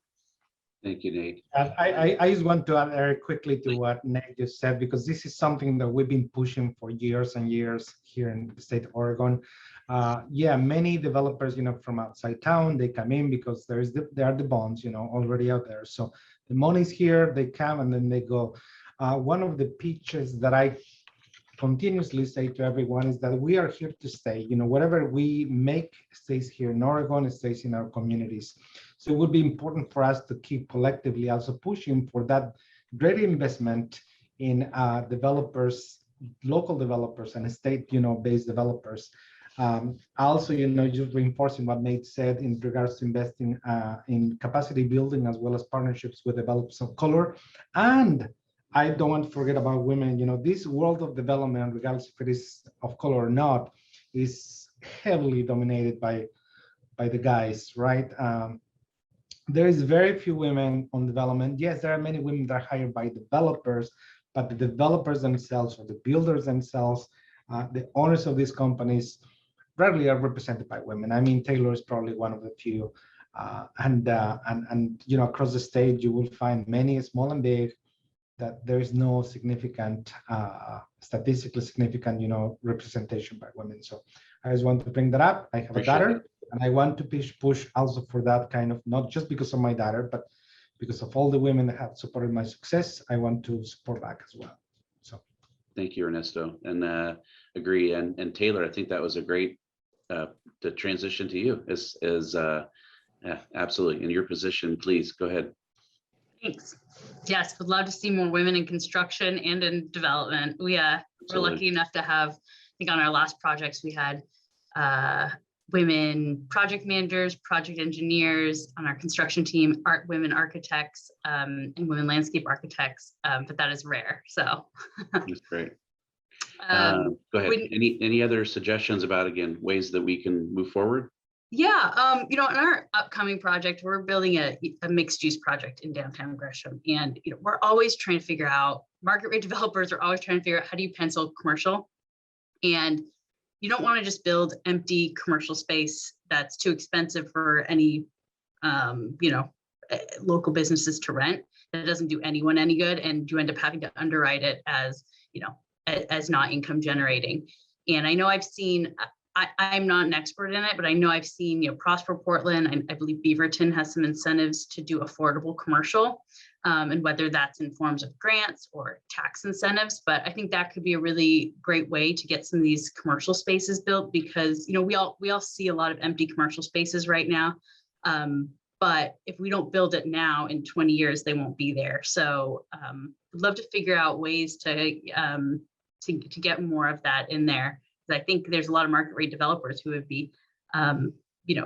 Thank you, Nate. I just want to add very quickly to what Nate just said, because this is something that we've been pushing for years and years here in the state of Oregon. Many developers, from outside town, they come in because there are the bonds, already out there. So the money's here, they come and then they go. One of the pitches that I continuously say to everyone is that we are here to stay. Whatever we make stays here in Oregon, it stays in our communities. So it would be important for us to keep collectively also pushing for that great investment in developers, local developers and state, based developers. Also, just reinforcing what Nate said in regards to investing in capacity building as well as partnerships with developers of color. And I don't want to forget about women. This world of development, regardless if it is of color or not, is heavily dominated by the guys, right? There is very few women on development. Yes, there are many women that are hired by developers, but the developers themselves or the builders themselves, the owners of these companies rarely are represented by women. I mean, Taylor is probably one of the few. And across the state, you will find many small and big that there is no significant, statistically significant, representation by women. So I just want to bring that up. I have a daughter, and I want to push also for that kind of, not just because of my daughter, but because of all the women that have supported my success. I want to support that as well. So thank you, Ernesto, and agree. And Taylor, I think that was a great to transition to you absolutely in your position. Please go ahead. Thanks. Yes, would love to see more women in construction and in development. We're lucky enough to have, I think on our last projects, we had women project managers, project engineers on our construction team, women architects, and women landscape architects, but that is rare. So that's great. Go ahead. Any other suggestions about, again, ways that we can move forward? Yeah, in our upcoming project, we're building a mixed use project in downtown Gresham. And we're always trying to figure out, market rate developers are always trying to figure out how do you pencil commercial. And you don't want to just build empty commercial space that's too expensive for any, local businesses to rent. That doesn't do anyone any good. And you end up having to underwrite it as, as not income generating. And I know I've seen, I'm not an expert in it, but I know I've seen, Prosper Portland, I believe Beaverton has some incentives to do affordable commercial, and whether that's in forms of grants or tax incentives. But I think that could be a really great way to get some of these commercial spaces built, because, we all see a lot of empty commercial spaces right now. But if we don't build it now, in 20 years, they won't be there. So I'd love to figure out ways to get more of that in there. I think there's a lot of market rate developers who would be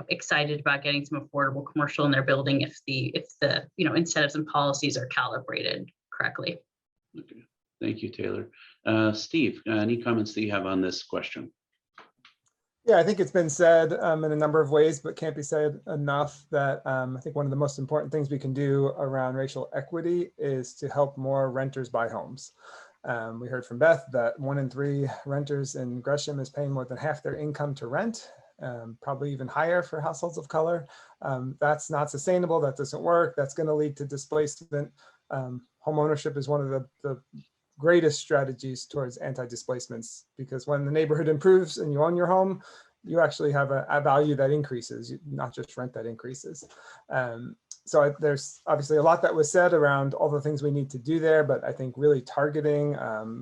excited about getting some affordable commercial in their building if the incentives and policies are calibrated correctly. Okay. Thank you, Taylor. Steve, any comments that you have on this question? Yeah, I think it's been said in a number of ways, but can't be said enough that I think one of the most important things we can do around racial equity is to help more renters buy homes. We heard from Beth that 1 in 3 renters in Gresham is paying more than half their income to rent, probably even higher for households of color. That's not sustainable. That doesn't work. That's going to lead to displacement. Home ownership is one of the greatest strategies towards anti-displacements, because when the neighborhood improves and you own your home, you actually have a value that increases, not just rent that increases. So there's obviously a lot that was said around all the things we need to do there, but I think really targeting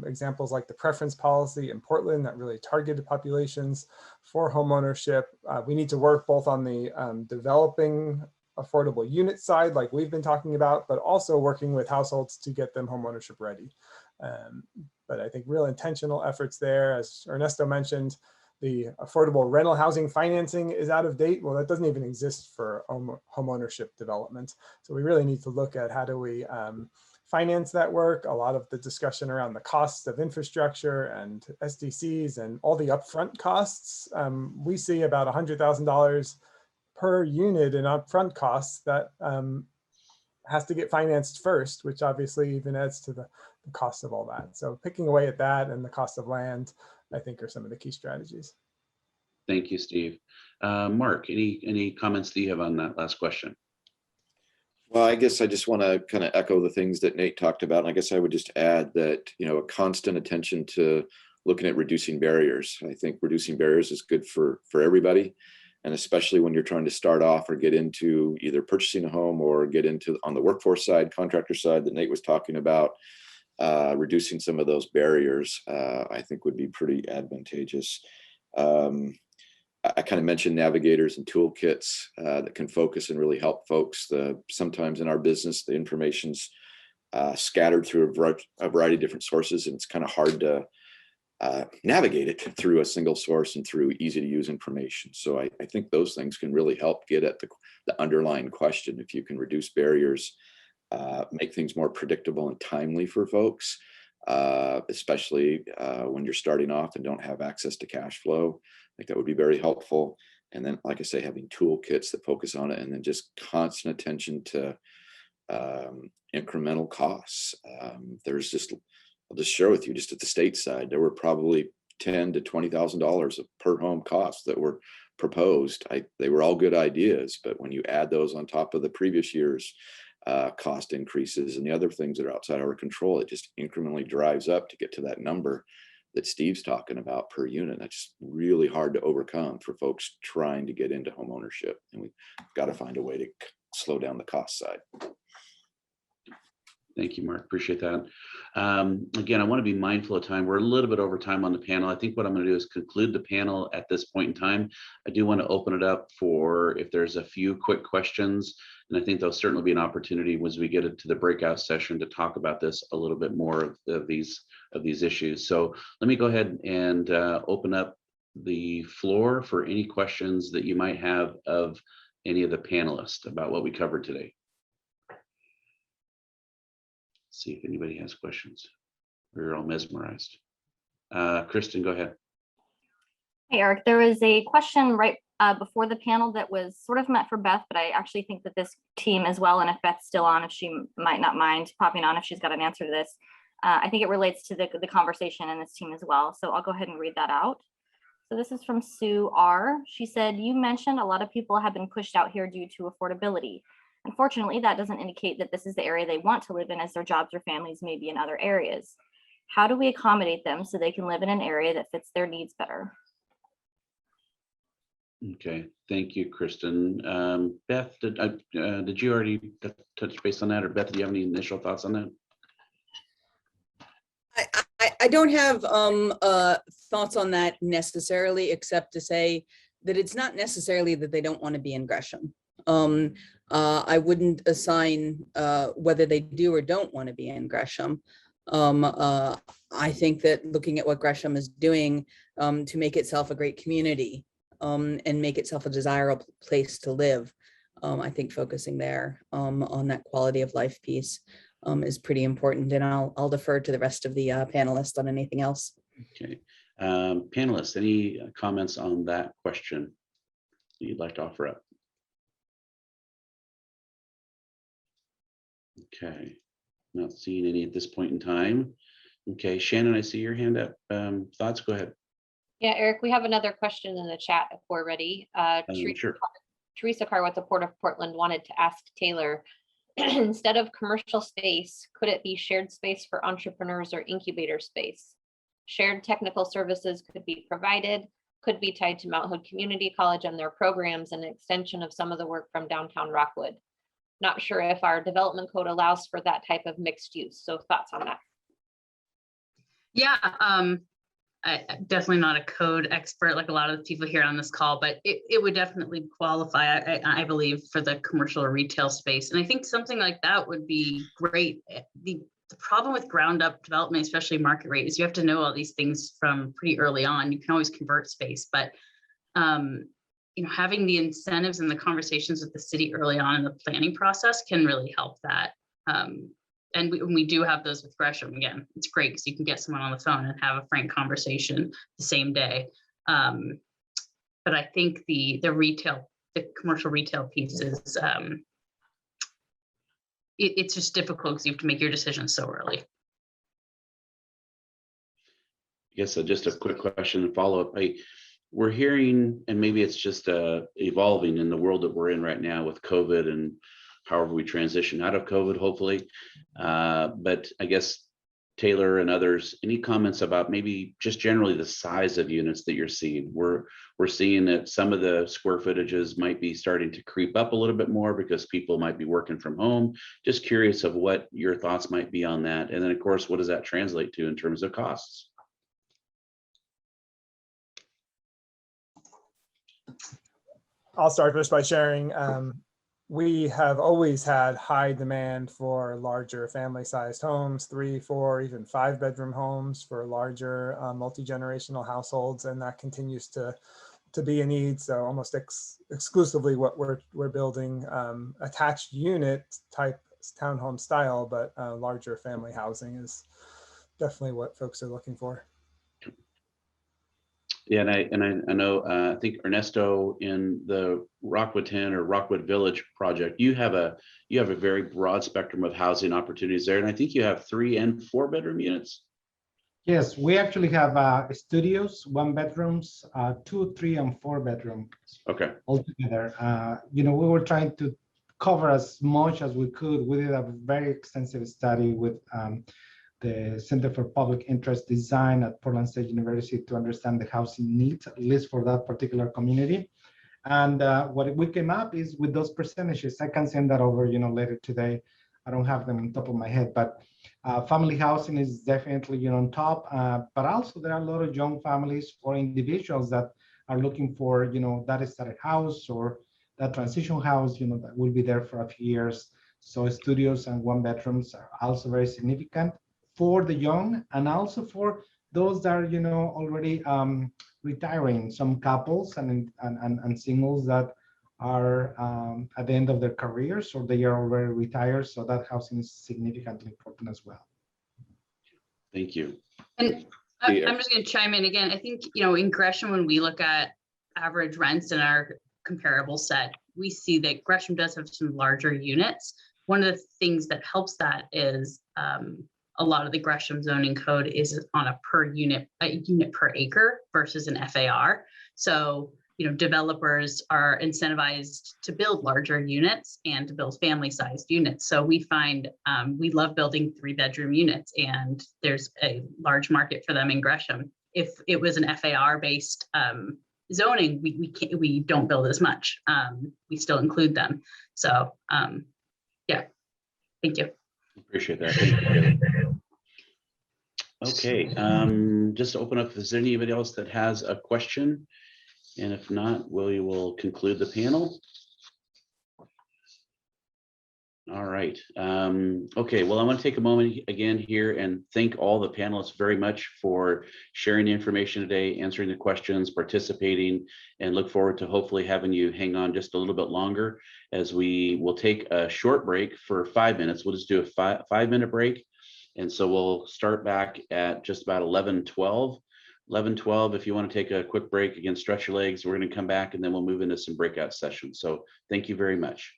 examples like the preference policy in Portland that really targeted populations for home ownership. We need to work both on the developing affordable unit side, like we've been talking about, but also working with households to get them home ownership ready. But I think real intentional efforts there, as Ernesto mentioned, the affordable rental housing financing is out of date. Well, that doesn't even exist for home ownership development. So we really need to look at how do we finance that work. A lot of the discussion around the costs of infrastructure and SDCs and all the upfront costs. We see about $100,000 per unit in upfront costs that has to get financed first, which obviously even adds to the cost of all that. So picking away at that and the cost of land, I think, are some of the key strategies. Thank you, Steve. Mark, any comments that you have on that last question? Well, I guess I just want to kind of echo the things that Nate talked about. And I guess I would just add that, a constant attention to looking at reducing barriers. I think reducing barriers is good for everybody. And especially when you're trying to start off or get into either purchasing a home or get into on the workforce side, contractor side that Nate was talking about, reducing some of those barriers, I think would be pretty advantageous. I kind of mentioned navigators and toolkits that can focus and really help folks. Sometimes in our business, the information's scattered through a variety of different sources, and it's kind of hard to navigate it through a single source and through easy to use information. So I think those things can really help get at the underlying question. If you can reduce barriers, make things more predictable and timely for folks, especially when you're starting off and don't have access to cash flow, I think that would be very helpful. And then, like I say, having toolkits that focus on it, and then just constant attention to incremental costs. There's just, I'll just share with you, just at the state side, there were probably $10,000 to $20,000 of per home costs that were proposed. They were all good ideas, but when you add those on top of the previous year's cost increases and the other things that are outside our control, it just incrementally drives up to get to that number that Steve's talking about per unit. That's really hard to overcome for folks trying to get into home ownership, and we've got to find a way to slow down the cost side. Thank you, Mark. Appreciate that. Again, I want to be mindful of time. We're a little bit over time on the panel. I think what I'm going to do is conclude the panel at this point in time. I do want to open it up for if there's a few quick questions, and I think there'll certainly be an opportunity as we get into the breakout session to talk about this a little bit more of these issues. So let me go ahead and open up the floor for any questions that you might have of any of the panelists about what we covered today. See if anybody has questions. We're all mesmerized. Kristen, go ahead. Hey, Eric, there was a question right before the panel that was sort of meant for Beth, but I actually think that this team as well, and if Beth's still on, if she might not mind popping on if she's got an answer to this, I think it relates to the conversation in this team as well. So I'll go ahead and read that out. So this is from Sue R. She said, you mentioned a lot of people have been pushed out here due to affordability. Unfortunately, that doesn't indicate that this is the area they want to live in, as their jobs or families may be in other areas. How do we accommodate them so they can live in an area that fits their needs better? Okay, thank you, Kristen. Beth, did you already touch base on that, or Beth, do you have any initial thoughts on that? I don't have thoughts on that necessarily, except to say that it's not necessarily that they don't want to be in Gresham. I wouldn't assign whether they do or don't want to be in Gresham. I think that looking at what Gresham is doing to make itself a great community, and make itself a desirable place to live. I think focusing there on that quality of life piece is pretty important. And I'll defer to the rest of the panelists on anything else. Okay. Panelists, any comments on that question you'd like to offer up? Okay, not seeing any at this point in time. Okay, Shannon, I see your hand up. Thoughts? Go ahead. Yeah, Eric, we have another question in the chat if we're ready. Sure. Teresa Carr with the Port of Portland wanted to ask Taylor, instead of commercial space, could it be shared space for entrepreneurs or incubator space? Shared technical services could be provided, could be tied to Mount Hood Community College and their programs, and an extension of some of the work from downtown Rockwood. Not sure if our development code allows for that type of mixed use. So thoughts on that? Yeah, I'm definitely not a code expert like a lot of the people here on this call, but it would definitely qualify, I believe, for the commercial or retail space. And I think something like that would be great. The problem with ground up development, especially market rate, is you have to know all these things from pretty early on. You can always convert space, but you know, having the incentives and the conversations with the city early on in the planning process can really help that. And we do have those with Gresham. Again, it's great because you can get someone on the phone and have a frank conversation the same day. But I think the commercial retail piece is, it's just difficult because you have to make your decisions so early. Yes, so just a quick question and follow up. We're hearing, and maybe it's just evolving in the world that we're in right now with COVID and however we transition out of COVID, hopefully. But I guess Taylor and others, any comments about maybe just generally the size of units that you're seeing? We're seeing that some of the square footages might be starting to creep up a little bit more because people might be working from home. Just curious of what your thoughts might be on that. And then of course, what does that translate to in terms of costs? I'll start just by sharing. We have always had high demand for larger family-sized homes, 3, 4, even 5-bedroom homes for larger multi-generational households, and that continues to be a need. So almost exclusively what we're building, attached unit type townhome style, but larger family housing is definitely what folks are looking for. Yeah, and I know I think Ernesto in the Rockwood 10 or Rockwood Village project, you have a very broad spectrum of housing opportunities there, and I think you have 3 and 4-bedroom units. Yes, we actually have studios, 1-bedrooms, 2, 3, and 4-bedrooms. Okay. Altogether, you know, we were trying to cover as much as we could. We did a very extensive study with the Center for Public Interest Design at Portland State University to understand the housing needs, at least for that particular community. And what we came up is with those percentages. I can send that over, you know, later today. I don't have them on top of my head, but family housing is definitely, you know, on top. But also there are a lot of young families or individuals that are looking for, you know, that started house or that transition house, you know, that will be there for a few years. So studios and 1-bedrooms are also very significant for the young, and also for those that are, you know, already retiring, some couples and singles that are at the end of their careers or they are already retired. So that housing is significantly important as well. Thank you. And I'm just going to chime in again. I think, you know, in Gresham, when we look at average rents in our comparable set, we see that Gresham does have some larger units. One of the things that helps that is a lot of the Gresham zoning code is on a unit per acre versus an FAR. So, you know, developers are incentivized to build larger units and to build family-sized units. So we find we love building 3-bedroom units, and there's a large market for them in Gresham. If it was an FAR-based zoning, we don't build as much. We still include them. So yeah, thank you. Appreciate that. Thank you. Okay, just to open up, is there anybody else that has a question? And if not, we will conclude the panel. All right. Okay, well, I want to take a moment again here and thank all the panelists very much for sharing the information today, answering the questions, participating, and look forward to hopefully having you hang on just a little bit longer as we will take a short break for 5 minutes. We'll just do a 5 minute break. And so we'll start back at just about 11:12. 11:12, if you want to take a quick break, again, stretch your legs. We're going to come back and then we'll move into some breakout sessions. So thank you very much.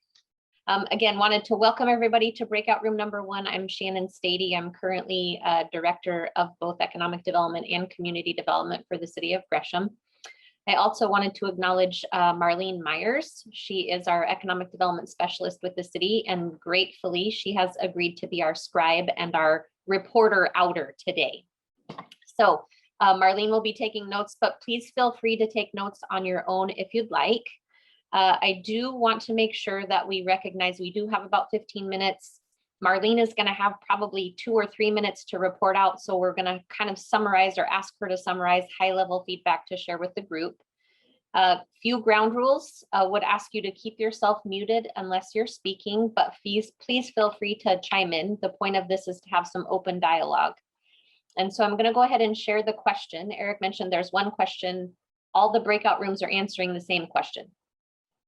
Again, wanted to welcome everybody to breakout room number 1. I'm Shannon Stady. I'm currently Director of both Economic Development and Community Development for the City of Gresham. I also wanted to acknowledge Marlene Myers. She is our Economic Development Specialist with the city, and gratefully, she has agreed to be our scribe and our reporter outer today. So Marlene will be taking notes, but please feel free to take notes on your own if you'd like. I do want to make sure that we recognize we do have about 15 minutes. Marlene is going to have probably 2 or 3 minutes to report out. So we're going to kind of summarize or ask her to summarize high-level feedback to share with the group. Few ground rules would ask you to keep yourself muted unless you're speaking, but please feel free to chime in. The point of this is to have some open dialogue. And so I'm going to go ahead and share the question. Eric mentioned there's one question. All the breakout rooms are answering the same question.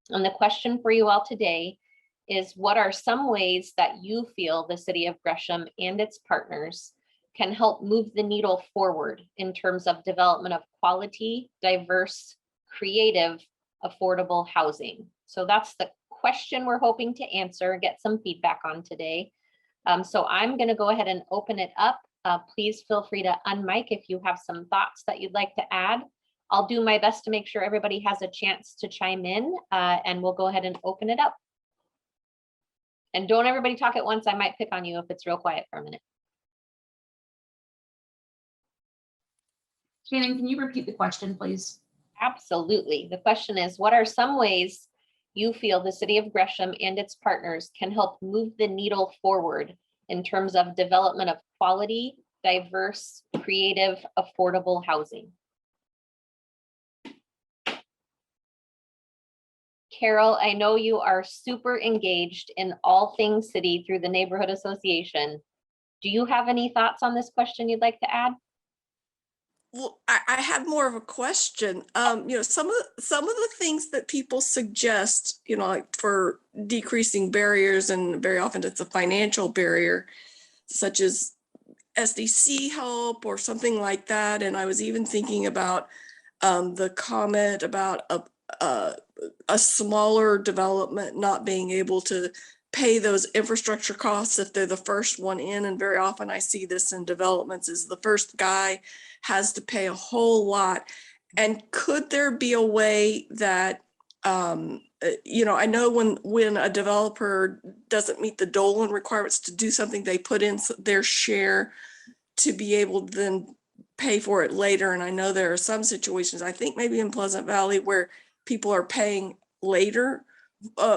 And the question for you all today is, what are some ways that you feel the City of Gresham and its partners can help move the needle forward in terms of development of quality, diverse, creative, affordable housing? So that's the question we're hoping to answer, get some feedback on today. So I'm going to go ahead and open it up. Please feel free to unmic if you have some thoughts that you'd like to add. I'll do my best to make sure everybody has a chance to chime in, and we'll go ahead and open it up. And don't everybody talk at once. I might pick on you if it's real quiet for a minute. Shannon, can you repeat the question, please? Absolutely. The question is, what are some ways you feel the City of Gresham and its partners can help move the needle forward in terms of development of quality, diverse, creative, affordable housing? Carol, I know you are super engaged in all things city through the Neighborhood Association. Do you have any thoughts on this question you'd like to add? Well, I have more of a question. Some of the things that people suggest, like for decreasing barriers, and very often it's a financial barrier, such as SDC help or something like that. And I was even thinking about the comment about a smaller development not being able to pay those infrastructure costs if they're the first one in. And very often I see this in developments, is the first guy has to pay a whole lot. And could there be a way that, I know when a developer doesn't meet the Dolan requirements to do something, they put in their share to be able to then pay for it later. And I know there are some situations, I think maybe in Pleasant Valley, where people are paying later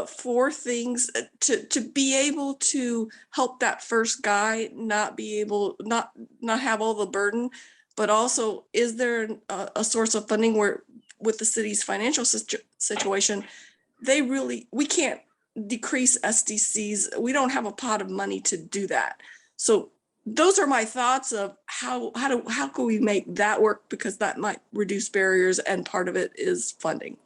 for things to be able to help that first guy not have all the burden. But also, is there a source of funding where, with the city's financial situation, we can't decrease SDCs. We don't have a pot of money to do that. So those are my thoughts of how can we make that work, because that might reduce barriers, and part of it is funding.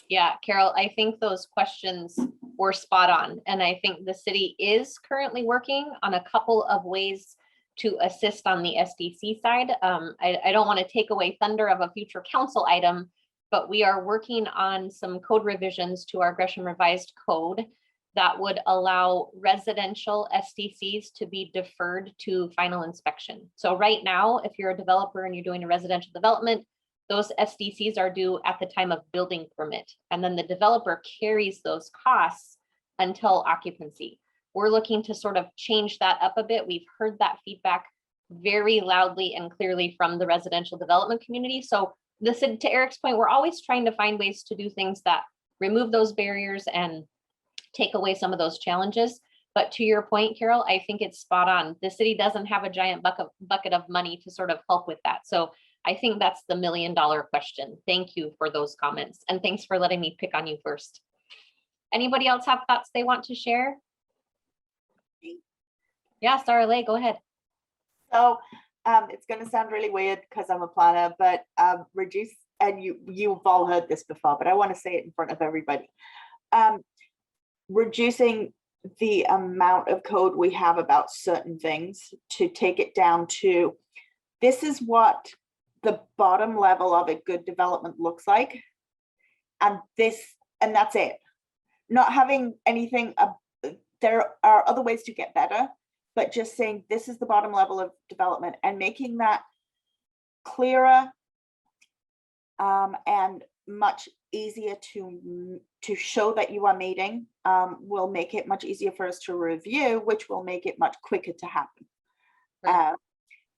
Yeah, Carol, I think those questions were spot on. And I think the city is currently working on a couple of ways to assist on the SDC side. I don't want to take away thunder of a future council item, but we are working on some code revisions to our Gresham Revised Code that would allow residential SDCs to be deferred to final inspection. So right now, if you're a developer and you're doing a residential development, those SDCs are due at the time of building permit, and then the developer carries those costs until occupancy. We're looking to sort of change that up a bit. We've heard that feedback very loudly and clearly from the residential development community. So to Eric's point, we're always trying to find ways to do things that remove those barriers and take away some of those challenges. But to your point, Carol, I think it's spot on. The city doesn't have a giant bucket of money to sort of help with that. So I think that's the $1 million question. Thank you for those comments. And thanks for letting me pick on you first. Anybody else have thoughts they want to share? Yeah, Sarah Lay, go ahead. So it's going to sound really weird because I'm a planner, but reduce, and you've all heard this before, but I want to say it in front of everybody. Reducing the amount of code we have about certain things to take it down to, this is what the bottom level of a good development looks like. And that's it. Not having anything, there are other ways to get better, but just saying this is the bottom level of development and making that clearer and much easier to show that you are meeting will make it much easier for us to review, which will make it much quicker to happen.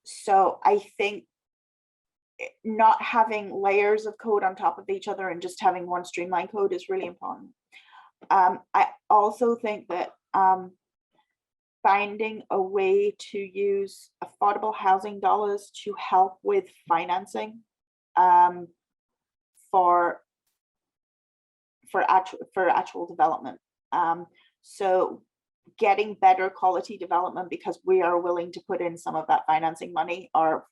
So I think not having layers of code on top of each other and just having one streamlined code is really important. I also think that finding a way to use affordable housing dollars to help with financing for actual development. So getting better quality development because we are willing to put in some of that financing money or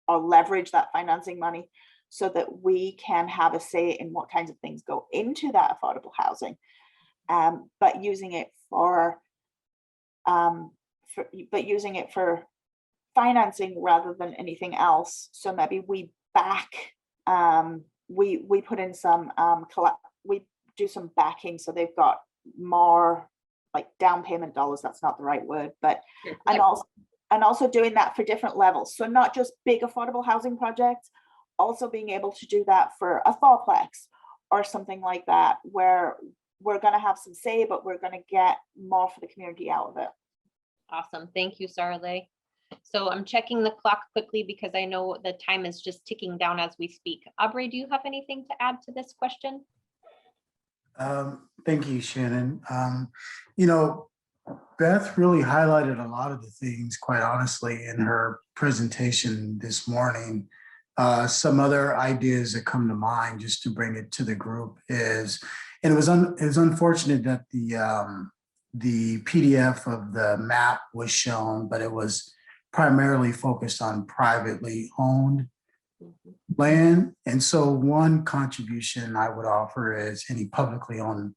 leverage that financing money so that we can have a say in what kinds of things go into that affordable housing, but using it for financing rather than anything else. So maybe we back, we put in some, we do some backing so they've got more like down payment dollars, that's not the right word, but and also doing that for different levels. So not just big affordable housing projects, also being able to do that for a fourplex or something like that, where we're going to have some say, but we're going to get more for the community out of it. Awesome. Thank you, Sarah Lay. So I'm checking the clock quickly because I know the time is just ticking down as we speak. Aubrey, do you have anything to add to this question? Thank you, Shannon. You know, Beth really highlighted a lot of the things, quite honestly, in her presentation this morning. Some other ideas that come to mind, just to bring it to the group, is, and it was unfortunate that the PDF of the map was shown, but it was primarily focused on privately owned land. And so one contribution I would offer is any publicly owned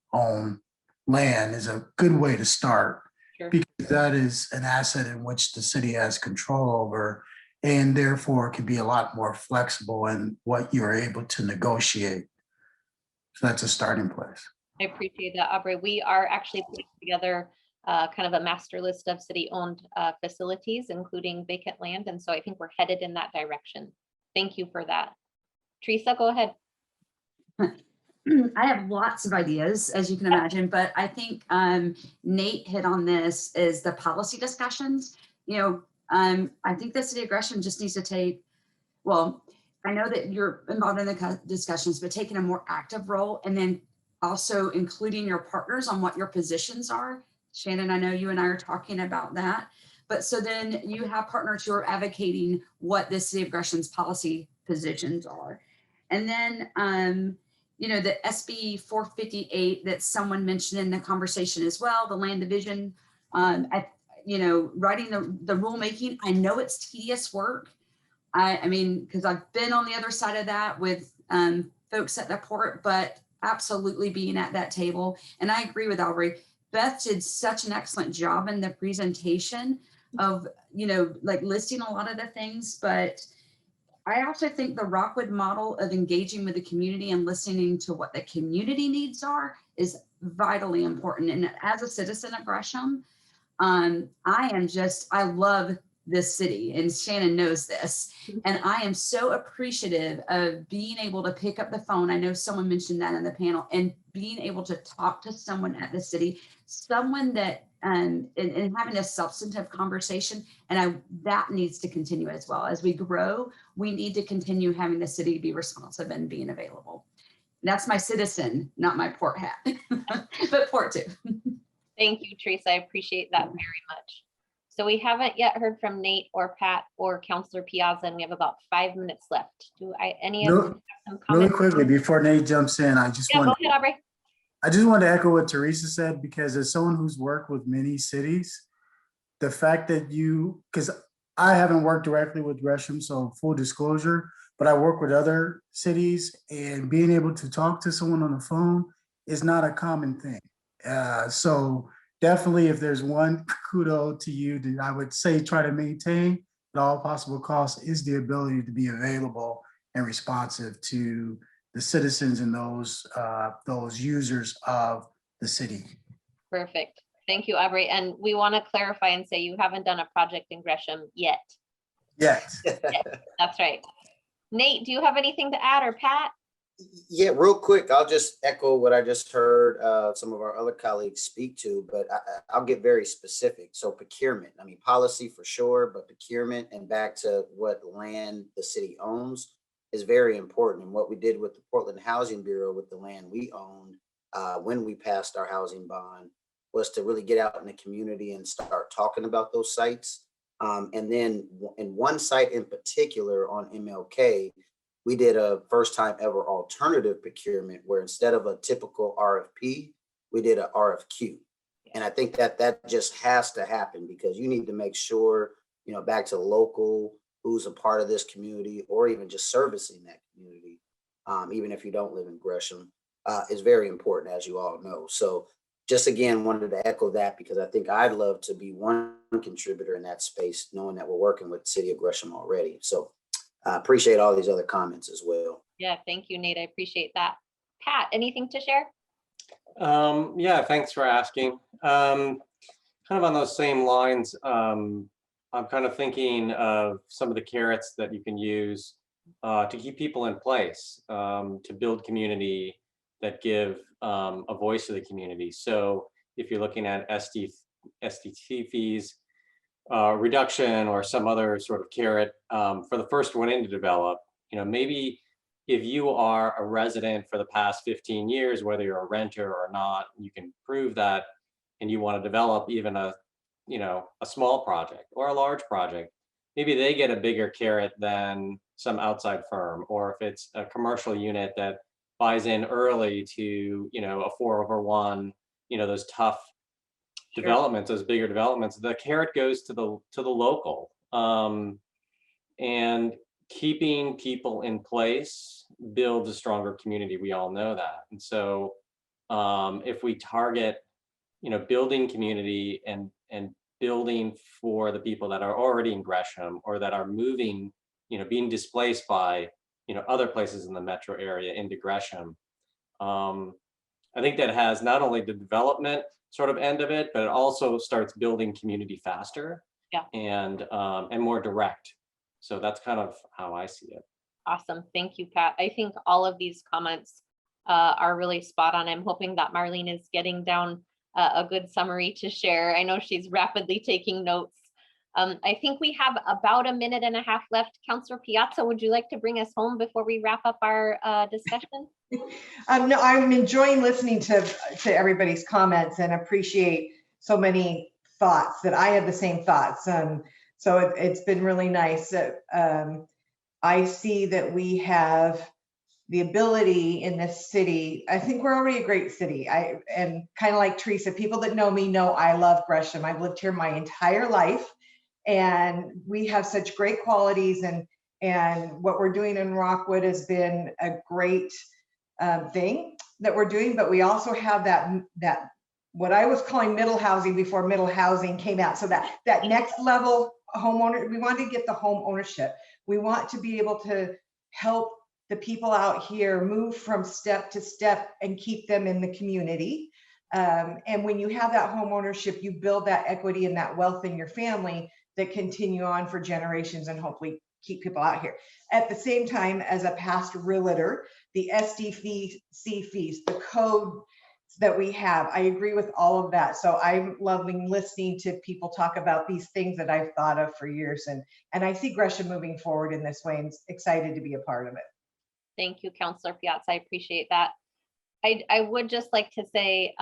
land is a good way to start. Sure. Because that is an asset in which the city has control over, and therefore can be a lot more flexible in what you're able to negotiate. So that's a starting place. I appreciate that, Aubrey. We are actually putting together kind of a master list of city-owned facilities, including vacant land. And so I think we're headed in that direction. Thank you for that. Teresa, go ahead. I have lots of ideas, as you can imagine, but I think Nate hit on this, is the policy discussions. You know, I think the city of Gresham just needs to take, well, I know that you're involved in the discussions, but taking a more active role, and then also including your partners on what your positions are. Shannon, I know you and I are talking about that, but so then you have partners who are advocating what the city of Gresham's policy positions are. And then, you know, the SB 458 that someone mentioned in the conversation as well, the land division, you know, writing the rulemaking. I know it's tedious work. I mean, because I've been on the other side of that with folks at the port, but absolutely being at that table. And I agree with Aubrey. Beth did such an excellent job in the presentation of, you know, like listing a lot of the things, but I also think the Rockwood model of engaging with the community and listening to what the community needs are is vitally important. And as a citizen of Gresham, I love this city, and Shannon knows this. And I am so appreciative of being able to pick up the phone. I know someone mentioned that in the panel, and being able to talk to someone at the city, someone that, and having a substantive conversation. And that needs to continue as well. As we grow, we need to continue having the city be responsive and being available. That's my citizen, not my port hat, but port too. Thank you, Teresa. I appreciate that very much. So we haven't yet heard from Nate or Pat or Councilor Piazza, and we have about 5 minutes left. Do any of them have some comments? Really quickly, before Nate jumps in, I just go ahead, Aubrey. I just want to echo what Teresa said, because as someone who's worked with many cities, the fact that because I haven't worked directly with Gresham, so full disclosure, but I work with other cities, and being able to talk to someone on the phone is not a common thing. So definitely, if there's one kudo to you that I would say try to maintain at all possible costs, is the ability to be available and responsive to the citizens and those users of the city. Perfect. Thank you, Aubrey. And we want to clarify and say you haven't done a project in Gresham yet. Yes. That's right. Nate, do you have anything to add, or Pat? Yeah, real quick, I'll just echo what I just heard some of our other colleagues speak to, but I'll get very specific. So procurement, I mean, policy for sure, but procurement and back to what land the city owns is very important. And what we did with the Portland Housing Bureau with the land we owned when we passed our housing bond was to really get out in the community and start talking about those sites. And then in one site in particular on MLK, we did a first time ever alternative procurement where instead of a typical RFP, we did an RFQ. And I think that just has to happen because you need to make sure, back to local, who's a part of this community or even just servicing that community, even if you don't live in Gresham, is very important, as you all know. So just again, wanted to echo that because I think I'd love to be one contributor in that space, knowing that we're working with the city of Gresham already. So I appreciate all these other comments as well. Yeah, thank you, Nate. I appreciate that. Pat, anything to share? Yeah, thanks for asking. Kind of on those same lines, I'm kind of thinking of some of the carrots that you can use to keep people in place, to build community that give a voice to the community. So if you're looking at SDT fees, reduction or some other sort of carrot for the first one in to develop, maybe if you are a resident for the past 15 years, whether you're a renter or not, you can prove that, and you want to develop even a small project or a large project, maybe they get a bigger carrot than some outside firm. Or if it's a commercial unit that buys in early to, a 4/1, those tough developments, those bigger developments, the carrot goes to the local. And keeping people in place builds a stronger community. We all know that. And so if we target, building community and building for the people that are already in Gresham or that are moving, being displaced by, other places in the metro area into Gresham, I think that has not only the development sort of end of it, but it also starts building community faster and more direct. So that's kind of how I see it. Awesome. Thank you, Pat. I think all of these comments are really spot on. I'm hoping that Marlene is getting down a good summary to share. I know she's rapidly taking notes. I think we have about 1.5 minutes left. Councilor Piazza, would you like to bring us home before we wrap up our discussion? No, I'm enjoying listening to everybody's comments and appreciate so many thoughts that I have the same thoughts. So it's been really nice. I see that we have the ability in this city. I think we're already a great city. And kind of like Teresa, people that know me know I love Gresham. I've lived here my entire life, and we have such great qualities. And what we're doing in Rockwood has been a great thing that we're doing. But we also have that what I was calling middle housing before middle housing came out. So that next level homeowner, we want to get the home ownership. We want to be able to help the people out here move from step to step and keep them in the community. And when you have that home ownership, you build that equity and that wealth in your family that continue on for generations and hopefully keep people out here. At the same time, as a past realtor, the SDC fees, the code that we have, I agree with all of that. So I'm loving listening to people talk about these things that I've thought of for years. And I see Gresham moving forward in this way and excited to be a part of it. Thank you, Councilor Piazza. I appreciate that. I would just like to say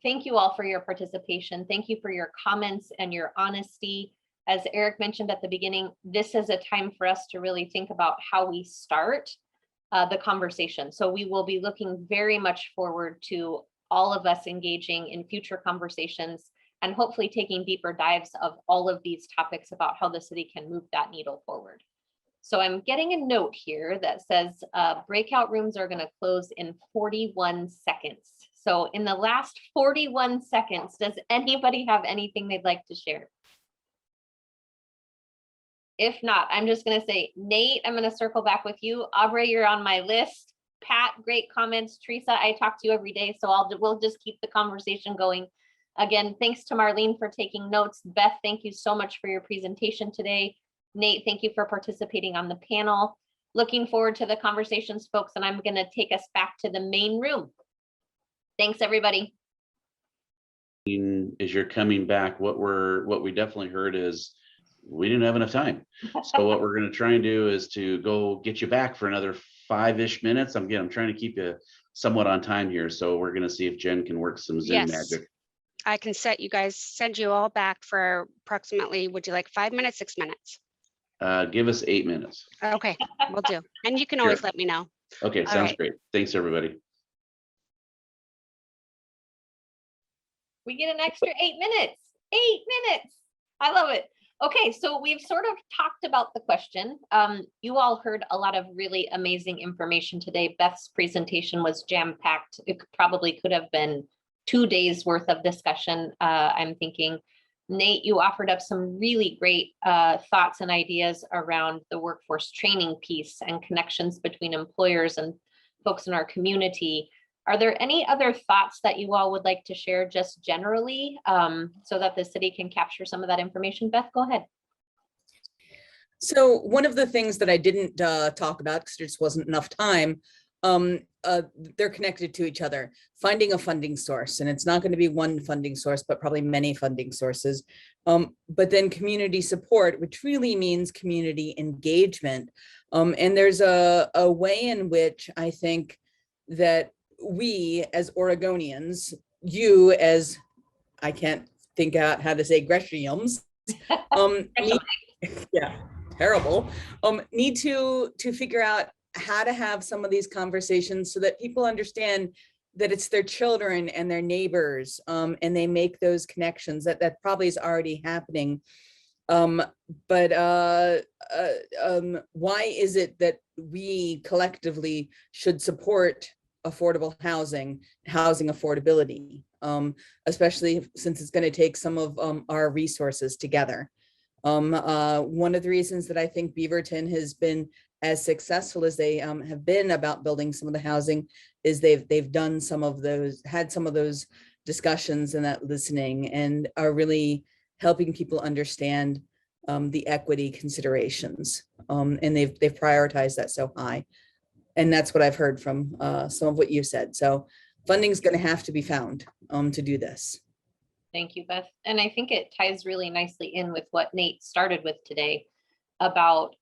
thank you all for your participation. Thank you for your comments and your honesty. As Eric mentioned at the beginning, this is a time for us to really think about how we start the conversation. So we will be looking very much forward to all of us engaging in future conversations and hopefully taking deeper dives of all of these topics about how the city can move that needle forward. So I'm getting a note here that says breakout rooms are going to close in 41 seconds. So in the last 41 seconds, does anybody have anything they'd like to share? If not, I'm just going to say, Nate, I'm going to circle back with you. Aubrey, you're on my list. Pat, great comments. Teresa, I talk to you every day, so we'll just keep the conversation going. Again, thanks to Marlene for taking notes. Beth, thank you so much for your presentation today. Nate, thank you for participating on the panel. Looking forward to the conversations, folks, and I'm going to take us back to the main room. Thanks, everybody. As you're coming back, what we definitely heard is we didn't have enough time. So what we're going to try and do is to go get you back for another 5-ish minutes. I'm trying to keep you somewhat on time here. So we're going to see if Jen can work some Zoom magic. I can send you all back for approximately, would you like 5 minutes, 6 minutes? Give us 8 minutes. Okay, we'll do. And you can always let me know. Okay, sounds great. Thanks, everybody. We get an extra 8 minutes. 8 minutes. I love it. Okay, so we've sort of talked about the question. You all heard a lot of really amazing information today. Beth's presentation was jam-packed. It probably could have been 2 days worth of discussion, I'm thinking. Nate, you offered up some really great thoughts and ideas around the workforce training piece and connections between employers and folks in our community. Are there any other thoughts that you all would like to share just generally so that the city can capture some of that information? Beth, go ahead. So one of the things that I didn't talk about because there just wasn't enough time, they're connected to each other. Finding a funding source, and it's not going to be one funding source, but probably many funding sources. But then community support, which really means community engagement. And there's a way in which I think that we as Oregonians, you as, I can't think out how to say Greshams, need to figure out how to have some of these conversations so that people understand that it's their children and their neighbors, and they make those connections. That probably is already happening. But why is it that we collectively should support affordable housing affordability, especially since it's going to take some of our resources together? One of the reasons that I think Beaverton has been as successful as they have been about building some of the housing is they've done had some of those discussions and that listening, and are really helping people understand the equity considerations, and they've prioritized that so high. And that's what I've heard from some of what you said. So funding is going to have to be found to do this. Thank you, Beth. And I think it ties really nicely in with what Nate started with today about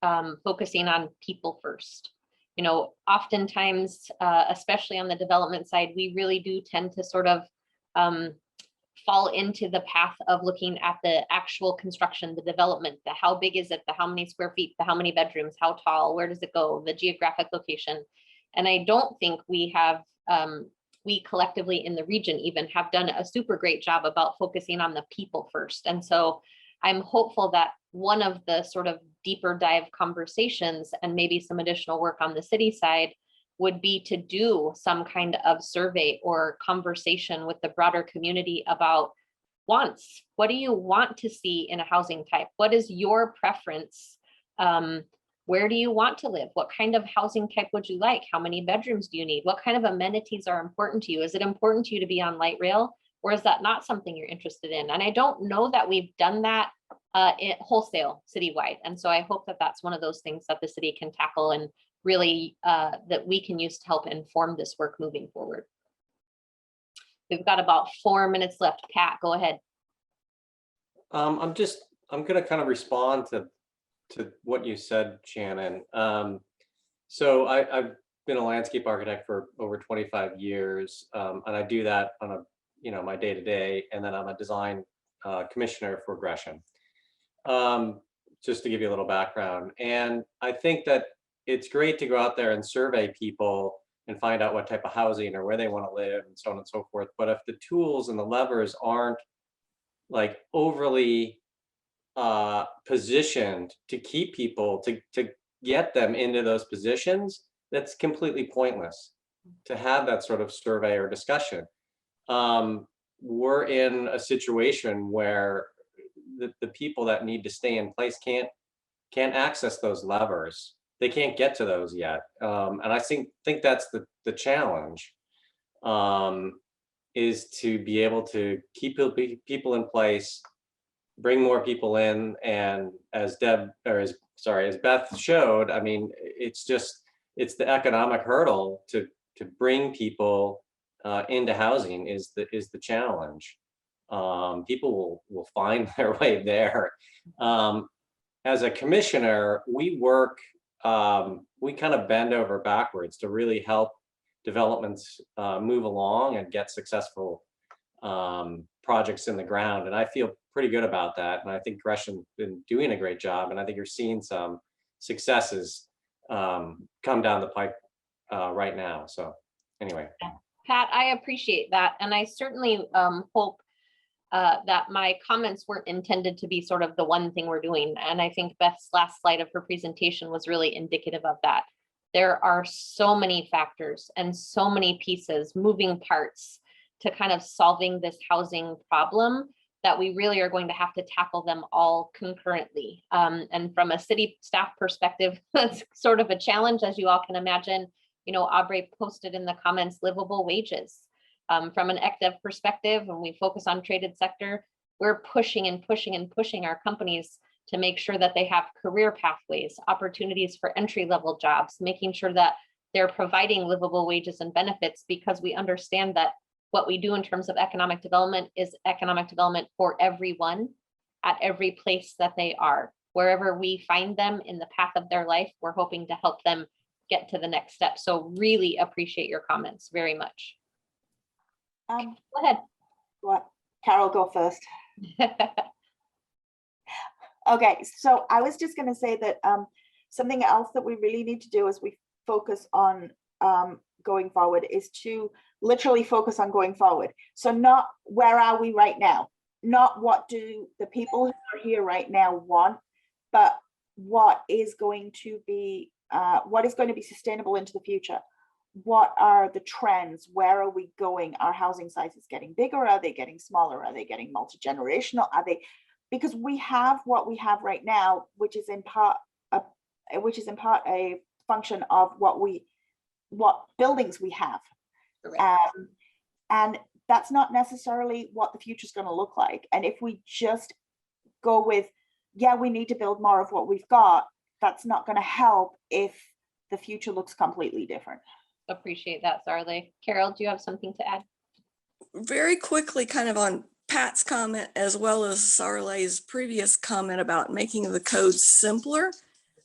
focusing on people first. You know, oftentimes, especially on the development side, we really do tend to sort of fall into the path of looking at the actual construction, the development, the how big is it, the how many square feet, the how many bedrooms, how tall, where does it go, the geographic location. And I don't think we have, we collectively in the region even have done a super great job about focusing on the people first. And so I'm hopeful that one of the sort of deeper dive conversations and maybe some additional work on the city side would be to do some kind of survey or conversation with the broader community about wants. What do you want to see in a housing type? What is your preference? Where do you want to live? What kind of housing type would you like? How many bedrooms do you need? What kind of amenities are important to you? Is it important to you to be on light rail, or is that not something you're interested in? And I don't know that we've done that wholesale citywide. And so I hope that that's one of those things that the city can tackle and really that we can use to help inform this work moving forward. We've got about 4 minutes left. Pat, go ahead. I'm going to kind of respond to what you said, Shannon. So I've been a landscape architect for over 25 years, and I do that on a, my day to day, and then I'm a design commissioner for Gresham. Just to give you a little background, and I think that it's great to go out there and survey people and find out what type of housing or where they want to live and so on and so forth. But if the tools and the levers aren't like overly positioned to keep people, to get them into those positions, that's completely pointless to have that sort of survey or discussion. We're in a situation where the people that need to stay in place can't access those levers. They can't get to those yet. And I think that's the challenge, is to be able to keep people in place, bring more people in. And as Beth showed, I mean, it's the economic hurdle to bring people into housing is the challenge. People will find their way there. As a commissioner, we work, we kind of bend over backwards to really help developments move along and get successful projects in the ground. And I feel pretty good about that. And I think Gresham's been doing a great job. And I think you're seeing some successes come down the pipe right now. So anyway. Pat, I appreciate that. And I certainly hope that my comments weren't intended to be sort of the one thing we're doing. And I think Beth's last slide of her presentation was really indicative of that. There are so many factors and so many pieces, moving parts to kind of solving this housing problem that we really are going to have to tackle them all concurrently. And from a city staff perspective, that's sort of a challenge, as you all can imagine. You know, Aubrey posted in the comments, livable wages. From an ECDEV perspective, when we focus on traded sector, we're pushing and pushing and pushing our companies to make sure that they have career pathways, opportunities for entry-level jobs, making sure that they're providing livable wages and benefits, because we understand that what we do in terms of economic development is economic development for everyone at every place that they are. Wherever we find them in the path of their life, we're hoping to help them get to the next step. So really appreciate your comments very much. Go ahead. What? Carol, go first. Okay, so I was just going to say that something else that we really need to do as we focus on going forward is to literally focus on going forward. So not where are we right now, not what do the people who are here right now want, but what is going to be sustainable into the future. What are the trends? Where are we going? Are housing sizes getting bigger? Are they getting smaller? Are they getting multi-generational? Are they, because we have what we have right now, which is in part a function of what buildings we have. And that's not necessarily what the future is going to look like. And if we just go with, yeah, we need to build more of what we've got, that's not going to help if the future looks completely different. Appreciate that, Sarlee. Carol, do you have something to add? Very quickly, kind of on Pat's comment, as well as Sarlee's previous comment about making the code simpler.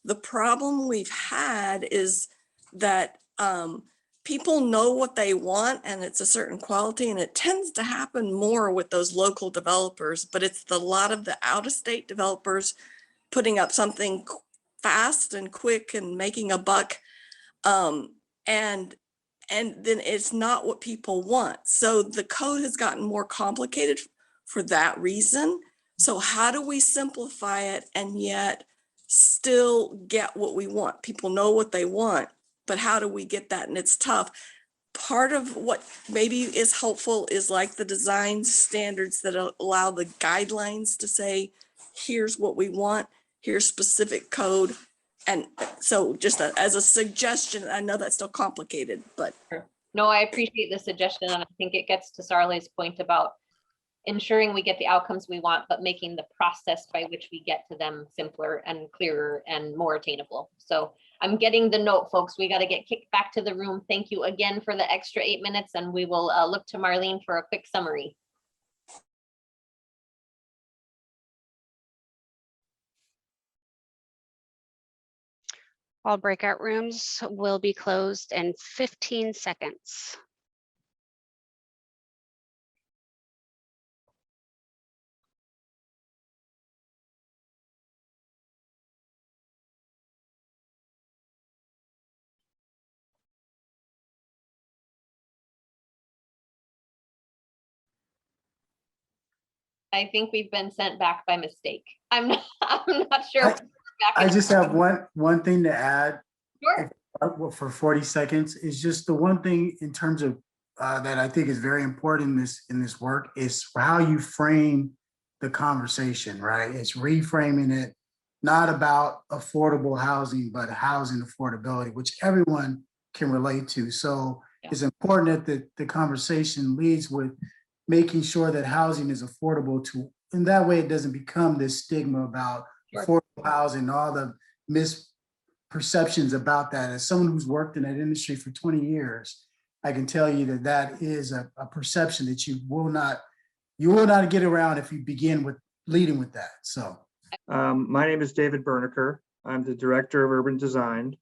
The problem we've had is that people know what they want and it's a certain quality, and it tends to happen more with those local developers, but it's a lot of the out-of-state developers putting up something fast and quick and making a buck. And then it's not what people want. So the code has gotten more complicated for that reason. So how do we simplify it and yet still get what we want? People know what they want, but how do we get that? And it's tough. Part of what maybe is helpful is like the design standards that allow the guidelines to say, here's what we want, here's specific code. And so just as a suggestion, I know that's still complicated, but. No, I appreciate the suggestion. And I think it gets to Sarlee's point about ensuring we get the outcomes we want, but making the process by which we get to them simpler and clearer and more attainable. So I'm getting the note, folks. We got to get kicked back to the room. Thank you again for the extra 8 minutes, and we will look to Marlene for a quick summary. All breakout rooms will be closed in 15 seconds. I think we've been sent back by mistake. I'm not sure. I just have one thing to add. Sure. For 40 seconds is just the one thing in terms of that I think is very important in this work is how you frame the conversation, right? It's reframing it, not about affordable housing, but housing affordability, which everyone can relate to. So it's important that the conversation leads with making sure that housing is affordable to, and that way it doesn't become this stigma about affordable housing, all the misperceptions about that. As someone who's worked in that industry for 20 years, I can tell you that that is a perception that you will not get around if you begin with leading with that. So. My name is David Berniker. I'm the Director of Urban Design.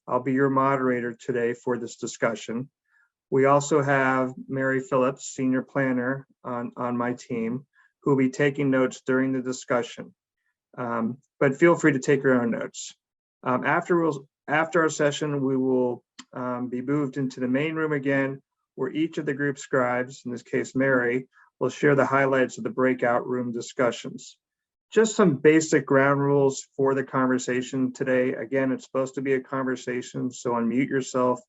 I'll be your moderator today for this discussion. We also have Mary Phillips, Senior Planner on my team, who will be taking notes during the discussion. But feel free to take your own notes. After our session, we will be moved into the main room again, where each of the group scribes, in this case Mary, will share the highlights of the breakout room discussions. Just some basic ground rules for the conversation today. Again, it's supposed to be a conversation, so unmute yourself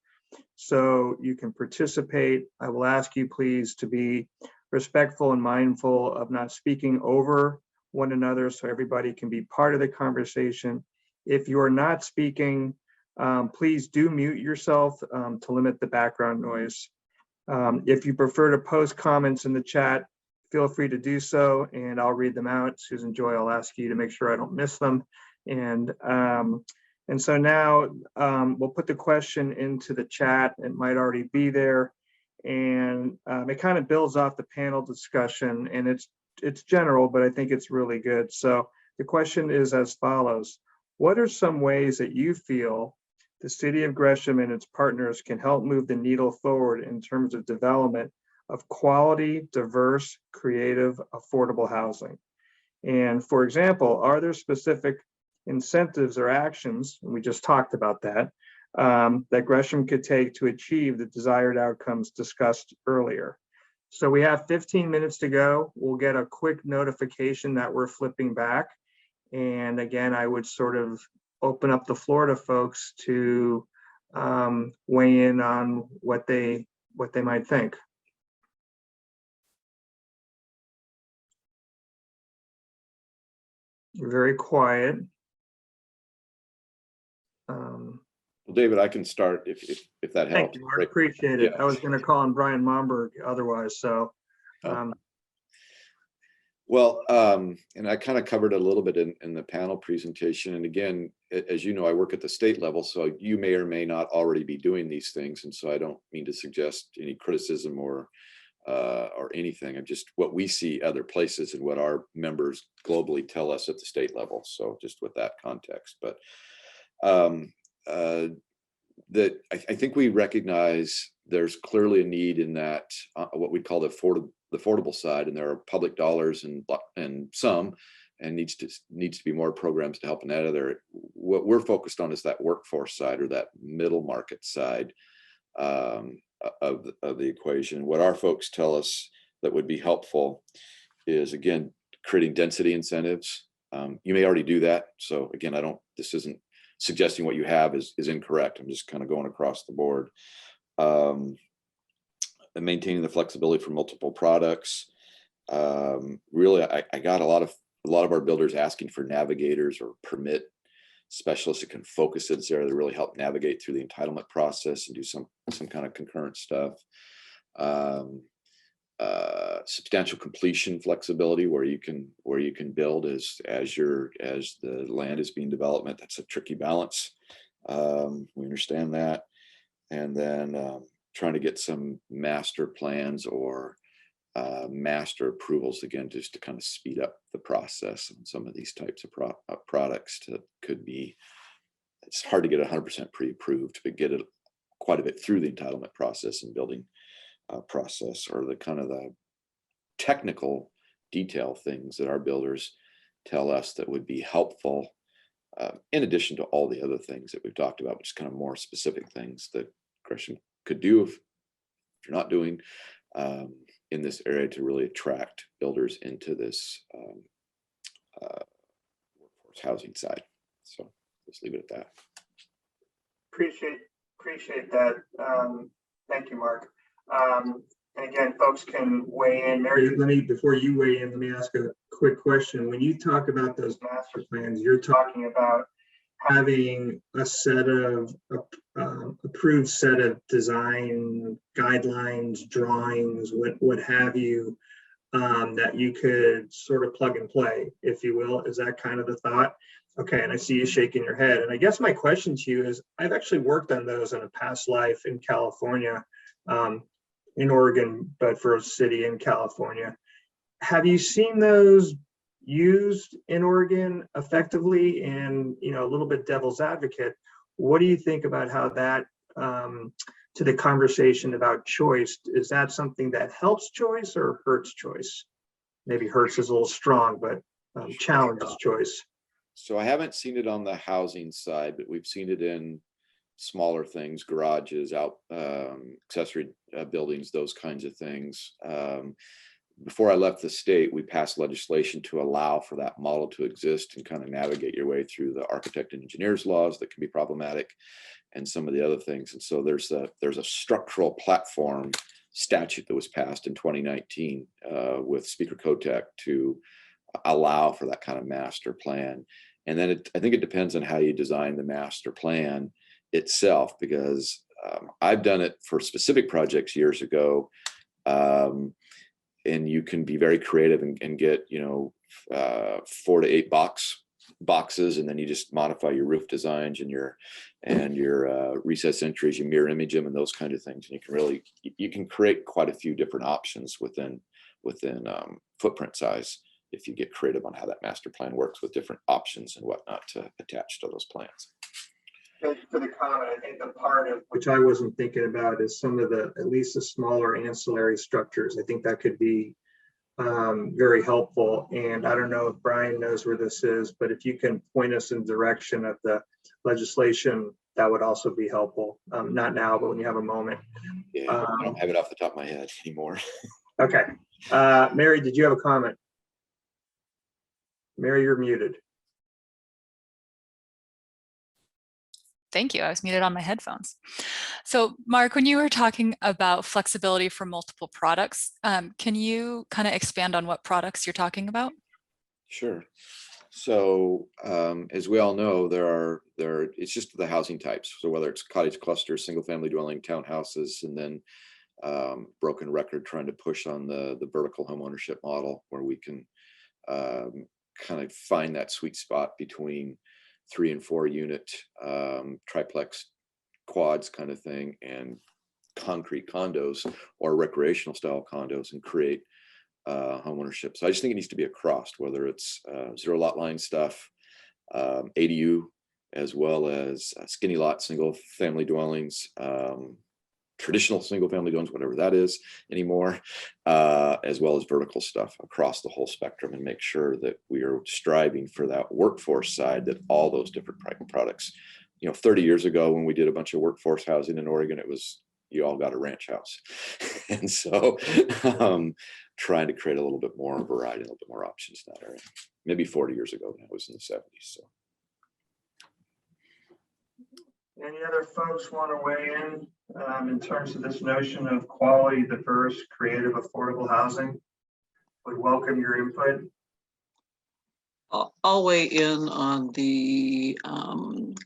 so you can participate. I will ask you please to be respectful and mindful of not speaking over one another so everybody can be part of the conversation. If you are not speaking, please do mute yourself to limit the background noise. If you prefer to post comments in the chat, feel free to do so and I'll read them out. Susan Joy, I'll ask you to make sure I don't miss them. And so now we'll put the question into the chat. It might already be there. And it kind of builds off the panel discussion, and it's general, but I think it's really good. So the question is as follows. What are some ways that you feel the City of Gresham and its partners can help move the needle forward in terms of development of quality, diverse, creative, affordable housing? And for example, are there specific incentives or actions, and we just talked about that, that Gresham could take to achieve the desired outcomes discussed earlier? So we have 15 minutes to go. We'll get a quick notification that we're flipping back. And again, I would sort of open up the floor to folks to weigh in on what they might think. Very quiet. Well, David, I can start if that helps. Thank you, I appreciate it. I was going to call on Brian Momberg otherwise, so. Well, and I kind of covered a little bit in the panel presentation. And again, as you know, I work at the state level, so you may or may not already be doing these things. And so I don't mean to suggest any criticism or anything. I'm just what we see other places and what our members globally tell us at the state level. So just with that context, but that I think we recognize there's clearly a need in that what we call the affordable side, and there are public dollars and some, and needs to be more programs to help in that other. What we're focused on is that workforce side, or that middle market side of the equation. What our folks tell us that would be helpful is, again, creating density incentives. You may already do that. So again, this isn't suggesting what you have is incorrect. I'm just kind of going across the board. And maintaining the flexibility for multiple products. Really, I got a lot of our builders asking for navigators or permit specialists that can focus in this area to really help navigate through the entitlement process and do some kind of concurrent stuff. Substantial completion flexibility, where you can build as the land is being developed. That's a tricky balance. We understand that. And then trying to get some master plans or master approvals, again, just to kind of speed up the process on some of these types of products. Could be, it's hard to get 100% pre-approved, but get it quite a bit through the entitlement process and building process, or the kind of the technical detail things that our builders tell us that would be helpful, in addition to all the other things that we've talked about, which is kind of more specific things that Gresham could do if you're not doing in this area to really attract builders into this workforce housing side. So let's leave it at that. Appreciate that. Thank you, Mark. And again, folks can weigh in. Mary, before you weigh in, let me ask a quick question. When you talk about those master plans, you're talking about having a set of approved set of design guidelines, drawings, what have you, that you could sort of plug and play, if you will. Is that kind of the thought? Okay, and I see you shaking your head. And I guess my question to you is, I've actually worked on those in a past life in California, in Oregon, but for a city in California. Have you seen those used in Oregon effectively? And, you know, a little bit devil's advocate, what do you think about how that, to the conversation about choice, is that something that helps choice or hurts choice? Maybe hurts is a little strong, but challenges choice. So I haven't seen it on the housing side, but we've seen it in smaller things, garages, out accessory buildings, those kinds of things. Before I left the state, we passed legislation to allow for that model to exist and kind of navigate your way through the architect and engineers laws that can be problematic and some of the other things. And so there's a structural platform statute that was passed in 2019 with Speaker Kotek to allow for that kind of master plan. And then I think it depends on how you design the master plan itself, because I've done it for specific projects years ago, and you can be very creative and get, you know, 4 to 8 boxes, and then you just modify your roof designs and your recess entries, you mirror image them and those kind of things, and you can create quite a few different options within footprint size if you get creative on how that master plan works with different options and whatnot to attach to those plans. Thank you for the comment. I think the part of which I wasn't thinking about is some of the, at least the smaller ancillary structures. I think that could be very helpful. And I don't know if Brian knows where this is, but if you can point us in the direction of the legislation, that would also be helpful. Not now, but when you have a moment. Yeah, I don't have it off the top of my head anymore. Okay. Mary, did you have a comment? Mary, you're muted. Thank you. I was muted on my headphones. So Mark, when you were talking about flexibility for multiple products, can you kind of expand on what products you're talking about? Sure. So as we all know, it's just the housing types. So whether it's cottage clusters, single family dwelling, townhouses, and then broken record trying to push on the vertical home ownership model, where we can kind of find that sweet spot between 3 and 4 unit triplex quads kind of thing and concrete condos or recreational style condos, and create home ownership. So I just think it needs to be across, whether it's zero lot line stuff, ADU, as well as skinny lot single family dwellings, traditional single family dwellings, whatever that is anymore, as well as vertical stuff across the whole spectrum, and make sure that we are striving for that workforce side, that all those different products, 30 years ago when we did a bunch of workforce housing in Oregon, it was, you all got a ranch house. And so trying to create a little bit more variety, a little bit more options in that area. Maybe 40 years ago, when I was in the 70s. So. Any other folks want to weigh in terms of this notion of quality, diverse, creative, affordable housing? Would welcome your input. I'll weigh in on the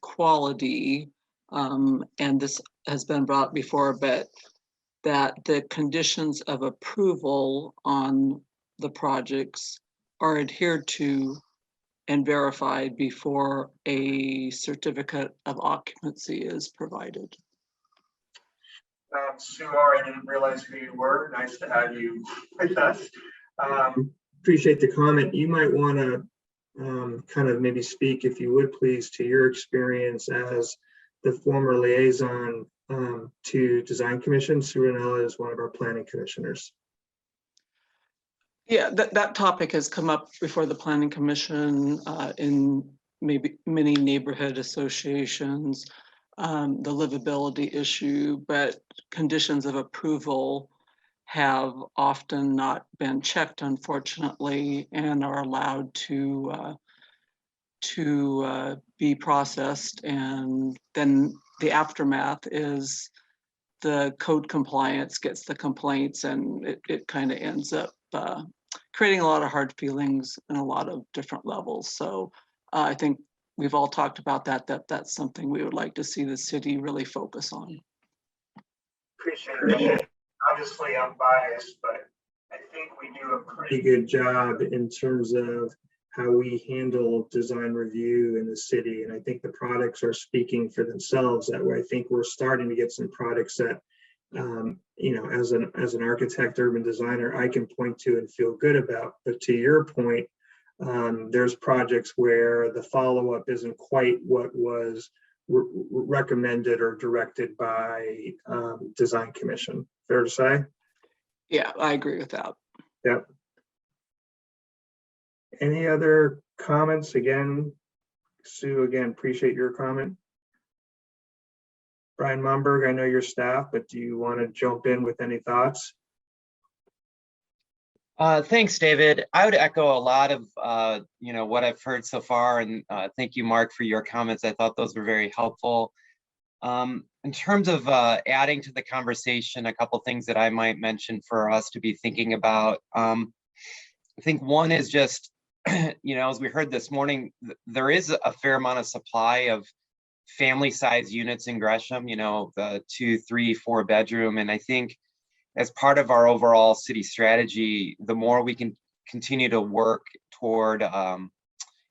quality, and this has been brought before, but that the conditions of approval on the projects are adhered to and verified before a certificate of occupancy is provided. Suar, I didn't realize who you were. Nice to have you with us. Appreciate the comment. You might want to kind of maybe speak, if you would please, to your experience as the former liaison to Design Commission. Sue Ranella is one of our planning commissioners. Yeah, that topic has come up before the Planning Commission in maybe many neighborhood associations, the livability issue, but conditions of approval have often not been checked, unfortunately, and are allowed to be processed. And then the aftermath is the code compliance gets the complaints, and it kind of ends up creating a lot of hard feelings in a lot of different levels. So I think we've all talked about that's something we would like to see the city really focus on. Appreciate it. Obviously, I'm biased, but I think we do a pretty good job in terms of how we handle design review in the city. And I think the products are speaking for themselves that way. I think we're starting to get some products that, you know, as an architect, urban designer, I can point to and feel good about. But to your point, there's projects where the follow-up isn't quite what was recommended or directed by design commission. Fair to say? Yeah, I agree with that. Yep. Any other comments? Again, Sue, again, appreciate your comment. Brian Momberg, I know your staff, but do you want to jump in with any thoughts? Thanks, David. I would echo a lot of you know, what I've heard so far, and thank you, Mark, for your comments. I thought those were very helpful. In terms of adding to the conversation, a couple things that I might mention for us to be thinking about. I think one is just, you know, as we heard this morning, there is a fair amount of supply of family size units in Gresham, you know, the 2, 3, 4 bedroom. And I think as part of our overall city strategy, the more we can continue to work toward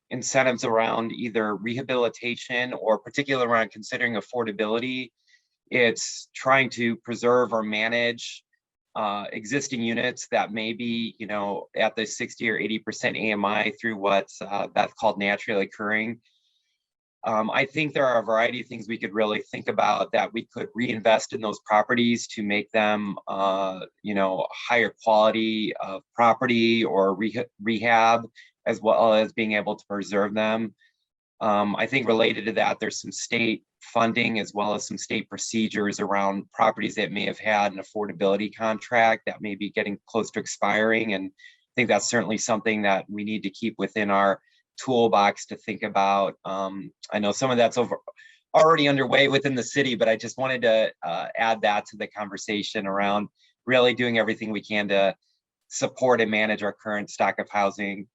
incentives around either rehabilitation or particularly around considering affordability, it's trying to preserve or manage existing units that may be, you know, at the 60 or 80% AMI through what's that's called naturally occurring. I think there are a variety of things we could really think about that we could reinvest in those properties to make them, you know, higher quality of property or rehab, as well as being able to preserve them. I think related to that, there's some state funding as well as some state procedures around properties that may have had an affordability contract that may be getting close to expiring. And I think that's certainly something that we need to keep within our toolbox to think about. I know some of that's already underway within the city, but I just wanted to add that to the conversation around really doing everything we can to support and manage our current stock of housing.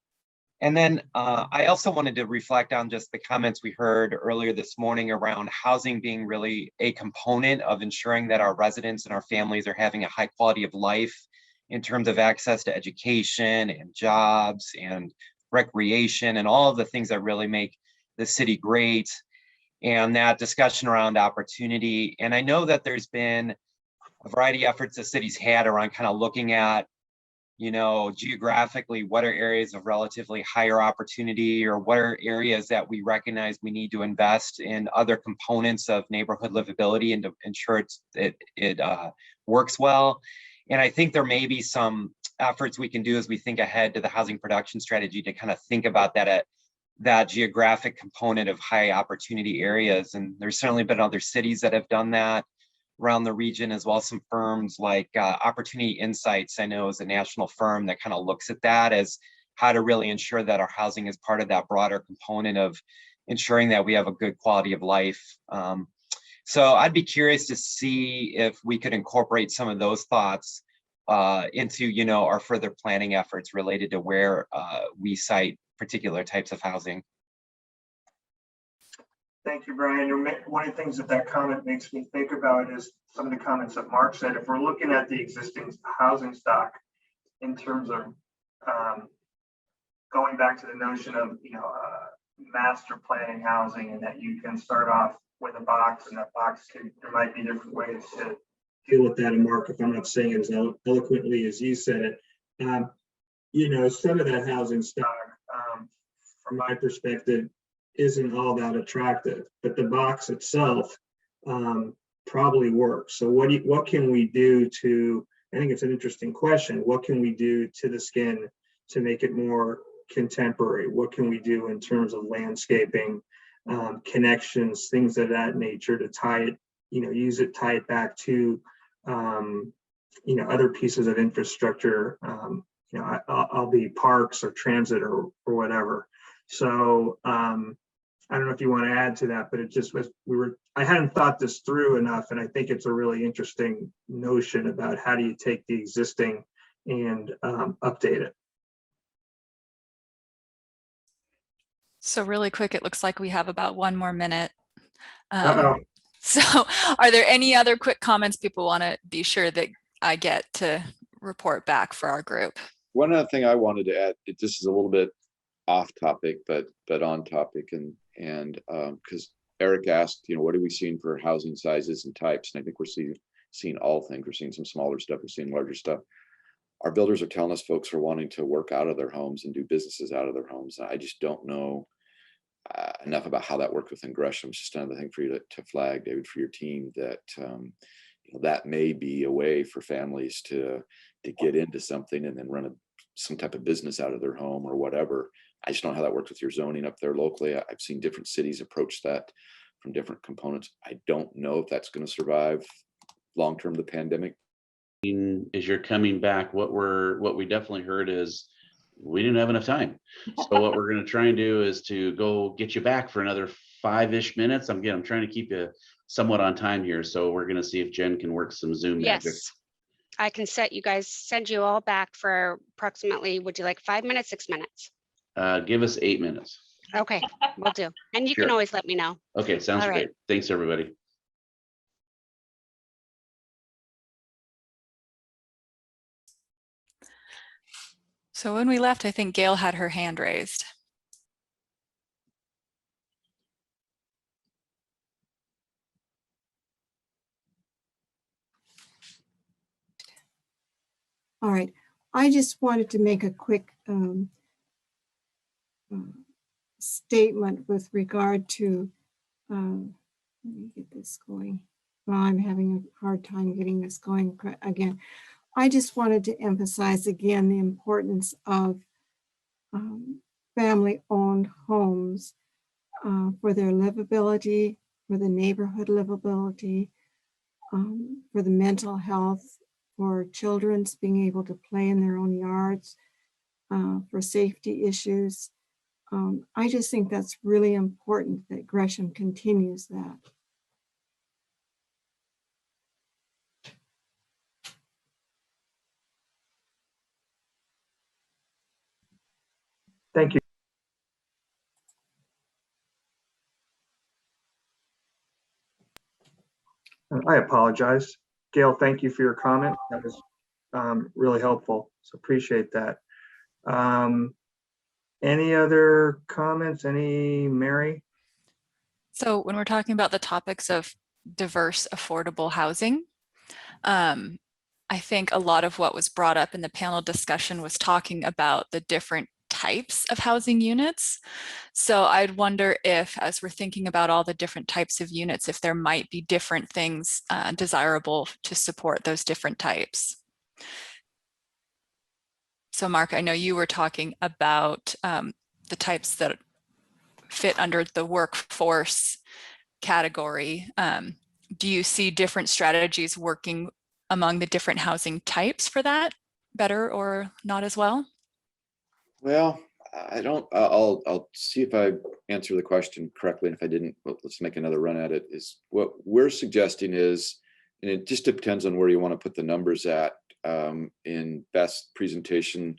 And then I also wanted to reflect on just the comments we heard earlier this morning around housing being really a component of ensuring that our residents and our families are having a high quality of life in terms of access to education and jobs and recreation and all of the things that really make the city great, and that discussion around opportunity. And I know that there's been a variety of efforts the city's had around kind of looking at, you know, geographically, what are areas of relatively higher opportunity, or what are areas that we recognize we need to invest in other components of neighborhood livability and to ensure it works well. And I think there may be some efforts we can do as we think ahead to the housing production strategy to kind of think about that geographic component of high opportunity areas. And there's certainly been other cities that have done that around the region, as well as some firms like Opportunity Insights, I know is a national firm that kind of looks at that as how to really ensure that our housing is part of that broader component of ensuring that we have a good quality of life. So I'd be curious to see if we could incorporate some of those thoughts into, you know, our further planning efforts related to where we site particular types of housing. Thank you, Brian. One of the things that comment makes me think about is some of the comments that Mark said. If we're looking at the existing housing stock in terms of going back to the notion of, you know, master planning housing, and that you can start off with a box, and that box there might be different ways to deal with that. And Mark, if I'm not saying it as eloquently as you said it, you know, some of that housing stock, from my perspective, isn't all that attractive, but the box itself probably works. So what can we do to, I think it's an interesting question, what can we do to the skin to make it more contemporary? What can we do in terms of landscaping, connections, things of that nature to tie it, you know, tie it back to other pieces of infrastructure, I'll be parks or transit or whatever. So I don't know if you want to add to that, but it just was, I hadn't thought this through enough. And I think it's a really interesting notion about how do you take the existing and update it. So really quick, it looks like we have about 1 more minute. Uh-oh. So are there any other quick comments people want to be sure that I get to report back for our group? One other thing I wanted to add, this is a little bit off topic, but on topic, and because Eric asked, what are we seeing for housing sizes and types? And I think we're seeing all things. We're seeing some smaller stuff, we're seeing larger stuff. Our builders are telling us folks are wanting to work out of their homes and do businesses out of their homes. I just don't know enough about how that worked within Gresham. It's just another thing for you to flag, David, for your team, that that may be a way for families to get into something and then run some type of business out of their home or whatever. I just don't know how that works with your zoning up there locally. I've seen different cities approach that from different components. I don't know if that's going to survive long-term the pandemic. As you're coming back, what we definitely heard is we didn't have enough time. So what we're going to try and do is to go get you back for another 5-ish minutes. I'm trying to keep you somewhat on time here. So we're going to see if Jen can work some Zoom magic. Yes, I can send you all back for approximately, would you like 5 minutes, 6 minutes? Give us 8 minutes. Okay, we'll do. And you Sure. can always let me know. Okay, sounds All great. right. Thanks, everybody. So when we left, I think Gail had her hand raised. All right, I just wanted to make a quick statement with regard to, let me get this going. Well, I'm having a hard time getting this going again. I just wanted to emphasize again the importance of family-owned homes for their livability, for the neighborhood livability, for the mental health, for children's being able to play in their own yards, for safety issues. I just think that's really important that Gresham continues that. Thank you. I apologize. Gail, thank you for your comment. That was really helpful. So appreciate that. Any other comments? Mary? So when we're talking about the topics of diverse, affordable housing, I think a lot of what was brought up in the panel discussion was talking about the different types of housing units. So I'd wonder if, as we're thinking about all the different types of units, if there might be different things desirable to support those different types. So Mark, I know you were talking about the types that fit under the workforce category. Do you see different strategies working among the different housing types for that better or not as well? Well, I'll see if I answer the question correctly. And if I didn't, well, let's make another run at it. Is what we're suggesting is, and it just depends on where you want to put the numbers at. In Beth's presentation,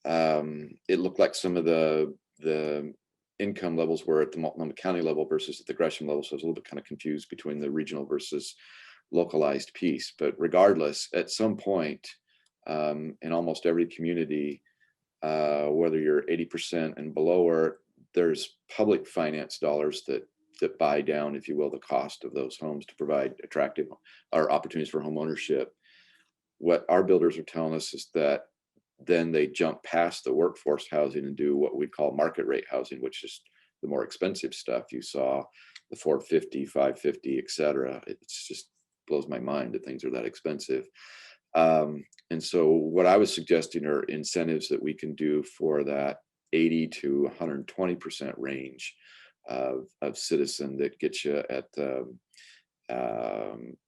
it looked like some of the income levels were at the Multnomah County level versus at the Gresham level. So I was a little bit kind of confused between the regional versus localized piece. But regardless, at some point in almost every community, whether you're 80% and below, or there's public finance dollars that buy down, if you will, the cost of those homes to provide attractive or opportunities for home ownership. What our builders are telling us is that then they jump past the workforce housing and do what we call market rate housing, which is the more expensive stuff. You saw the 450, 550, et cetera. It just blows my mind that things are that expensive. And so what I was suggesting are incentives that we can do for that 80 to 120% range of citizen that gets you at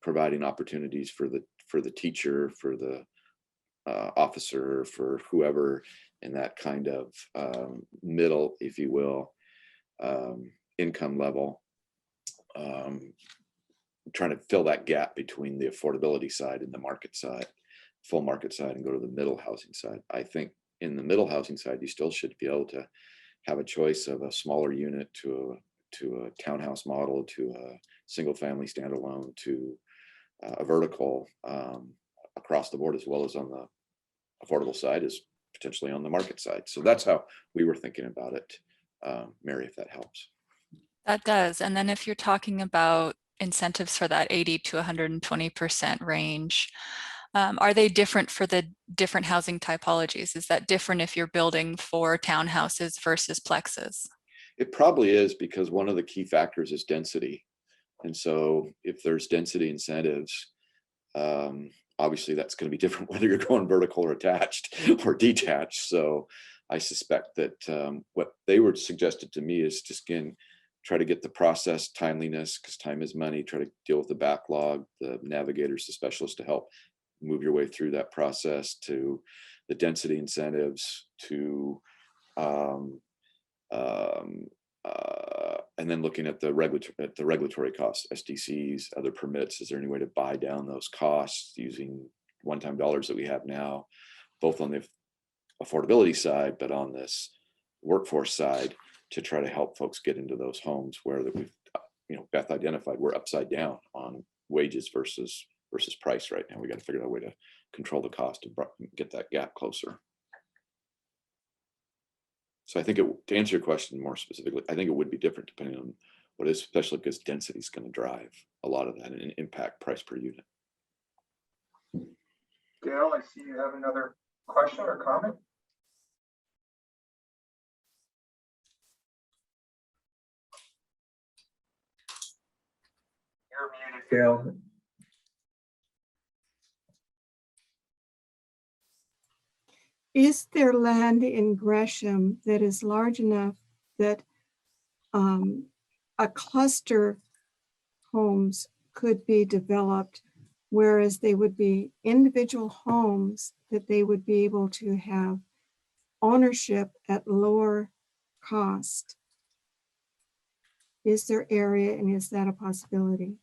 providing opportunities for for the teacher, for the officer, for whoever in that kind of middle, if you will, income level, trying to fill that gap between the affordability side and the market side, full market side, and go to the middle housing side. I think in the middle housing side, you still should be able to have a choice of a smaller unit to a townhouse model, to a single family standalone, to a vertical, across the board, as well as on the affordable side, is potentially on the market side. So that's how we were thinking about it, Mary, if that helps. That does. And then if you're talking about incentives for that 80 to 120% range, are they different for the different housing typologies? Is that different if you're building for townhouses versus plexes? It probably is, because one of the key factors is density. And so if there's density incentives, obviously that's going to be different whether you're going vertical or attached or detached. So I suspect that what they were suggested to me is just, again, try to get the process timeliness, because time is money, try to deal with the backlog, the navigators, the specialists to help move your way through that process, to the density incentives, to and then looking at the regulatory costs, SDCs, other permits. Is there any way to buy down those costs using one-time dollars that we have now, both on the affordability side, but on this workforce side, to try to help folks get into those homes where that we've, Beth identified, we're upside down on wages versus price right now. We got to figure out a way to control the cost and get that gap closer. So I think to answer your question more specifically, I think it would be different depending on what is, especially because density is going to drive a lot of that and impact price per unit. Gail, I see you have another question or comment. You're muted, Gail. Is there land in Gresham that is large enough that a cluster homes could be developed, whereas they would be individual homes that they would be able to have ownership at lower cost? Is there area, and is that a possibility?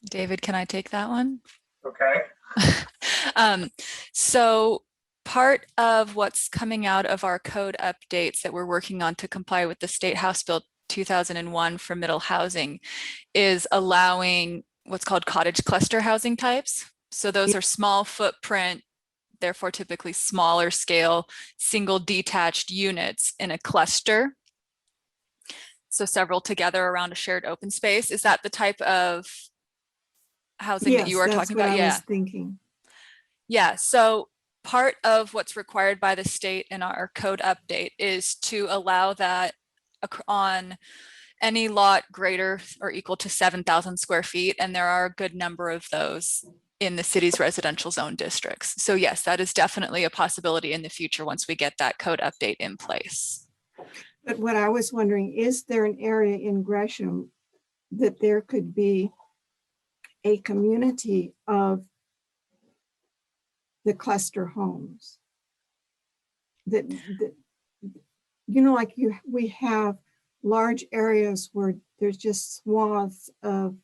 David, can I take that one? Okay. So part of what's coming out of our code updates that we're working on to comply with the State House Bill 2001 for middle housing is allowing what's called cottage cluster housing types. So those are small footprint, therefore typically smaller scale, single detached units in a cluster. So several together around a shared open space. Is that the type of housing that you are talking about? Yes, that's what I was thinking. Yeah, so part of what's required by the state in our code update is to allow that on any lot greater or equal to 7,000 square feet. And there are a good number of those in the city's residential zone districts. So yes, that is definitely a possibility in the future once we get that code update in place. But what I was wondering, is there an area in Gresham that there could be a community of the cluster homes that like we have large areas where there's just swaths of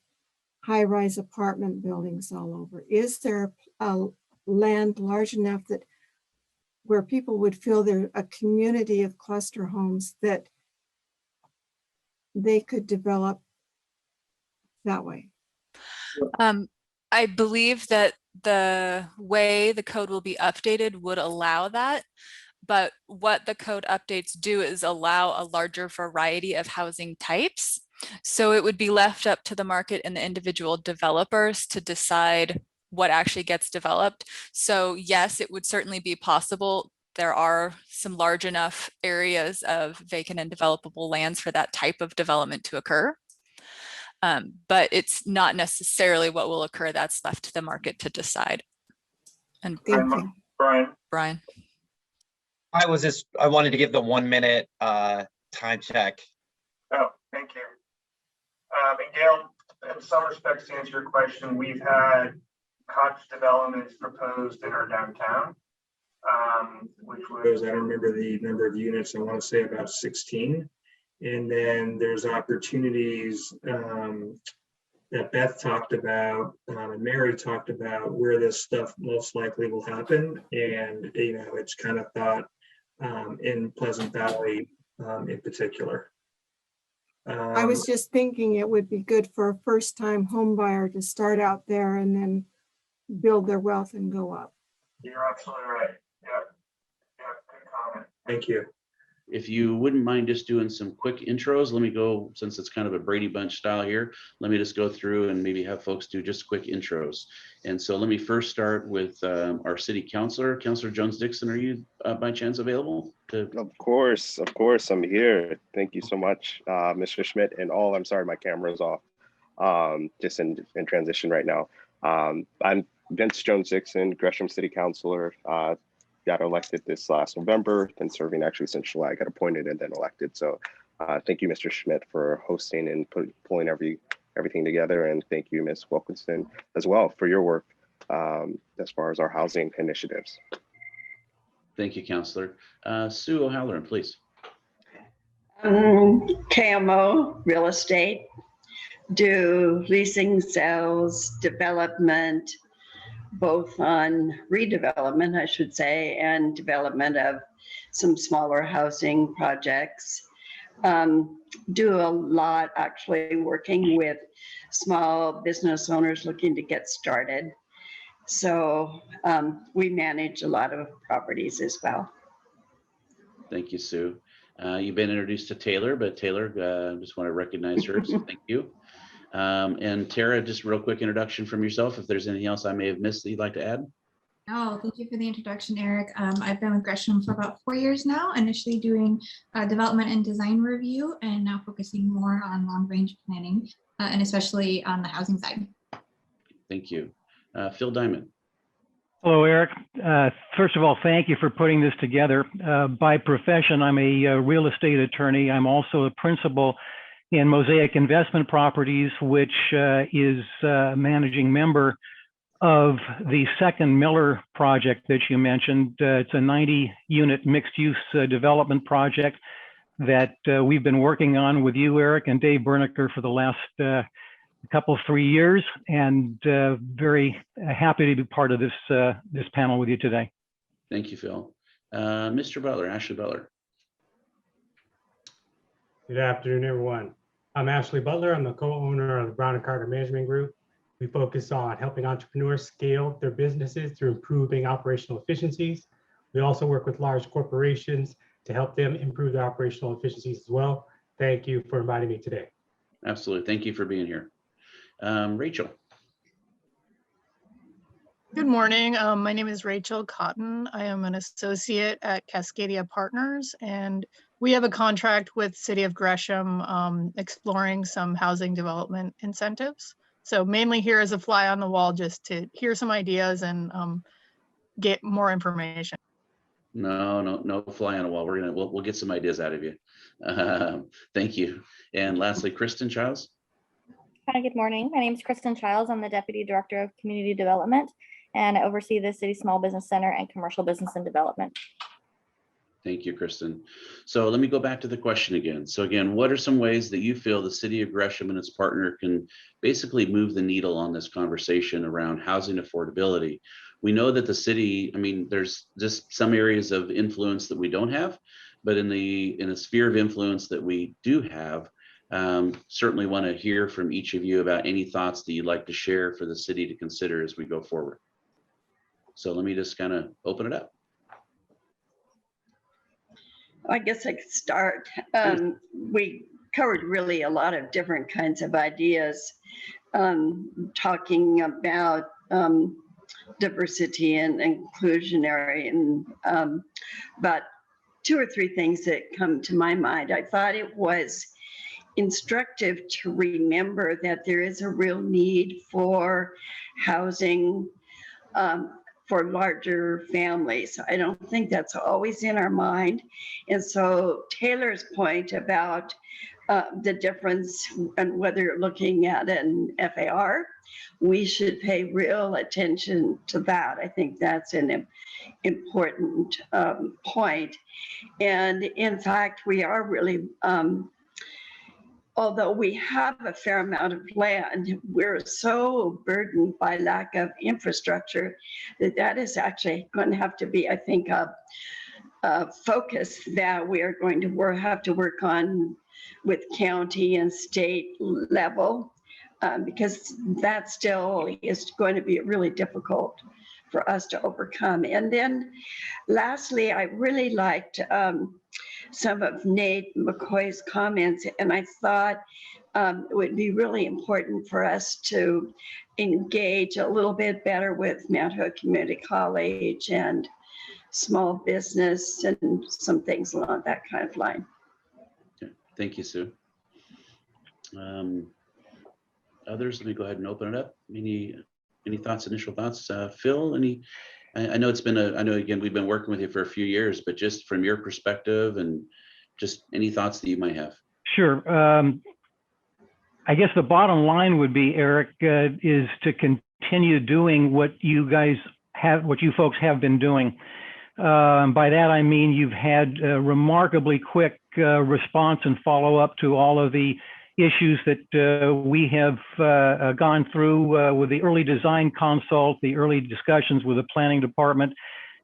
high-rise apartment buildings all over? Is there a land large enough that where people would feel they're a community of cluster homes that they could develop that way? I believe that the way the code will be updated would allow that. But what the code updates do is allow a larger variety of housing types. So it would be left up to the market and the individual developers to decide what actually gets developed. So yes, it would certainly be possible. There are some large enough areas of vacant and developable lands for that type of development to occur. But it's not necessarily what will occur. That's left to the market to decide. And thank you, Brian. I wanted to give the 1 minute time check. Oh, thank you. And Gail, in some respects, to answer your question, we've had cottage development is proposed in our downtown, which was, I don't remember the number of units, I want to say about 16. And then there's opportunities that Beth talked about and Mary talked about where this stuff most likely will happen. And, you know, it's kind of thought in Pleasant Valley in particular. I was just thinking it would be good for a first-time home buyer to start out there and then build their wealth and go up. You're absolutely right. Yep. Good comment. Thank you. If you wouldn't mind just doing some quick intros, let me go, since it's kind of a Brady Bunch style here, let me just go through and maybe have folks do just quick intros. And so let me first start with our city councilor, Councilor Jones-Dixon. Are you by chance available? Of course, I'm here. Thank you so much, Mr. Schmidt and all. I'm sorry, my camera is off. Just in transition right now. I'm Vince Jones-Dixon, Gresham City Councilor. Got elected this last November, been serving actually since July. I got appointed and then elected. So thank you, Mr. Schmidt, for hosting and pulling everything together. And thank you, Ms. Wilkinson, as well for your work as far as our housing initiatives. Thank you, Councilor. Sue O'Halloran, please. KMO Real Estate, do leasing, sales, development, both on redevelopment, I should say, and development of some smaller housing projects. Do a lot actually working with small business owners looking to get started. So we manage a lot of properties as well. Thank you, Sue. You've been introduced to Taylor, but Taylor, just want to recognize her, so thank you. And Tara, just real quick introduction from yourself, if there's anything else I may have missed that you'd like to add. Oh, thank you for the introduction, Eric. I've been with Gresham for about 4 years now, initially doing development and design review, and now focusing more on long-range planning, and especially on the housing side. Thank you. Phil Diamond. Hello, Eric. First of all, thank you for putting this together. By profession, I'm a real estate attorney. I'm also a principal in Mosaic Investment Properties, which is a managing member of the second Miller project that you mentioned. It's a 90-unit mixed-use development project that we've been working on with you, Eric, and Dave Berniker for the last couple, 3 years, and very happy to be part of this this panel with you today. Thank you, Phil. Mr. Butler, Ashley Butler. Good afternoon, everyone. I'm Ashley Butler. I'm the co-owner of the Brown & Carter Management Group. We focus on helping entrepreneurs scale their businesses through improving operational efficiencies. We also work with large corporations to help them improve their operational efficiencies as well. Thank you for inviting me today. Absolutely. Thank you for being here. Rachel. Good morning. My name is Rachel Cotton. I am an associate at Cascadia Partners, and we have a contract with City of Gresham exploring some housing development incentives. So mainly here as a fly on the wall, just to hear some ideas and get more information. No fly on a wall. We'll get some ideas out of you. Thank you. And lastly, Kristen Childs. Hi, good morning. My name is Kristen Childs. I'm the Deputy Director of Community Development, and I oversee the City Small Business Center and Commercial Business and Development. Thank you, Kristen. So let me go back to the question again. So again, what are some ways that you feel the City of Gresham and its partner can basically move the needle on this conversation around housing affordability? We know that the city, I mean, there's just some areas of influence that we don't have, but in a sphere of influence that we do have, certainly want to hear from each of you about any thoughts that you'd like to share for the city to consider as we go forward. So let me just kind of open it up. I guess I could start. We covered really a lot of different kinds of ideas, talking about diversity and inclusionary, and but 2 or 3 things that come to my mind. I thought it was instructive to remember that there is a real need for housing for larger families. I don't think that's always in our mind. And so Taylor's point about the difference and whether you're looking at an FAR, we should pay real attention to that. I think that's an important point. And in fact, we are really, although we have a fair amount of land, we're so burdened by lack of infrastructure that is actually going to have to be, I think, a focus that we are going to have to work on with county and state level, because that still is going to be really difficult for us to overcome. And then lastly, I really liked some of Nate McCoy's comments, and I thought it would be really important for us to engage a little bit better with Mount Hood Community College and small business and some things along that kind of line. Thank you, Sue. Others, let me go ahead and open it up. Any thoughts, initial thoughts? Phil, I know it's been I know again, we've been working with you for a few years, but just from your perspective and just any thoughts that you might have. Sure. I guess the bottom line would be, Eric, is to continue doing what you folks have been doing. By that, I mean, you've had remarkably quick response and follow up to all of the issues that we have gone through with the early design consult, the early discussions with the planning department,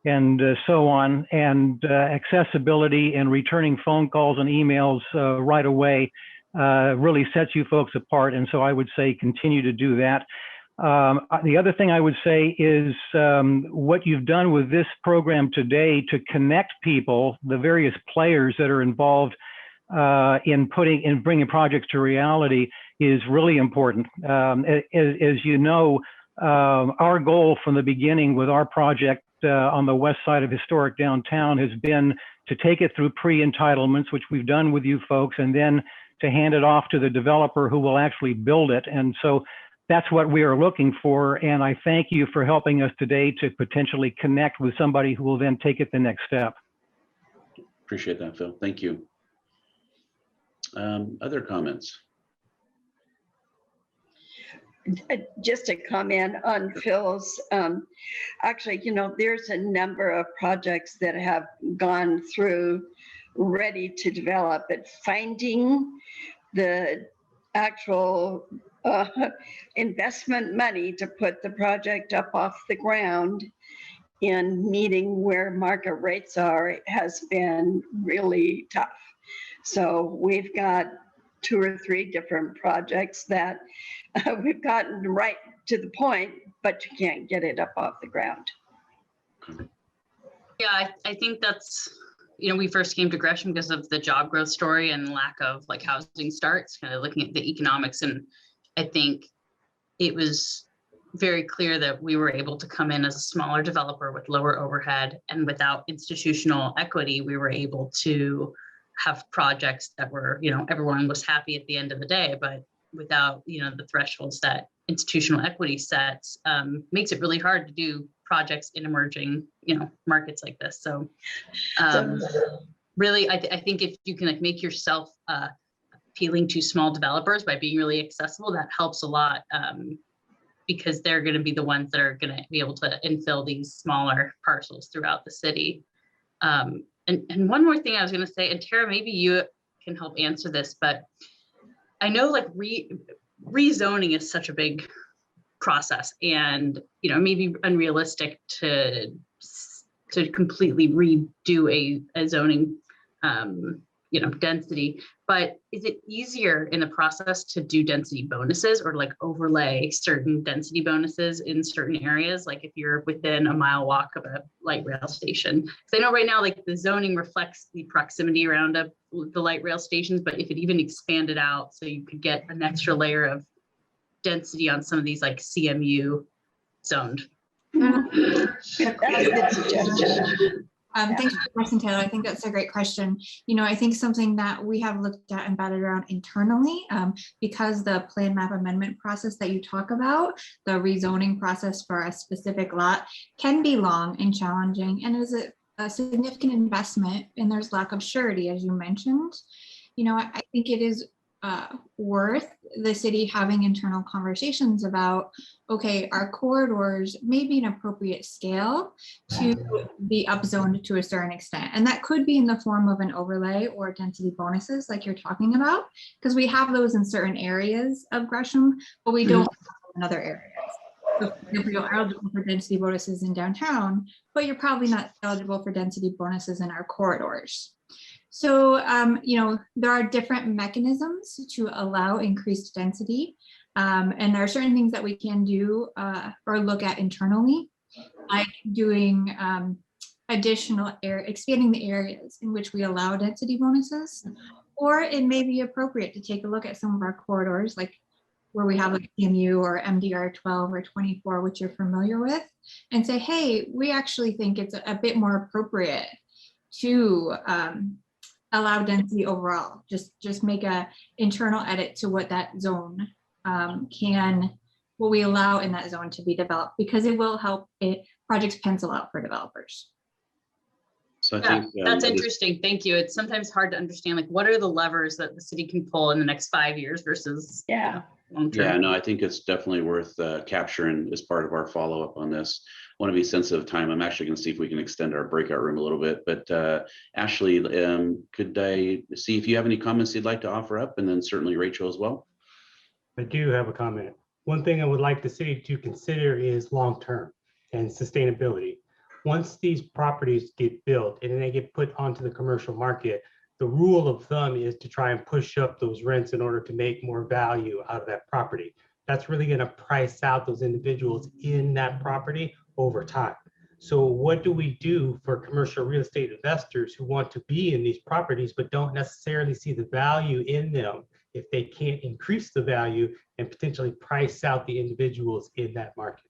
and so on, and accessibility and returning phone calls and emails right away really sets you folks apart. And so I would say continue to do that. The other thing I would say is what you've done with this program today to connect people, the various players that are involved in bringing projects to reality, is really important. As you know, our goal from the beginning with our project on the west side of historic downtown has been to take it through pre-entitlements, which we've done with you folks, and then to hand it off to the developer who will actually build it. And so that's what we are looking for. And I thank you for helping us today to potentially connect with somebody who will then take it the next step. Appreciate that, Phil. Thank you. Other comments? Just a comment on Phil's, actually, there's a number of projects that have gone through ready to develop, but finding the actual investment money to put the project up off the ground and meeting where market rates are has been really tough. So we've got 2 or 3 different projects that we've gotten right to the point, but you can't get it up off the ground. Yeah, I think that's, we first came to Gresham because of the job growth story and lack of housing starts, kind of looking at the economics. And I think it was very clear that we were able to come in as a smaller developer with lower overhead, and without institutional equity, we were able to have projects that were, everyone was happy at the end of the day, but without, the thresholds that institutional equity sets, makes it really hard to do projects in emerging, markets like this. So really, I think if you can make yourself appealing to small developers by being really accessible, that helps a lot, because they're going to be the ones that are going to be able to infill these smaller parcels throughout the city. And one more thing I was going to say, and Tara, maybe you can help answer this, but I know rezoning is such a big process, and maybe unrealistic to completely redo a zoning density, but is it easier in the process to do density bonuses or overlay certain density bonuses in certain areas, like if you're within a mile walk of a light rail station? Because I know right now the zoning reflects the proximity around the light rail stations, but if it even expanded out so you could get an extra layer of density on some of these CMU zoned. That's a good suggestion. Thanks for the question, Taylor. I think that's a great question. I think something that we have looked at and batted around internally, because the plan map amendment process that you talk about, the rezoning process for a specific lot, can be long and challenging, and is a significant investment, and there's lack of surety, as you mentioned. I think it is worth the city having internal conversations about, okay, our corridors may be an appropriate scale to be upzoned to a certain extent. And that could be in the form of an overlay or density bonuses like you're talking about, because we have those in certain areas of Gresham, but we don't have them in other areas. So if you're eligible for density bonuses in downtown, but you're probably not eligible for density bonuses in our corridors. So, you know, there are different mechanisms to allow increased density. And there are certain things that we can do or look at internally, like doing expanding the areas in which we allow density bonuses. Or it may be appropriate to take a look at some of our corridors, like where we have like CMU or MDR 12 or 24, which you're familiar with, and say, hey, we actually think it's a bit more appropriate to allow density overall. Just make a internal edit to what that zone what we allow in that zone to be developed, because it will help projects pencil out for developers. So I Yeah, think that's interesting. Thank you. It's sometimes hard to understand, like, what are the levers that the city can pull in the next 5 years versus long term? Yeah, no, I think it's definitely worth capturing as part of our follow-up on this. I want to be sensitive of time. I'm actually going to see if we can extend our breakout room a little bit. But Ashley, could I see if you have any comments you'd like to offer up, and then certainly Rachel as well? I do have a comment. One thing I would like the city to consider is long-term and sustainability. Once these properties get built and then they get put onto the commercial market, the rule of thumb is to try and push up those rents in order to make more value out of that property. That's really going to price out those individuals in that property over time. So what do we do for commercial real estate investors who want to be in these properties but don't necessarily see the value in them if they can't increase the value and potentially price out the individuals in that market?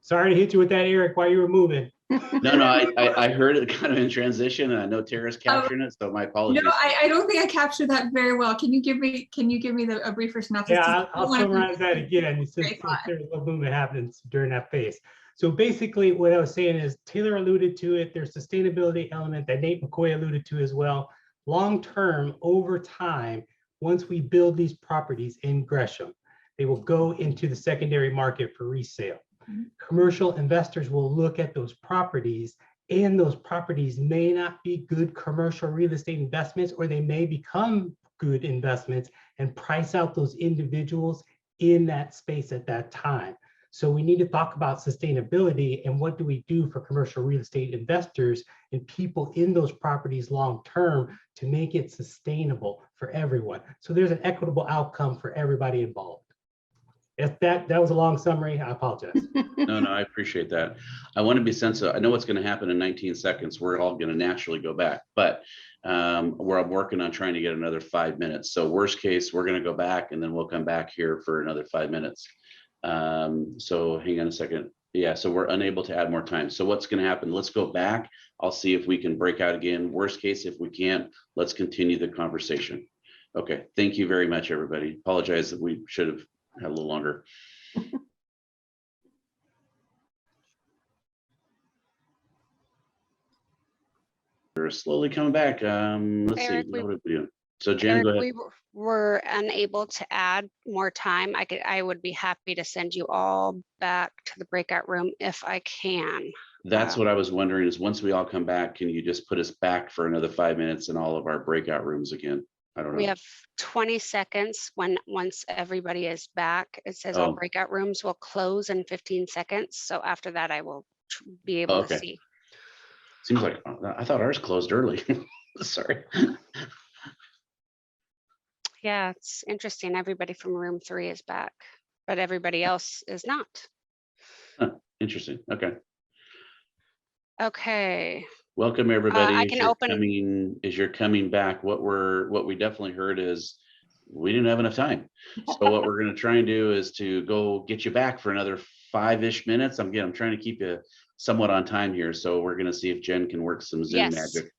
Sorry to hit you with that, Eric, while you were moving. No, I heard it kind of in transition, and I know Tara's capturing it, so my apologies. No, I don't think I captured that very well. Can you give me a briefer synopsis? Yeah, I'll summarize that again since there's a movement happening during that phase. So basically what I was saying is Taylor alluded to it. There's sustainability element that Nate McCoy alluded to as well. Long-term, over time, once we build these properties in Gresham, they will go into the secondary market for resale. Commercial investors will look at those properties, and those properties may not be good commercial real estate investments, or they may become good investments and price out those individuals in that space at that time. So we need to talk about sustainability and what do we do for commercial real estate investors and people in those properties long-term to make it sustainable for everyone. So there's an equitable outcome for everybody involved. If that was a long summary, I apologize. No, I appreciate that. I want to be sensitive. I know what's going to happen in 19 seconds. We're all going to naturally go back, but we're working on trying to get another 5 minutes. So worst case, we're going to go back and then we'll come back here for another 5 minutes. So hang on a second. Yeah, so we're unable to add more time. So what's going to happen? Let's go back. I'll see if we can break out again. Worst case, if we can't, let's continue the conversation. Okay, thank you very much, everybody. Apologize that we should have had a little longer. We're slowly coming back. Let's Eric, see. What are we doing? So Jen, go ahead. We were unable to add more time. I would be happy to send you all back to the breakout room if I can. That's what I was wondering, is once we all come back, can you just put us back for another 5 minutes in all of our breakout rooms again? I don't know. We have 20 seconds once everybody is back. It says all breakout rooms will close in 15 seconds. So after that, I will be able to see. Seems like I thought ours closed early. Sorry. Yeah, it's interesting. Everybody from room 3 is back, but everybody else is not. Huh, interesting. Okay. Okay. Welcome everybody. I can open. As you're coming back, what we definitely heard is we didn't have enough time. So what we're going to try and do is to go get you back for another 5-ish minutes. I'm trying to keep you somewhat on time here. So we're going to see if Jen can work some Zoom magic.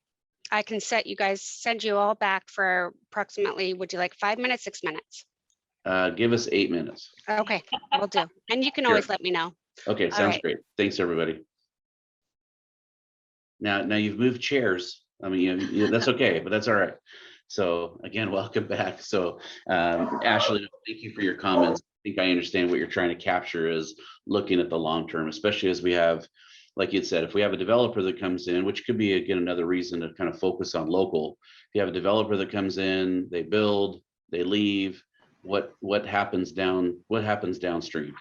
I can send you all back for approximately, would you like 5 minutes, 6 minutes? Give us 8 minutes. Okay, we'll do. And you can always let me know. Okay, sounds great. Thanks everybody. Now you've moved chairs. I mean, that's okay, but that's all right. So again, welcome back. So Ashley, thank you for your comments. I think I understand what you're trying to capture is looking at the long term, especially as we have, like you said, if we have a developer that comes in, which could be again another reason to kind of focus on local. If you have a developer that comes in, they build, they leave, what happens downstream,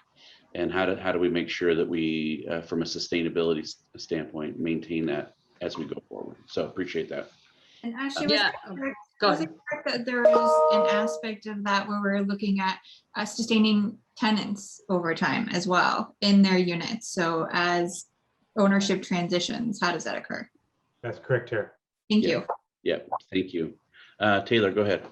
and how do we make sure that we, from a sustainability standpoint, maintain that as we go forward. So appreciate that. And Ashley, Go was it correct that there is an aspect of that where we're looking at sustaining tenants over time as well in their units? So as ownership transitions, how does that occur? That's correct, Chair. Thank you. Yeah, thank you. Taylor, go ahead.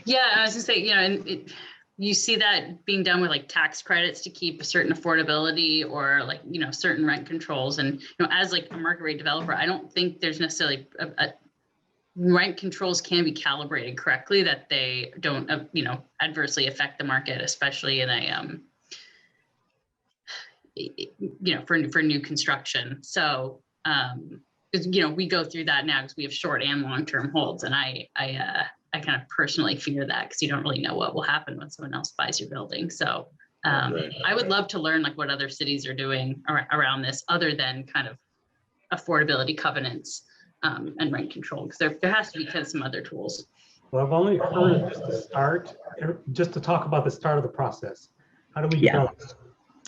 Yeah, I was gonna say, and you see that being done with like tax credits to keep a certain affordability or like, certain rent controls. And, as like a market rate developer, I don't think there's necessarily rent controls can be calibrated correctly, that they don't, adversely affect the market, especially in a, for new construction. So, we go through that now because we have short and long-term holds. And I kind of personally fear that because you don't really know what will happen when someone else buys your building. So I would love to learn like what other cities are doing around this other than kind of affordability covenants and rent control, because there has to be kind of some other tools. Well, I've only heard just to talk about the start of the process. How do we develop?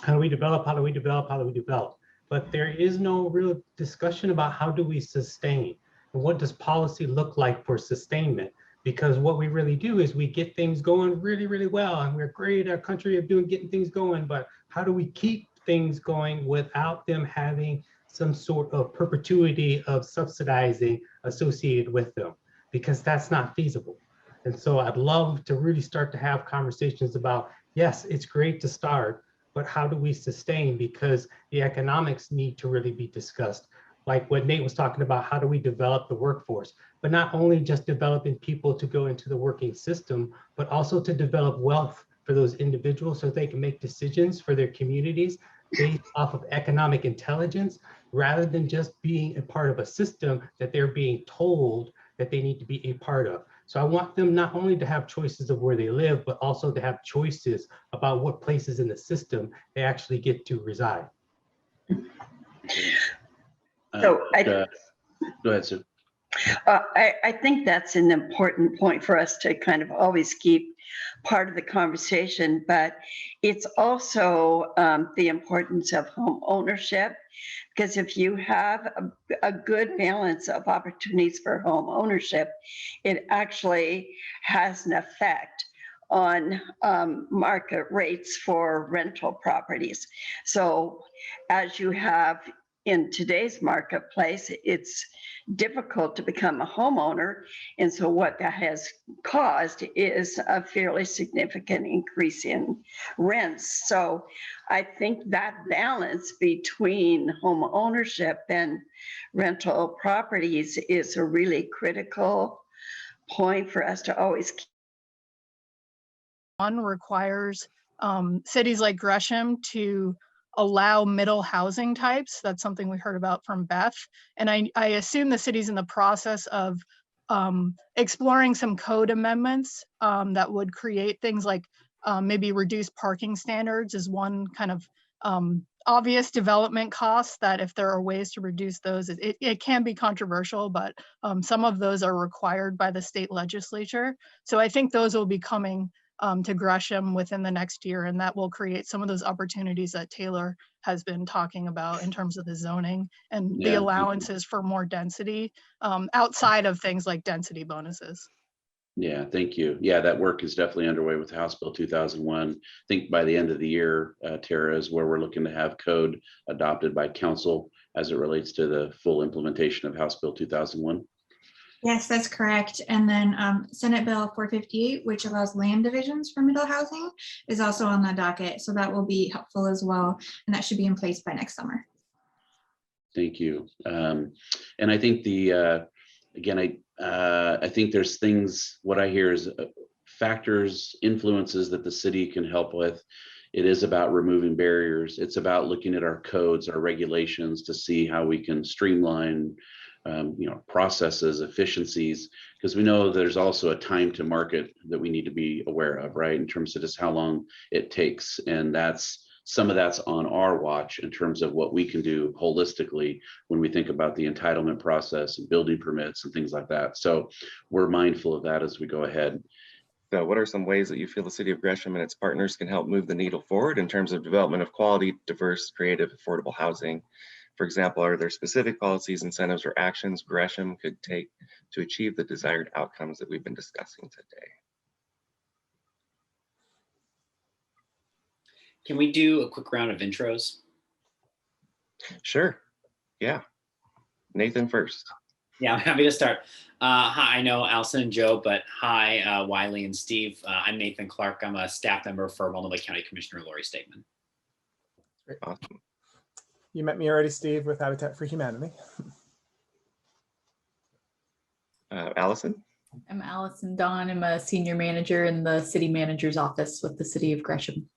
How do we develop? How do we develop? How do we develop? But there is no real discussion about how do we sustain and what does policy look like for sustainment? Because what we really do is we get things going really, really well, and we're great at our country of getting things going, but how do we keep things going without them having some sort of perpetuity of subsidizing associated with them? Because that's not feasible. And so I'd love to really start to have conversations about, yes, it's great to start, but how do we sustain? Because the economics need to really be discussed. Like what Nate was talking about, how do we develop the workforce? But not only just developing people to go into the working system, but also to develop wealth for those individuals so they can make decisions for their communities based off of economic intelligence, rather than just being a part of a system that they're being told that they need to be a part of. So I want them not only to have choices of where they live, but also to have choices about what places in the system they actually get to reside. So go ahead, Sue. I think that's an important point for us to kind of always keep part of the conversation, but it's also the importance of home ownership, because if you have a good balance of opportunities for home ownership, it actually has an effect on market rates for rental properties. So as you have in today's marketplace, it's difficult to become a homeowner. And so what that has caused is a fairly significant increase in rents. So I think that balance between home ownership and rental properties is a really critical point for us to always keep. One requires cities like Gresham to allow middle housing types. That's something we heard about from Beth. And I assume the city's in the process of exploring some code amendments that would create things like maybe reduced parking standards is one kind of obvious development cost that if there are ways to reduce those, it can be controversial, but some of those are required by the state legislature. So I think those will be coming to Gresham within the next year, and that will create some of those opportunities that Taylor has been talking about in terms of the zoning and the allowances for more density outside of things like density bonuses. Yeah, thank you. Yeah, that work is definitely underway with House Bill 2001. I think by the end of the year, Tara, is where we're looking to have code adopted by council as it relates to the full implementation of House Bill 2001. Yes, that's correct. And then Senate Bill 458, which allows land divisions for middle housing, is also on the docket. So that will be helpful as well. And that should be in place by next summer. Thank you. And I think again, I think there's things, what I hear is factors, influences that the city can help with It is about removing barriers. It's about looking at our codes, our regulations to see how we can streamline processes, efficiencies, because we know there's also a time to market that we need to be aware of, right? In terms of just how long it takes. And some of that's on our watch in terms of what we can do holistically when we think about the entitlement process and building permits and things like that. So we're mindful of that as we go ahead. So what are some ways that you feel the City of Gresham and its partners can help move the needle forward in terms of development of quality, diverse, creative, affordable housing? For example, are there specific policies, incentives, or actions Gresham could take to achieve the desired outcomes that we've been discussing today? Can we do a quick round of intros? Sure. Yeah. Nathan first. Yeah, I'm happy to start. Hi, I know Allison and Joe, but hi, Wiley and Steve. I'm Nathan Clark. I'm a staff member for Multnomah County Commissioner Lori Stateman. Great. Awesome. You met me already, Steve, with Habitat for Humanity. Allison? I'm Allison Dawn. I'm a senior manager in the city manager's office with the City of Gresham.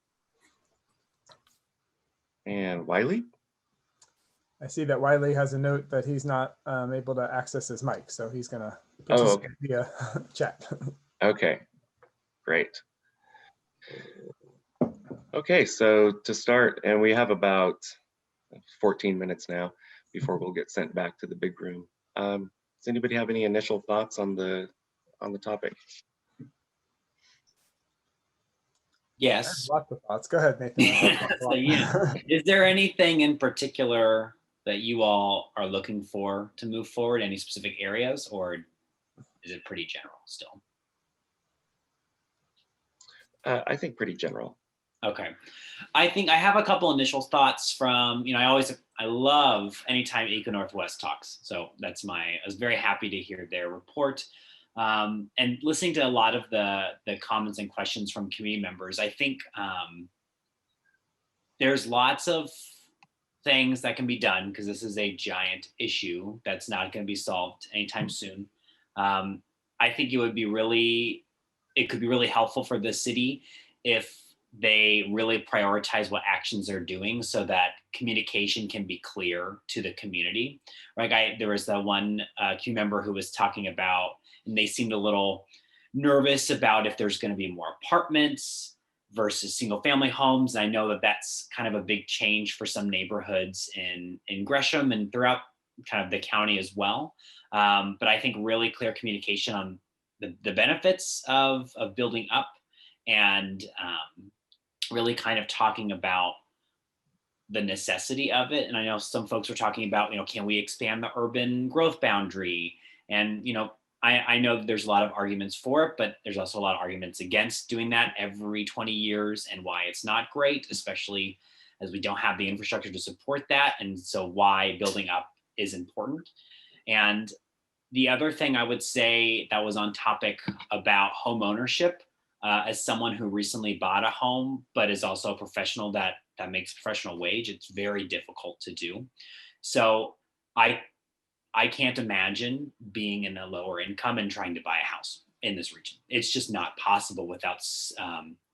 And Wiley? I see that Wiley has a note that he's not able to access his mic, so he's going to participate via chat. Okay, great. Okay, so to start, and we have about 14 minutes now before we'll get sent back to the big room. Does anybody have any initial thoughts on the topic? Yes. Lots of thoughts. Go ahead, Nathan. So, yeah. Is there anything in particular that you all are looking for to move forward? Any specific areas, or is it pretty general still? I think pretty general. Okay. I think I have a couple initial thoughts from, I love anytime Eco Northwest talks. So I was very happy to hear their report. And listening to a lot of the comments and questions from community members, I think there's lots of things that can be done because this is a giant issue that's not going to be solved anytime soon. I think it could be really helpful for the city if they really prioritize what actions they're doing so that communication can be clear to the community. Right? There was the one community member who was talking about, and they seemed a little nervous about if there's going to be more apartments versus single family homes. And I know that that's kind of a big change for some neighborhoods in Gresham and throughout kind of the county as well. But I think really clear communication on the benefits of building up and really kind of talking about the necessity of it. And I know some folks are talking about, can we expand the urban growth boundary? And, I know that there's a lot of arguments for it, but there's also a lot of arguments against doing that every 20 years and why it's not great, especially as we don't have the infrastructure to support that. And so why building up is important. And the other thing I would say that was on topic about home ownership, as someone who recently bought a home, but is also a professional that makes professional wage, it's very difficult to do. So I can't imagine being in a lower income and trying to buy a house in this region. It's just not possible without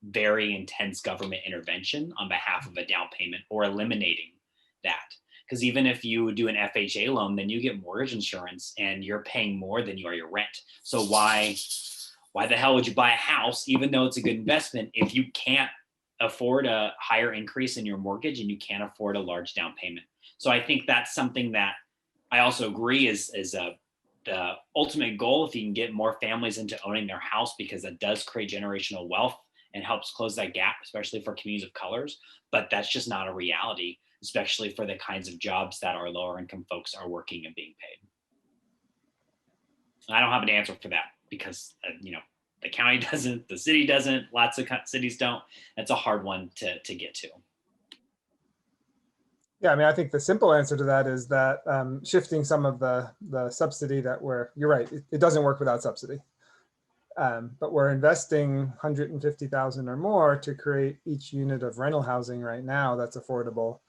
very intense government intervention on behalf of a down payment or eliminating that. Because even if you do an FHA loan, then you get mortgage insurance and you're paying more than you are your rent. So why the hell would you buy a house, even though it's a good investment, if you can't afford a higher increase in your mortgage and you can't afford a large down payment? So I think that's something that I also agree is the ultimate goal, if you can get more families into owning their house, because that does create generational wealth and helps close that gap, especially for communities of colors. But that's just not a reality, especially for the kinds of jobs that our lower income folks are working and being paid. I don't have an answer for that because, the county doesn't, the city doesn't, lots of cities don't. That's a hard one to get to. Yeah, I mean, I think the simple answer to that is that shifting some of the subsidy you're right, it doesn't work without subsidy. But we're investing $150,000 or more to create each unit of rental housing right now that's affordable.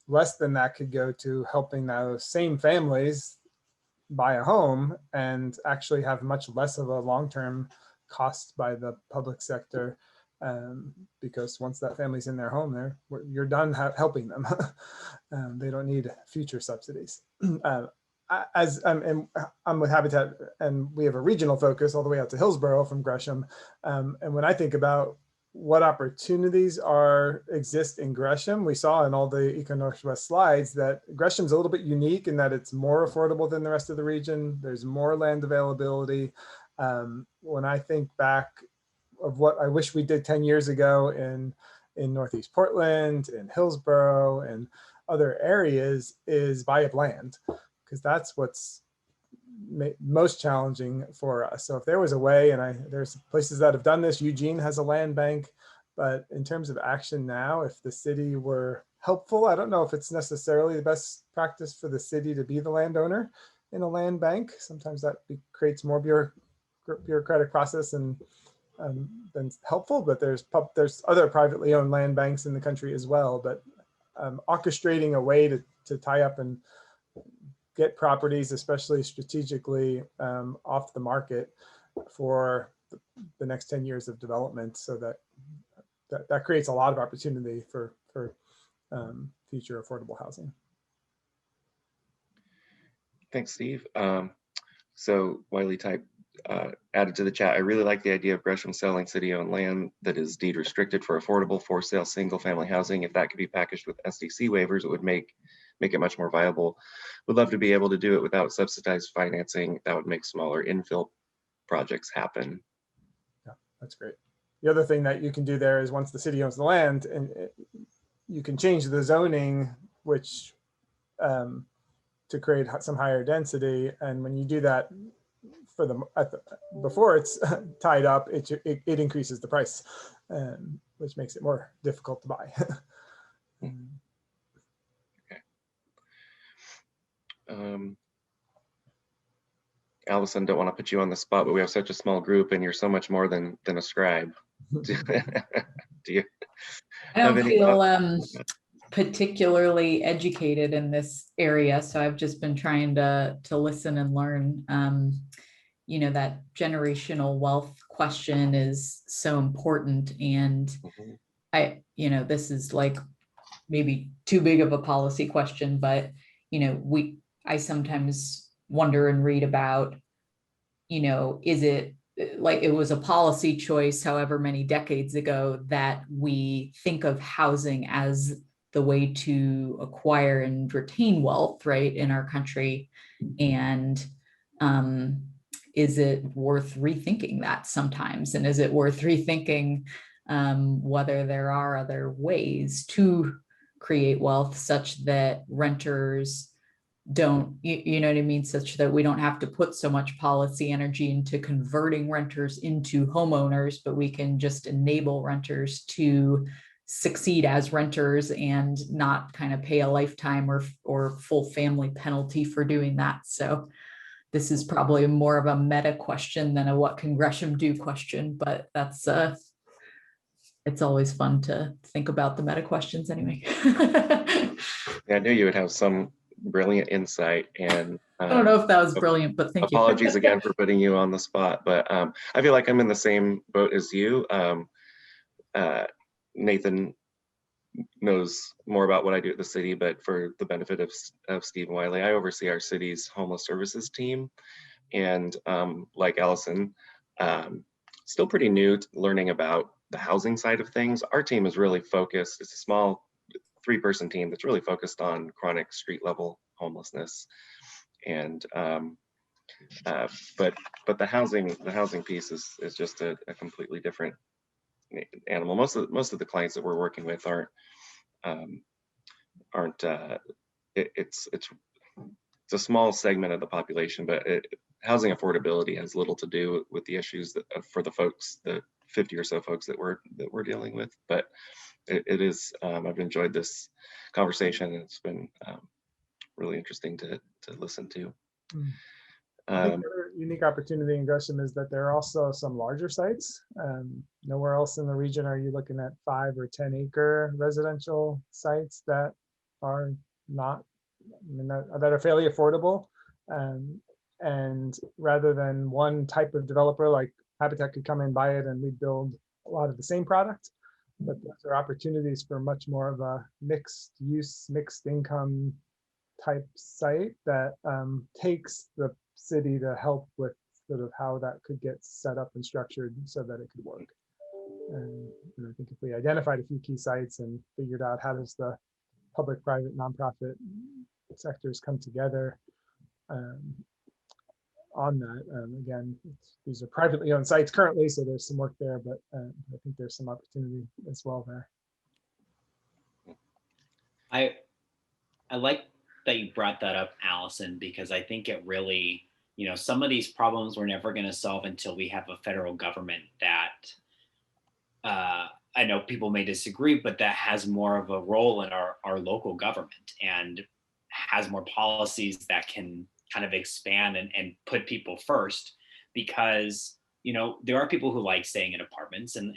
Less than that could go to helping those same families buy a home and actually have much less of a long-term cost by the public sector because once that family's in their home, you're done helping them. They don't need future subsidies. And I'm with Habitat, and we have a regional focus all the way out to Hillsborough from Gresham. And when I think about what opportunities exist in Gresham, we saw in all the Eco Northwest slides that Gresham's a little bit unique in that it's more affordable than the rest of the region. There's more land availability. When I think back of what I wish we did 10 years ago in Northeast Portland, in Hillsborough, and other areas, is buy up land, because that's what's most challenging for us. So if there was a way, and there's places that have done this, Eugene has a land bank, but in terms of action now, if the city were helpful, I don't know if it's necessarily the best practice for the city to be the landowner in a land bank. Sometimes that creates more bureaucratic process and than helpful, but there's other privately owned land banks in the country as well. But orchestrating a way to tie up and get properties, especially strategically, off the market for the next 10 years of development, so that creates a lot of opportunity for future affordable housing. Thanks, Steve. So Wiley type added to the chat, I really like the idea of Gresham selling city-owned land that is deed restricted for affordable for sale single-family housing. If that could be packaged with SDC waivers, it would make it much more viable. Would love to be able to do it without subsidized financing. That would make smaller infill projects happen. Yeah, that's great. The other thing that you can do there is once the city owns the land, and you can change the zoning, which to create some higher density. And when you do that before it's tied up, it increases the price, which makes it more difficult to buy. Allison, don't want to put you on the spot, but we have such a small group and you're so much more than a scribe. Do you I don't feel particularly educated in this area, so I've just been trying to listen and learn. You know, that generational wealth question is so important, and this is like maybe too big of a policy question, but I sometimes wonder and read about, is it like it was a policy choice however many decades ago that we think of housing as the way to acquire and retain wealth, right, in our country? And is it worth rethinking that sometimes? And is it worth rethinking whether there are other ways to create wealth such that renters don't, you know what I mean, such that we don't have to put so much policy energy into converting renters into homeowners, but we can just enable renters to succeed as renters and not kind of pay a lifetime or full family penalty for doing that. So this is probably more of a meta question than a what can Gresham do question, but that's it's always fun to think about the meta questions anyway. Yeah, I knew you would have some brilliant insight, and I don't know if that was brilliant, but thank you. Apologies again for putting you on the spot, but I feel like I'm in the same boat as you. Nathan knows more about what I do at the city, but for the benefit of Steve and Wiley, I oversee our city's homeless services team. And like Allison, still pretty new to learning about the housing side of things. Our team is really focused, it's a small 3-person team that's really focused on chronic street level homelessness. And but the housing piece is just a completely different animal. Most of the clients that we're working with it's a small segment of the population, but housing affordability has little to do with the issues that for the folks, the 50 or so folks that we're dealing with. But it is I've enjoyed this conversation, and it's been really interesting to listen to. I think the other unique opportunity in Gresham is that there are also some larger sites. Nowhere else in the region are you looking at 5 or 10 acre residential sites that are not, that are fairly affordable. And rather than one type of developer like Habitat could come in, buy it, and we'd build a lot of the same product, but those are opportunities for much more of a mixed use, mixed income type site that takes the city to help with sort of how that could get set up and structured so that it could work. And I think if we identified a few key sites and figured out how does the public, private, nonprofit sectors come together on that. Again, these are privately owned sites currently, so there's some work there, but I think there's some opportunity as well there. I like that you brought that up, Allison, because I think it really, you know, some of these problems we're never going to solve until we have a federal government that I know people may disagree, but that has more of a role in our local government and has more policies that can kind of expand and put people first, because, you know, there are people who like staying in apartments and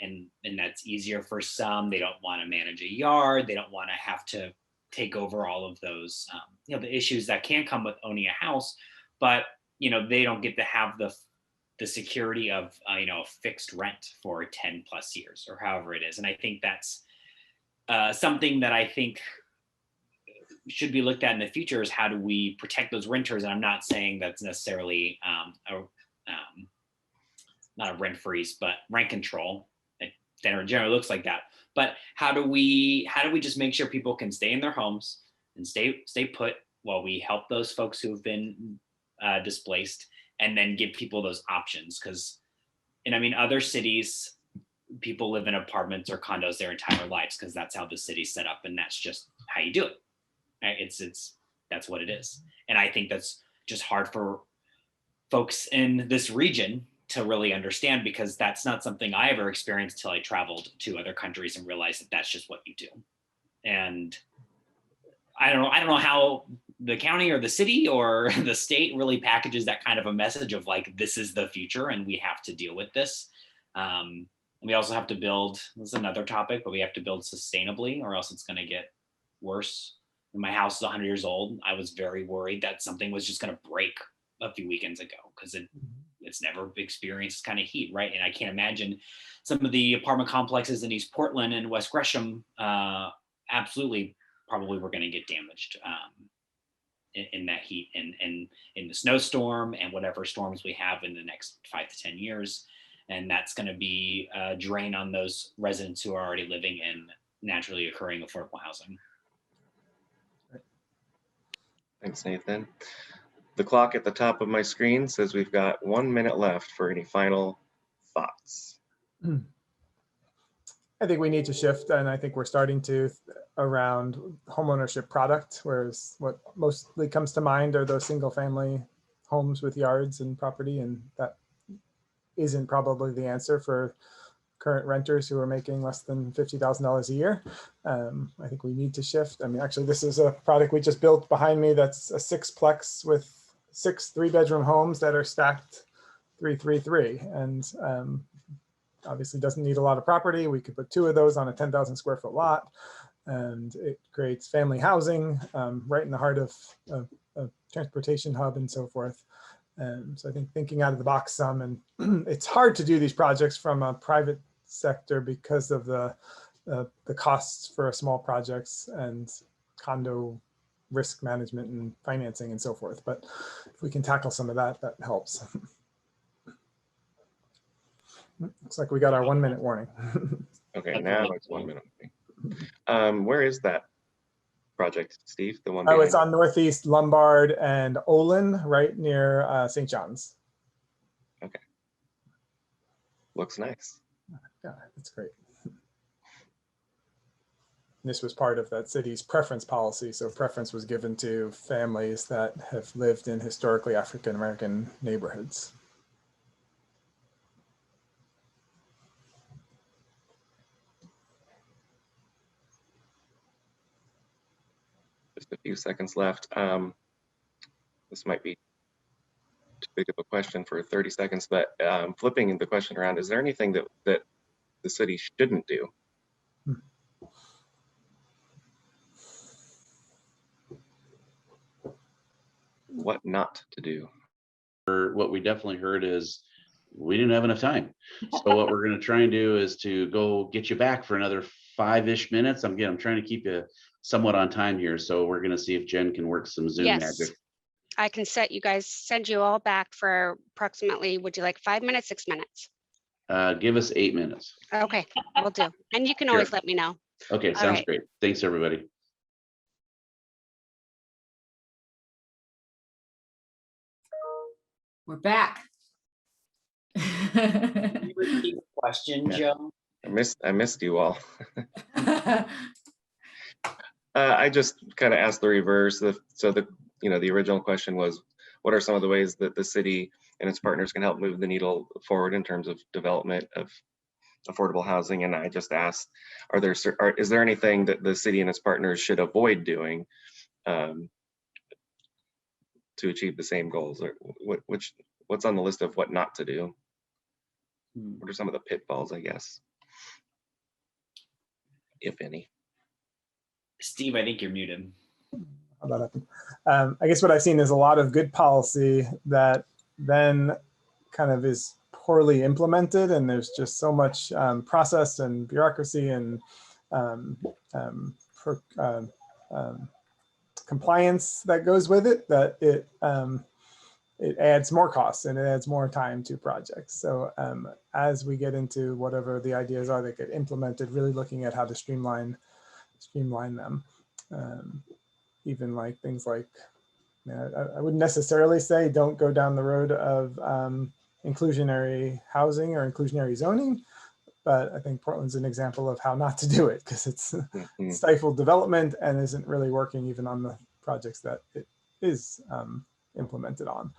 that's easier for some. They don't want to manage a yard. They don't want to have to take over all of those, you know, the issues that can come with owning a house, but, you know, they don't get to have the security of, you know, a fixed rent for 10 plus years or however it is. And I think that's something that I think should be looked at in the future is how do we protect those renters? And I'm not saying that's necessarily not a rent freeze, but rent control. It generally looks like that. But how do we just make sure people can stay in their homes and stay put while we help those folks who have been displaced, and then give people those options? Because, and I mean, other cities, people live in apartments or condos their entire lives because that's how the city's set up, and that's just how you do it. That's what it is. And I think that's just hard for folks in this region to really understand, because that's not something I ever experienced till I traveled to other countries and realized that that's just what you do. And I don't know how the county or the city or the state really packages that kind of a message of like, this is the future and we have to deal with this. And we also have to build, this is another topic, but we have to build sustainably or else it's going to get worse. When my house is 100 years old, I was very worried that something was just going to break a few weekends ago because it's never experienced kind of heat, right? And I can't imagine some of the apartment complexes in East Portland and West Gresham absolutely probably were going to get damaged in that heat and in the snowstorm and whatever storms we have in the next 5 to 10 years. And that's going to be a drain on those residents who are already living in naturally occurring affordable housing. Thanks, Nathan. The clock at the top of my screen says we've got 1 minute left for any final thoughts. I think we need to shift, and I think we're starting to around homeownership product, whereas what mostly comes to mind are those single family homes with yards and property, and that isn't probably the answer for current renters who are making less than $50,000 a year. I think we need to shift. I mean, actually, this is a product we just built behind me that's a 6-plex with 6 3-bedroom homes that are stacked 3-3-3, and obviously doesn't need a lot of property. We could put 2 of those on a 10,000 square foot lot, and it creates family housing right in the heart of a transportation hub and so forth. So I think thinking out of the box some, and it's hard to do these projects from a private sector because of the costs for small projects and condo risk management and financing and so forth. But if we can tackle some of that, that helps. Looks like we got our 1 minute warning. Okay, now it's 1 minute. Where is that project, Steve? The one? Oh, it's on Northeast Lombard and Olin, right near St. John's. Okay. Looks nice. Yeah, it's great. This was part of that city's preference policy. So preference was given to families that have lived in historically African-American neighborhoods. Just a few seconds left. This might be too big of a question for 30 seconds, but flipping the question around, is there anything that the city shouldn't do? What not to do? What we definitely heard is we didn't have enough time. So what we're going to try and do is to go get you back for another 5-ish minutes. I'm trying to keep you somewhat on time here. So we're going to see if Jen can work some Zoom Yes. magic. I can send you all back for approximately, would you like 5 minutes, 6 minutes? Give us 8 minutes. Okay, we'll do. And you can always let me know. Okay, All sounds right. great. Thanks, everybody. We're back. Can you repeat the question, Joe? I missed you all. I just kind of asked the reverse. The original question was, what are some of the ways that the city and its partners can help move the needle forward in terms of development of affordable housing? And I just asked, is there anything that the city and its partners should avoid doing to achieve the same goals? Or what's on the list of what not to do? What are some of the pitfalls, I guess, if any? Steve, I think you're muted. How about that? I guess what I've seen is a lot of good policy that then kind of is poorly implemented, and there's just so much process and bureaucracy and compliance that goes with it, that it adds more costs and it adds more time to projects. So as we get into whatever the ideas are that get implemented, really looking at how to streamline them. Even like things like, I wouldn't necessarily say don't go down the road of inclusionary housing or inclusionary zoning, but I think Portland's an example of how not to do it, because it's stifled development and isn't really working even on the projects that it is implemented on.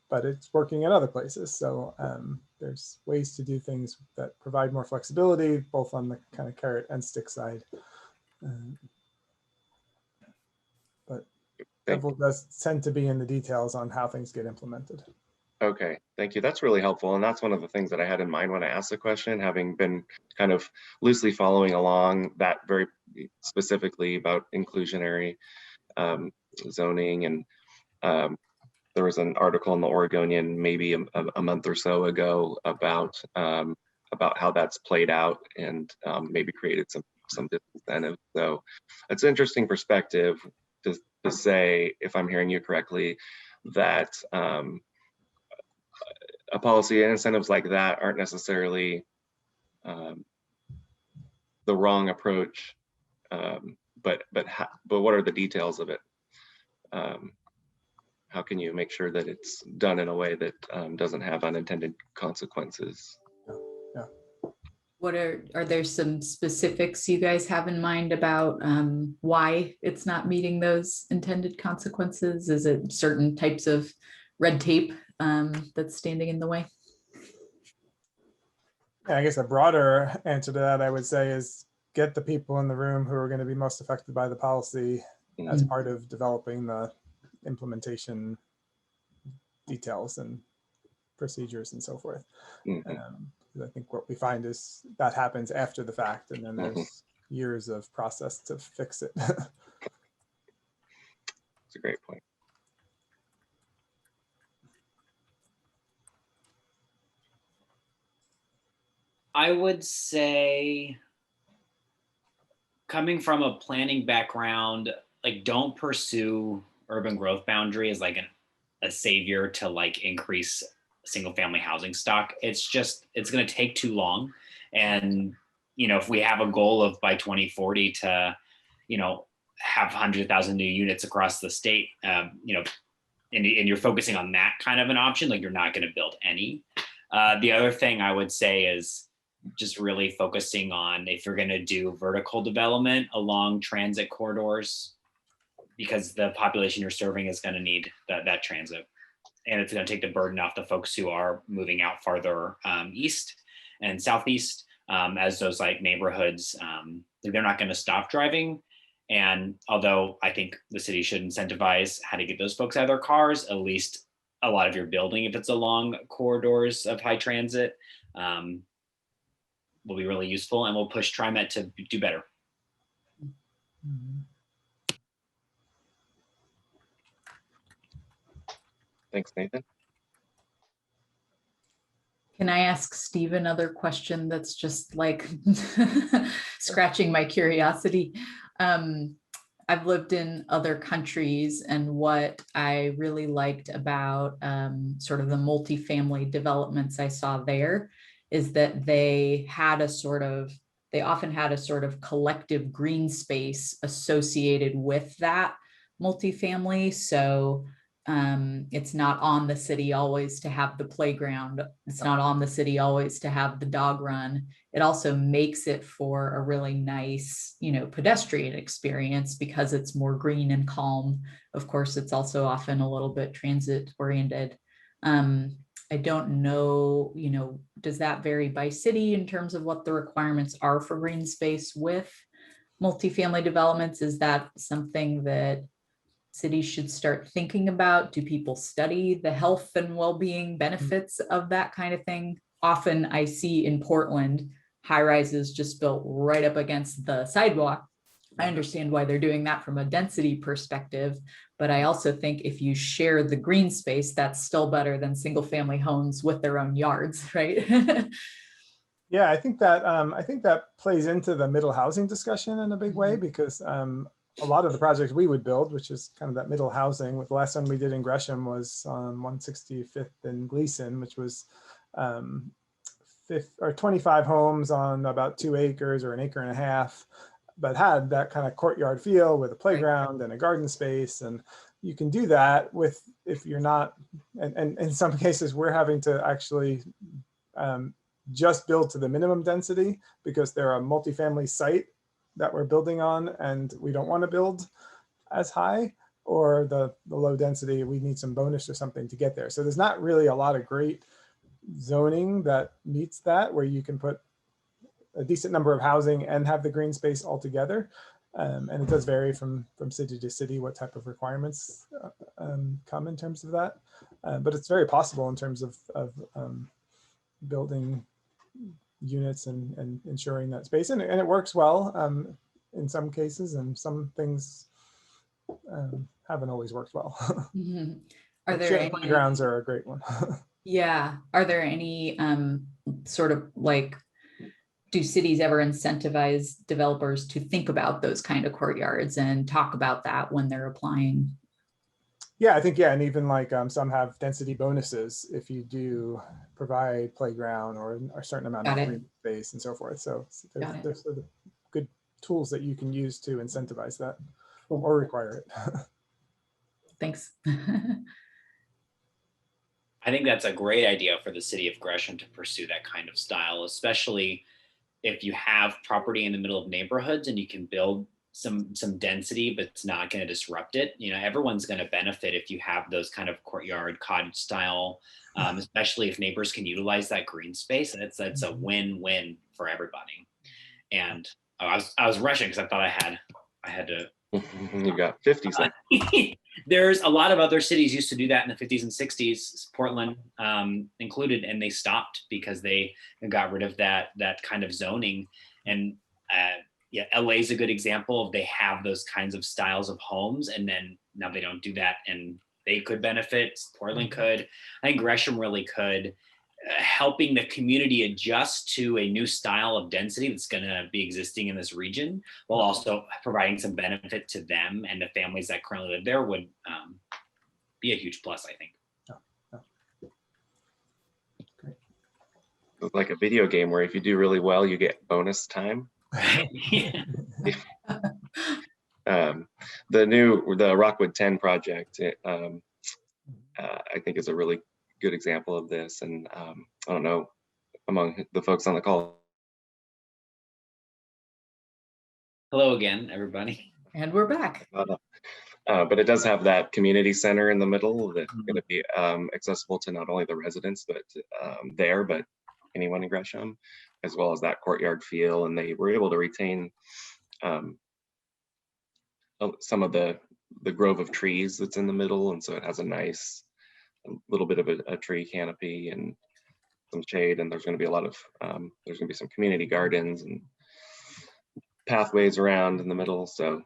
But it's working in other places. So there's ways to do things that provide more flexibility, both on the kind of carrot and stick side. But devil does tend to be in the details on how things get implemented. Okay, thank you. That's really helpful. And that's one of the things that I had in mind when I asked the question, having been kind of loosely following along that very specifically about inclusionary zoning. And there was an article in the Oregonian maybe a month or so ago about how that's played out and maybe created some disincentive. So it's an interesting perspective to say, if I'm hearing you correctly, that a policy and incentives like that aren't necessarily the wrong approach, but what are the details of it? How can you make sure that it's done in a way that doesn't have unintended consequences? What are there some specifics you guys have in mind about why it's not meeting those intended consequences? Is it certain types of red tape that's standing in the way? Yeah, I guess a broader answer to that, I would say, is get the people in the room who are going to be most affected by the policy as part of developing the implementation details and procedures and so forth. I think what we find is that happens after the fact, and then there's years of process to fix it. That's a great point. I would say, coming from a planning background, like, don't pursue urban growth boundary as like a savior to like increase single family housing stock. It's going to take too long. And, if we have a goal of by 2040 to, have 100,000 new units across the state, and you're focusing on that kind of an option, like, you're not going to build any. The other thing I would say is just really focusing on, if you're going to do vertical development along transit corridors, because the population you're serving is going to need that transit. And it's going to take the burden off the folks who are moving out farther east and southeast, as those like neighborhoods, they're not going to stop driving. And although I think the city should incentivize how to get those folks out of their cars, at least a lot of your building, if it's along corridors of high transit, will be really useful, and will push TriMet to do better. Thanks, Nathan. Can I ask Steve another question that's just like scratching my curiosity? I've lived in other countries, and what I really liked about sort of the multifamily developments I saw there is that they often had a sort of collective green space associated with that multifamily. So it's not on the city always to have the playground. It's not on the city always to have the dog run. It also makes it for a really nice, pedestrian experience because it's more green and calm. Of course, it's also often a little bit transit oriented. I don't know, does that vary by city in terms of what the requirements are for green space with multifamily developments? Is that something that cities should start thinking about? Do people study the health and well-being benefits of that kind of thing? Often I see in Portland, high rises just built right up against the sidewalk. I understand why they're doing that from a density perspective, but I also think if you share the green space, that's still better than single family homes with their own yards, right? Yeah, I think that plays into the middle housing discussion in a big way, because a lot of the projects we would build, which is kind of that middle housing, with the last one we did in Gresham was on 165th and Gleason, which was 25 homes on about 2 acres or 1.5 acres, but had that kind of courtyard feel with a playground and a garden space. And you can do that if you're not, and in some cases we're having to actually just build to the minimum density because they're a multifamily site that we're building on and we don't want to build as high, or the low density, we need some bonus or something to get there. So there's not really a lot of great zoning that meets that, where you can put a decent number of housing and have the green space all together. And it does vary from city to city what type of requirements come in terms of that. But it's very possible in terms of building units and ensuring that space. And it works well in some cases, and some things haven't always worked well. Mm-hmm. Are there any playgrounds are a great one. Yeah. Are there any sort of like, do cities ever incentivize developers to think about those kind of courtyards and talk about that when they're applying? Yeah, I think, yeah. And even like some have density bonuses if you do provide playground or a certain amount of green space and so forth. So there's sort of good tools that you can use to incentivize that or require it. Thanks. I think that's a great idea for the city of Gresham to pursue that kind of style, especially if you have property in the middle of neighborhoods and you can build some density, but it's not going to disrupt it. Everyone's going to benefit if you have those kind of courtyard cottage style, especially if neighbors can utilize that green space. That's a win-win for everybody. And I was rushing because I thought I had to. You got 50 seconds. There's a lot of other cities used to do that in the 50s and 60s, Portland included, and they stopped because they got rid of that kind of zoning. And yeah, LA is a good example of they have those kinds of styles of homes, and then now they don't do that, and they could benefit. Portland could. I think Gresham really could. Helping the community adjust to a new style of density that's going to be existing in this region, while also providing some benefit to them and the families that currently live there would be a huge plus, I think. Great. It's like a video game where if you do really well, you get bonus time. The Rockwood 10 project, I think is a really good example of this. And I don't know, among the folks on the call. Hello again, everybody. And we're back. But it does have that community center in the middle that's going to be accessible to not only the residents, but but anyone in Gresham, as well as that courtyard feel. And they were able to retain some of the grove of trees that's in the middle. And so it has a little bit of a tree canopy and some shade. And there's going to be a lot of, there's going to be some community gardens and pathways around in the middle. So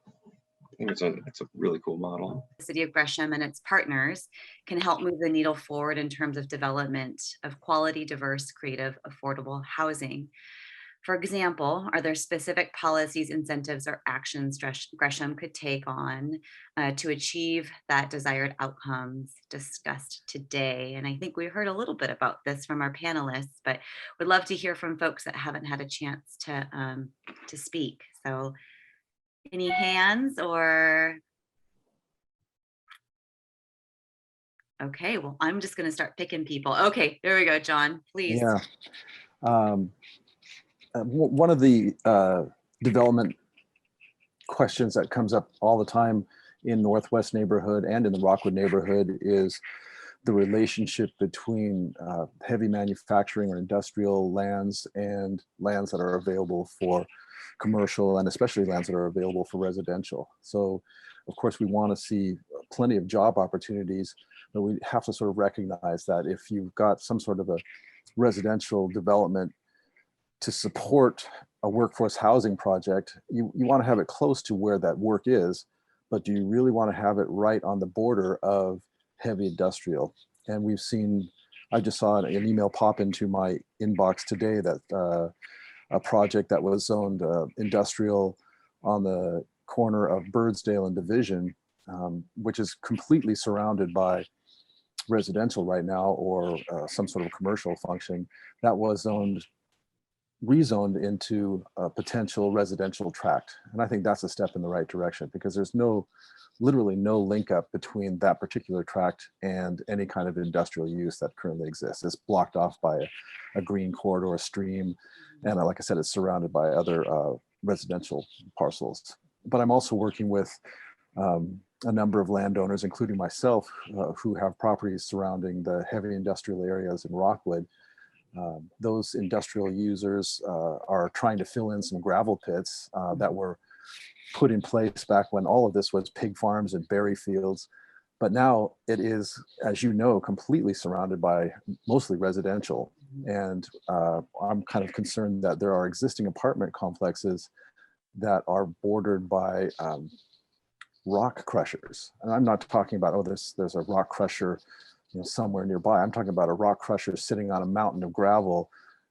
think it's a really cool model. The City of Gresham and its partners can help move the needle forward in terms of development of quality, diverse, creative, affordable housing. For example, are there specific policies, incentives, or actions Gresham could take on to achieve that desired outcomes discussed today? And I think we heard a little bit about this from our panelists, but would love to hear from folks that haven't had a chance to speak. So any hands or? Okay, well, I'm just going to start picking people. Okay, there we go, John, please. Yeah. One of the development questions that comes up all the time in Northwest neighborhood and in the Rockwood neighborhood is the relationship between heavy manufacturing or industrial lands and lands that are available for commercial, and especially lands that are available for residential. So of course we want to see plenty of job opportunities, but we have to sort of recognize that if you've got some sort of a residential development to support a workforce housing project, you want to have it close to where that work is, but do you really want to have it right on the border of heavy industrial? And we've seen, I just saw an email pop into my inbox today that a project that was zoned industrial on the corner of Birdsdale and Division, which is completely surrounded by residential right now, or some sort of commercial function, that was rezoned into a potential residential tract. And I think that's a step in the right direction, because there's literally no link up between that particular tract and any kind of industrial use that currently exists. It's blocked off by a green corridor stream. And like I said, it's surrounded by other residential parcels. But I'm also working with a number of landowners, including myself, who have properties surrounding the heavy industrial areas in Rockwood. Those industrial users are trying to fill in some gravel pits that were put in place back when all of this was pig farms and berry fields. But now it is, as you know, completely surrounded by mostly residential. And I'm kind of concerned that there are existing apartment complexes that are bordered by rock crushers. And I'm not talking about, oh, there's a rock crusher somewhere nearby. I'm talking about a rock crusher sitting on a mountain of gravel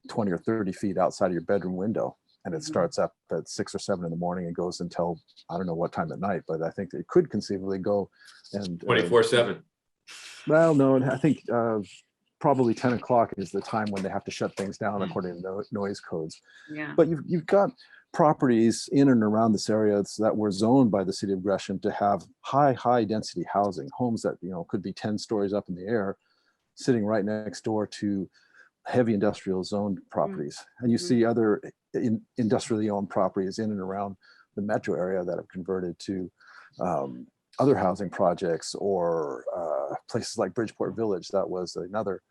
20 or 30 feet outside of your bedroom window. And it starts up at 6 or 7 in the morning and goes until, I don't know what time at night, but I think it could conceivably go and 24/7. Well, no, I think probably 10 o'clock is the time when they have to shut things down according to noise codes. Yeah. But you've got properties in and around this area that were zoned by the City of Gresham to have high density housing, homes that could be 10 stories up in the air, sitting right next door to heavy industrial zoned properties. And you see other industrially owned properties in and around the metro area that have converted to other housing projects, or places like Bridgeport Village. That was another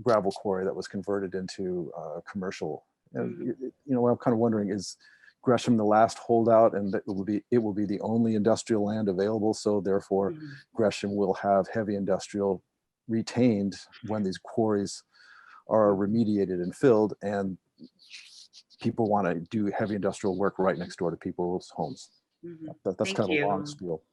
gravel quarry that was converted into commercial. And I'm kind of wondering, is Gresham the last holdout, and that it will be the only industrial land available, so therefore Gresham will have heavy industrial retained when these quarries are remediated and filled, and people want to do heavy industrial work right next door to people's homes? That's kind of a long spiel.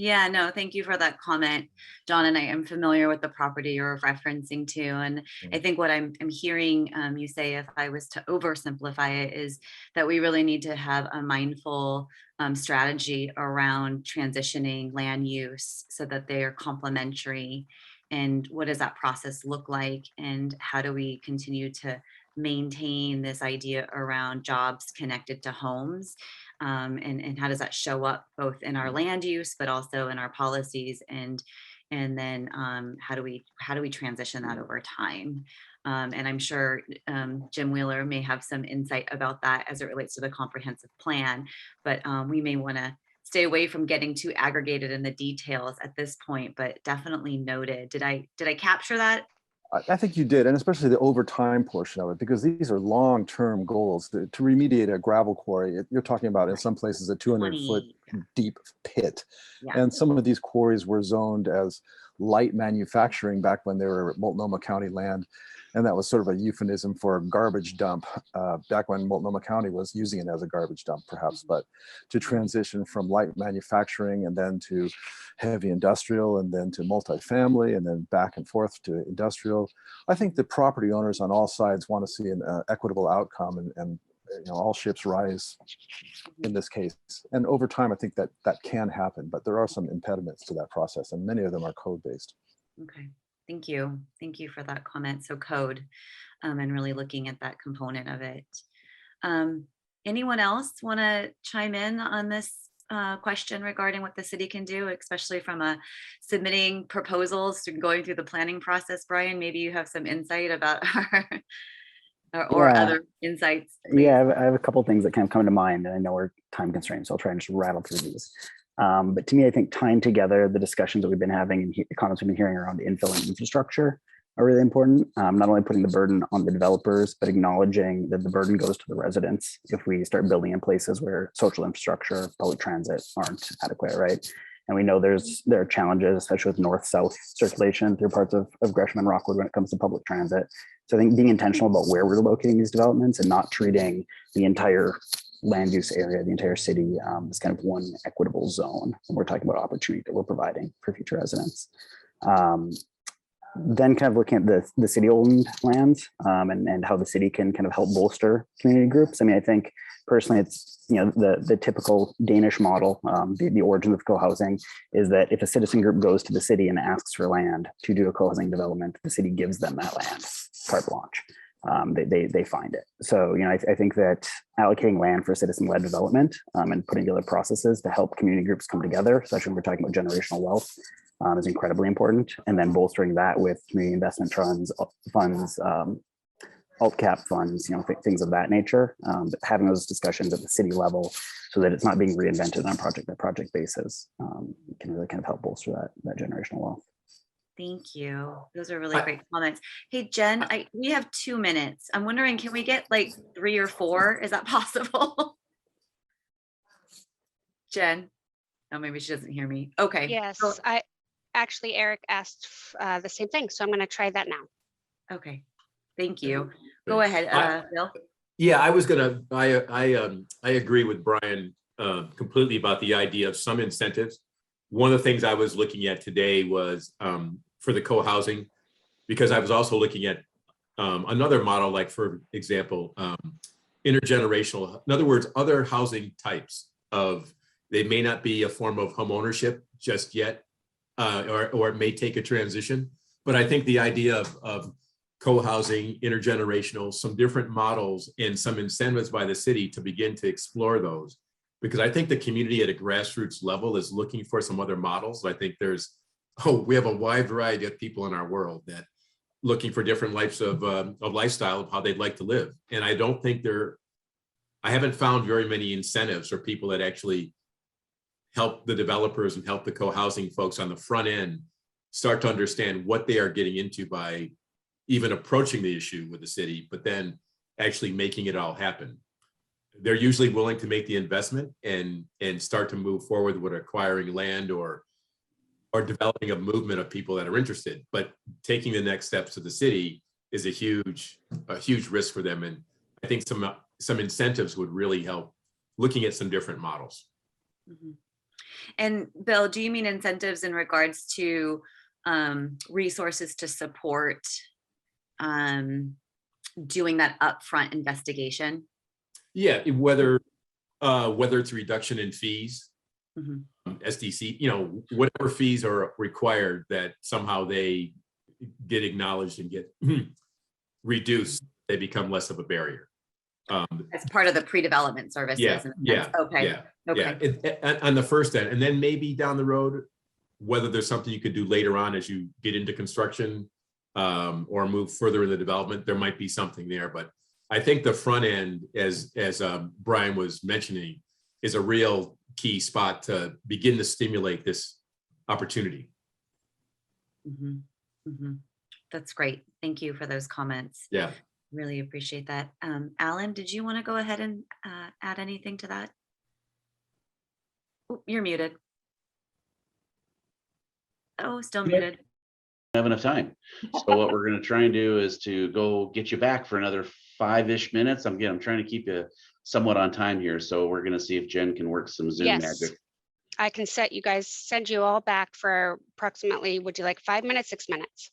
Yeah, no, thank you for that comment, John. And I am familiar with the property you're referencing to. And I think what I'm hearing you say, if I was to oversimplify it, is that we really need to have a mindful strategy around transitioning land use so that they are complementary. And what does that process look like? And how do we continue to maintain this idea around jobs connected to homes? And how does that show up both in our land use, but also in our policies? And then how do we transition that over time? And I'm sure Jim Wheeler may have some insight about that as it relates to the comprehensive plan, but we may want to stay away from getting too aggregated in the details at this point, but definitely noted. Did I capture that? I think you did, and especially the overtime portion of it, because these are long-term goals. To remediate a gravel quarry, you're talking about in some places a 200-foot deep pit. Yeah. And some of these quarries were zoned as light manufacturing back when they were Multnomah County land. And that was sort of a euphemism for garbage dump back when Multnomah County was using it as a garbage dump, perhaps. But to transition from light manufacturing and then to heavy industrial and then to multifamily and then back and forth to industrial, I think the property owners on all sides want to see an equitable outcome, and all ships rise in this case. And over time, I think that can happen, but there are some impediments to that process, and many of them are code-based. Okay, thank you. Thank you for that comment. So code, and really looking at that component of it. Anyone else want to chime in on this question regarding what the city can do, especially from submitting proposals to going through the planning process? Brian, maybe you have some insight about or other insights. Please. Yeah, I have a couple of things that kind of come to mind, and I know we're time constrained, so I'll try and just rattle through these. But to me, I think tying together the discussions that we've been having and the comments we've been hearing around infill and infrastructure are really important. Not only putting the burden on the developers, but acknowledging that the burden goes to the residents if we start building in places where social infrastructure, public transit aren't adequate, right? And we know there are challenges, especially with north-south circulation through parts of Gresham and Rockwood when it comes to public transit. So I think being intentional about where we're locating these developments and not treating the entire land use area, the entire city, as kind of one equitable zone when we're talking about opportunity that we're providing for future residents. Then kind of looking at the city-owned lands and how the city can kind of help bolster community groups. I mean, I think personally, it's the typical Danish model, the origin of co-housing is that if a citizen group goes to the city and asks for land to do a co-housing development, the city gives them that land, carte blanche. They find it. So, I think that allocating land for citizen-led development and putting together processes to help community groups come together, especially when we're talking about generational wealth, is incredibly important. And then bolstering that with community investment funds, alt cap funds, things of that nature. Having those discussions at the city level so that it's not being reinvented on a project-by-project basis can really kind of help bolster that generational wealth. Thank you. Those are really great comments. Hey, Jen, we have 2 minutes. I'm wondering, can we get like 3 or 4? Is that possible? Jen? Oh, maybe she doesn't hear me. Okay. Yes, actually, Eric asked the same thing, so I'm going to try that now. Okay. Thank you. Go ahead, Bill. Yeah, I agree with Brian completely about the idea of some incentives. One of the things I was looking at today was for the co-housing, because I was also looking at another model, like for example, intergenerational. In other words, other housing types they may not be a form of home ownership just yet, or it may take a transition. But I think the idea of co-housing, intergenerational, some different models and some incentives by the city to begin to explore those. Because I think the community at a grassroots level is looking for some other models. I think we have a wide variety of people in our world that looking for different types of lifestyle of how they'd like to live. And I don't think I haven't found very many incentives for people that actually help the developers and help the co-housing folks on the front end start to understand what they are getting into by even approaching the issue with the city, but then actually making it all happen. They're usually willing to make the investment and start to move forward with acquiring land or developing a movement of people that are interested. But taking the next steps to the city is a huge risk for them. And I think some incentives would really help looking at some different models. Mm-hmm. And Bill, do you mean incentives in regards to resources to support doing that upfront investigation? Yeah, whether it's reduction in fees, mm-hmm. SDC, whatever fees are required, that somehow they get acknowledged and get reduced, they become less of a barrier. As part of the pre-development services. Yeah. Okay. On the first end, and then maybe down the road, whether there's something you could do later on as you get into construction or move further in the development, there might be something there. But I think the front end, as Brian was mentioning, is a real key spot to begin to stimulate this opportunity. Mm-hmm. Mm-hmm. That's great. Thank you for those comments. Yeah. Really appreciate that. Alan, did you want to go ahead and add anything to that? Oh, you're muted. Oh, still muted. have enough time. So what we're going to try and do is to go get you back for another 5-ish minutes. I'm trying to keep you somewhat on time here. So we're going to see if Jen can work some Zoom magic. I can send you all back for approximately, would you like 5 minutes, 6 minutes?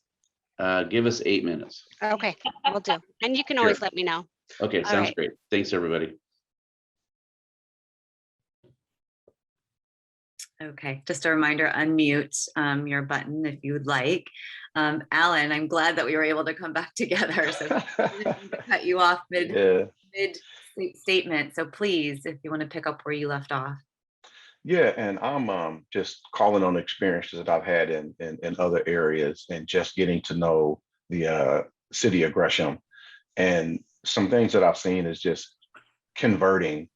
Give us 8 minutes. Okay, we'll do. And you can always let me know. Okay, sounds great. Thanks, everybody. Okay, just a reminder, unmute your button if you would like. Alan, I'm glad that we were able to come back together. So cut you off mid statement. So please, if you want to pick up where you left off. Yeah, and I'm just calling on experiences that I've had in other areas and just getting to know the city of Gresham. And some things that I've seen is just converting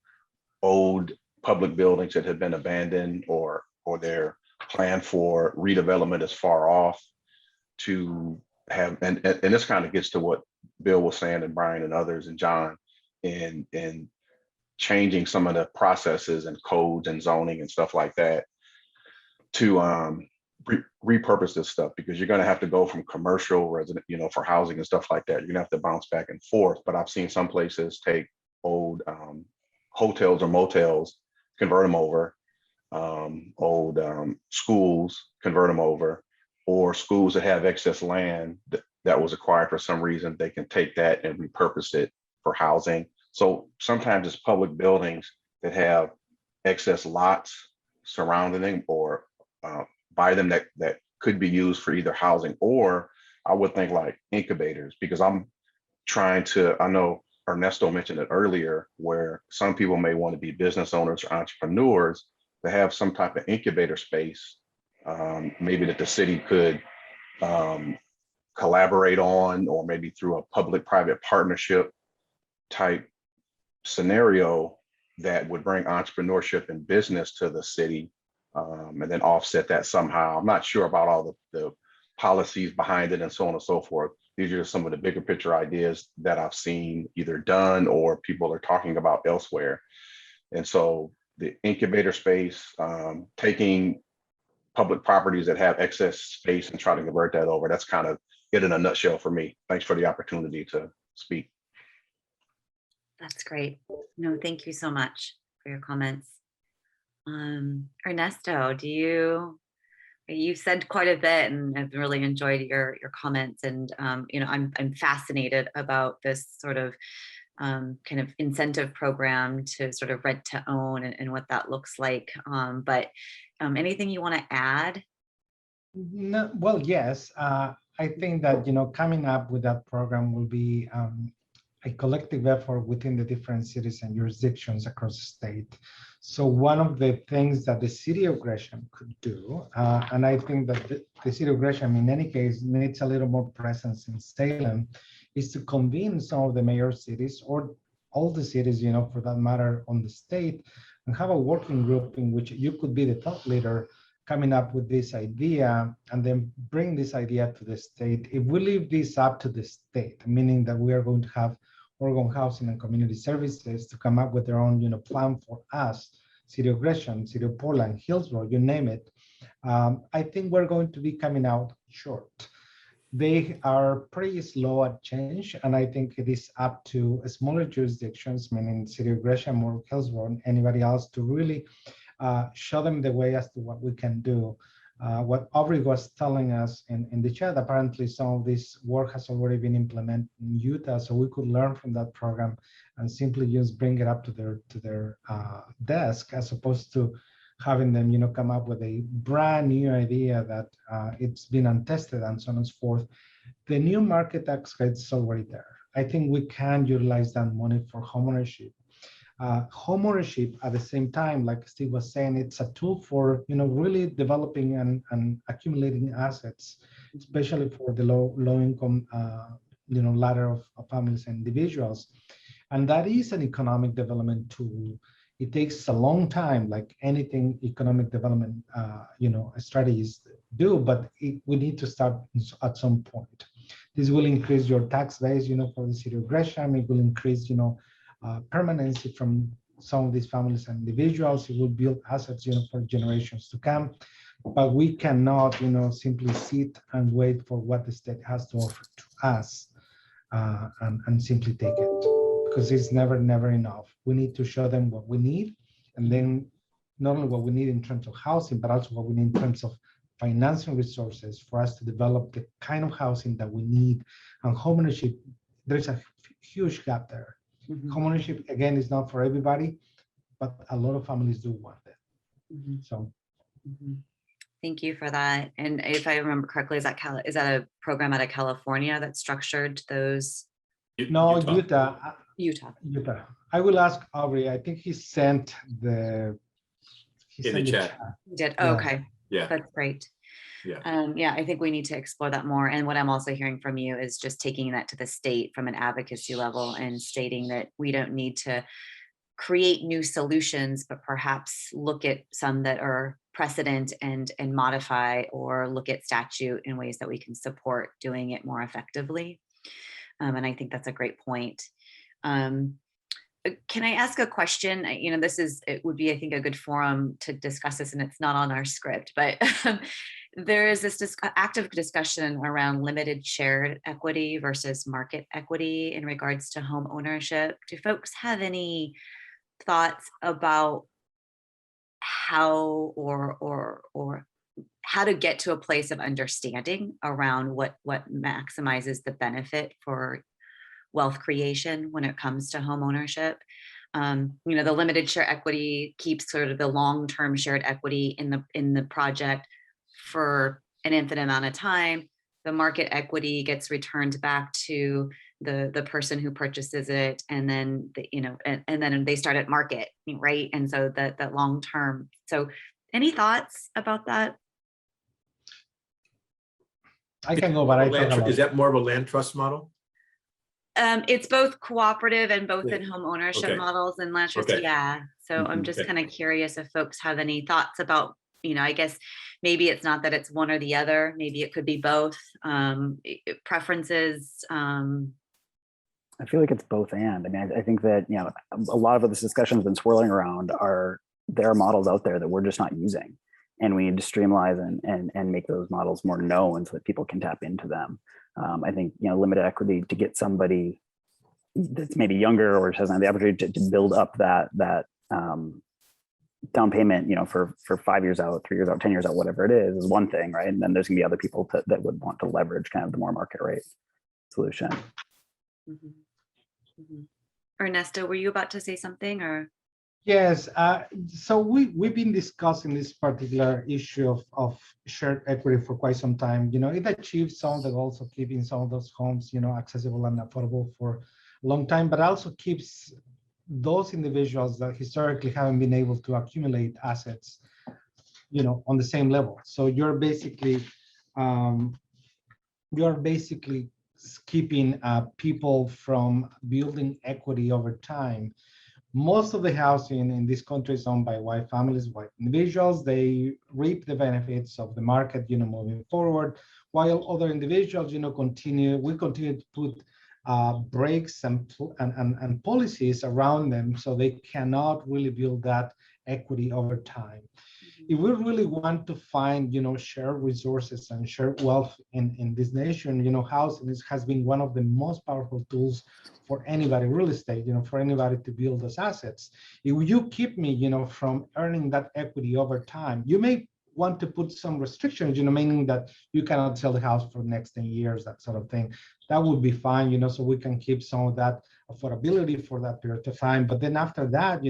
old public buildings that have been abandoned or they're planned for redevelopment is far off to have, and this kind of gets to what Bill was saying and Brian and others and John in changing some of the processes and codes and zoning and stuff like that to repurpose this stuff, because you're going to have to go from commercial resident, for housing and stuff like that. You're gonna have to bounce back and forth. But I've seen some places take old hotels or motels, convert them over, old schools, convert them over, or schools that have excess land that was acquired for some reason, they can take that and repurpose it for housing. So sometimes it's public buildings that have excess lots surrounding them or by them that could be used for either housing, or I would think like incubators, because I know Ernesto mentioned it earlier, where some people may want to be business owners or entrepreneurs to have some type of incubator space, maybe that the city could collaborate on, or maybe through a public-private partnership type scenario that would bring entrepreneurship and business to the city, and then offset that somehow. I'm not sure about all the policies behind it and so on and so forth. These are some of the bigger picture ideas that I've seen either done or people are talking about elsewhere. And so the incubator space, taking public properties that have excess space and trying to convert that over, that's kind of it in a nutshell for me. Thanks for the opportunity to speak. That's great. No, thank you so much for your comments. Ernesto, you've said quite a bit, and I've really enjoyed your comments. And I'm fascinated about this sort of kind of incentive program to sort of rent to own and what that looks like. But anything you want to add? No, well, yes. I think that coming up with that program will be a collective effort within the different cities and jurisdictions across the state. So one of the things that the city of Gresham could do, and I think that the city of Gresham in any case needs a little more presence in Salem, is to convene some of the major cities or all the cities, for that matter, on the state, and have a working group in which you could be the thought leader coming up with this idea and then bring this idea to the state. If we leave this up to the state, meaning that we are going to have Oregon Housing and Community Services to come up with their own plan for us, City of Gresham, City of Portland, Hillsborough, you name it, I think we're going to be coming out short. They are pretty slow at change, and I think it is up to smaller jurisdictions, meaning City of Gresham or Hillsborough, and anybody else, to really show them the way as to what we can do. What Aubrey was telling us in the chat, apparently some of this work has already been implemented in Utah, so we could learn from that program and simply just bring it up to their desk, as opposed to having them, come up with a brand new idea that it's been untested and so on and so forth. The new market tax credit is already there. I think we can utilize that money for homeownership. Homeownership at the same time, like Steve was saying, it's a tool for really developing and accumulating assets, especially for the low income ladder of families and individuals. And that is an economic development tool. It takes a long time, like anything economic development strategies do, but we need to start at some point. This will increase your tax base, for the city of Gresham. It will increase permanency from some of these families and individuals. It will build assets, for generations to come. but we cannot, simply sit and wait for what the state has to offer to us and simply take it, because it's never enough. We need to show them what we need, and then not only what we need in terms of housing, but also what we need in terms of financing resources for us to develop the kind of housing that we need. And homeownership, there's a huge gap there. Homeownership, again, is not for everybody, but a lot of families do want it. So. Thank you for that. And if I remember correctly, is that a program out of California that structured those? No, Utah. Utah. I will ask Aubrey. I think he sent the. In the chat. He did. Oh, okay. Yeah. That's great. Yeah. Yeah, I think we need to explore that more. And what I'm also hearing from you is just taking that to the state from an advocacy level and stating that we don't need to create new solutions, but perhaps look at some that are precedent and modify, or look at statute in ways that we can support doing it more effectively. And I think that's a great point. Can I ask a question? It would be, I think, a good forum to discuss this, and it's not on our script, but there is this active discussion around limited shared equity versus market equity in regards to home ownership. Do folks have any thoughts about how or how to get to a place of understanding around what maximizes the benefit for wealth creation when it comes to home ownership? The limited share equity keeps sort of the long-term shared equity in the project for an infinite amount of time. The market equity gets returned back to the person who purchases it, and then and then they start at market, right? And so that long term. So any thoughts about that? I can go, but is that more of a land trust model? It's both cooperative and both in home ownership models and land trust. Okay. Yeah. So I'm just kind of curious if folks have any thoughts about, I guess maybe it's not that it's one or the other. Maybe it could be both. Preferences. I feel like it's both and. I mean, I think that, a lot of this discussion has been swirling around there are models out there that we're just not using. And we need to streamline and make those models more known so that people can tap into them. I think, limited equity to get somebody that's maybe younger or hasn't had the opportunity to build up that down payment, for 5 years out, 3 years out, 10 years out, whatever it is one thing, right? And then there's gonna be other people that would want to leverage kind of the more market rate solution. Ernesto, were you about to say something or? Yes, so we've been discussing this particular issue of shared equity for quite some time. It achieves some of the goals of keeping some of those homes, accessible and affordable for a long time, but also keeps those individuals that historically haven't been able to accumulate assets, on the same level. So you're basically keeping people from building equity over time. Most of the housing in this country is owned by white families, white individuals. They reap the benefits of the market, moving forward, while other individuals, we continue to put brakes and policies around them, so they cannot really build that equity over time. If we really want to find, shared resources and shared wealth in this nation, housing has been one of the most powerful tools for anybody, real estate, for anybody to build those assets. If you keep me, from earning that equity over time, you may want to put some restrictions, meaning that you cannot sell the house for the next 10 years, that sort of thing. That would be fine, so we can keep some of that affordability for that period of time. But then after that,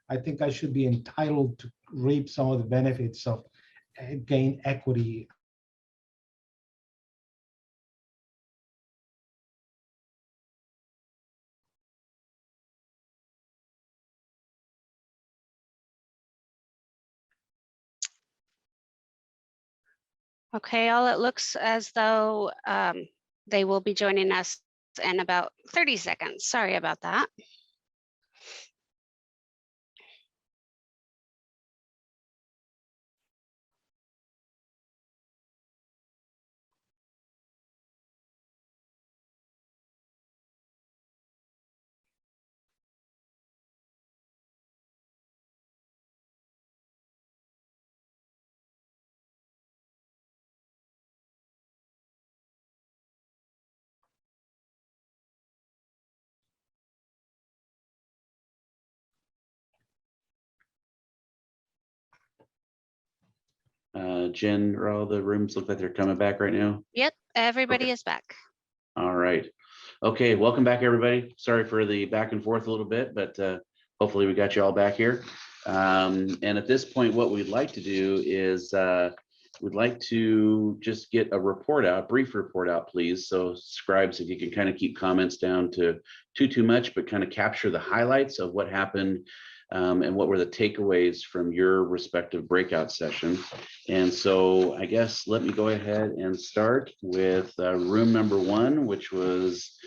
I think I should be entitled to reap some of the benefits of gain equity. Okay, all it looks as though they will be joining us in about 30 seconds. Sorry about that. Jen, are all the rooms look like they're coming back right now? Yep, everybody Okay. is back. All right. Okay, welcome back, everybody. Sorry for the back and forth a little bit, but hopefully we got you all back here. And at this point, what we'd like to do is we'd like to just get a report out, brief report out, please. So scribes, if you can kind of keep comments down to too much, but kind of capture the highlights of what happened and what were the takeaways from your respective breakout sessions. And so I guess let me go ahead and start with room number 1, which was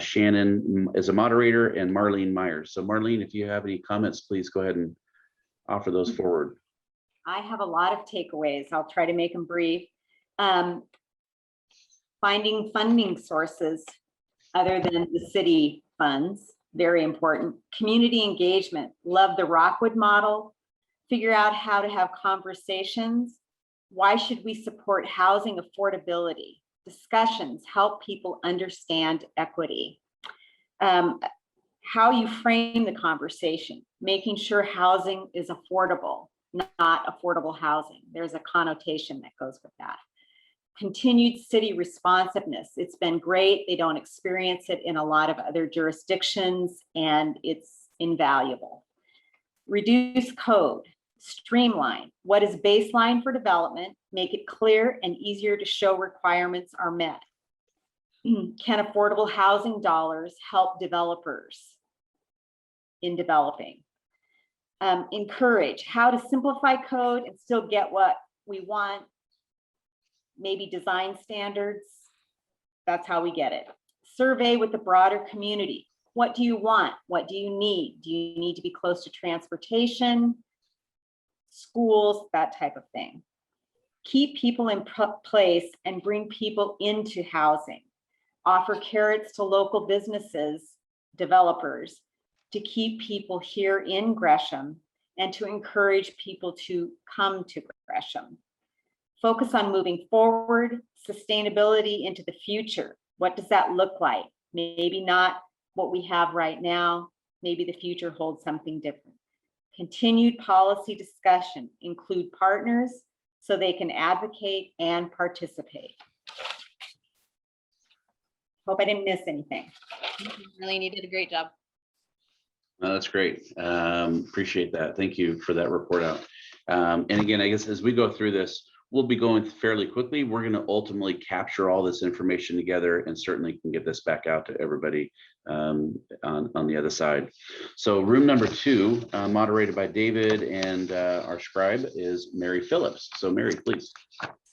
Shannon as a moderator and Marlene Myers. So Marlene, if you have any comments, please go ahead and offer those forward. I have a lot of takeaways. I'll try to make them brief. Finding funding sources other than the city funds, very important. Community engagement, love the Rockwood model. Figure out how to have conversations. Why should we support housing affordability? Discussions, help people understand equity. How you frame the conversation, making sure housing is affordable, not affordable housing. There's a connotation that goes with that. Continued city responsiveness. It's been great. They don't experience it in a lot of other jurisdictions, and it's invaluable. Reduce code, streamline. What is baseline for development? Make it clear and easier to show requirements are met. Can affordable housing dollars help developers in developing? Encourage how to simplify code and still get what we want. Maybe design standards. That's how we get it. Survey with the broader community. What do you want? What do you need? Do you need to be close to transportation, schools, that type of thing? Keep people in place and bring people into housing. Offer carrots to local businesses, developers, to keep people here in Gresham and to encourage people to come to Gresham. Focus on moving forward, sustainability into the future. What does that look like? Maybe not what we have right now. Maybe the future holds something different. Continued policy discussion, include partners so they can advocate and participate. Hope I didn't miss anything. Marlene, you did a great job. That's great. Appreciate that. Thank you for that report out. And again, I guess as we go through this, we'll be going fairly quickly. We're going to ultimately capture all this information together and certainly can get this back out to everybody on the other side. So room number 2, moderated by David, and our scribe is Mary Phillips. So Mary, please.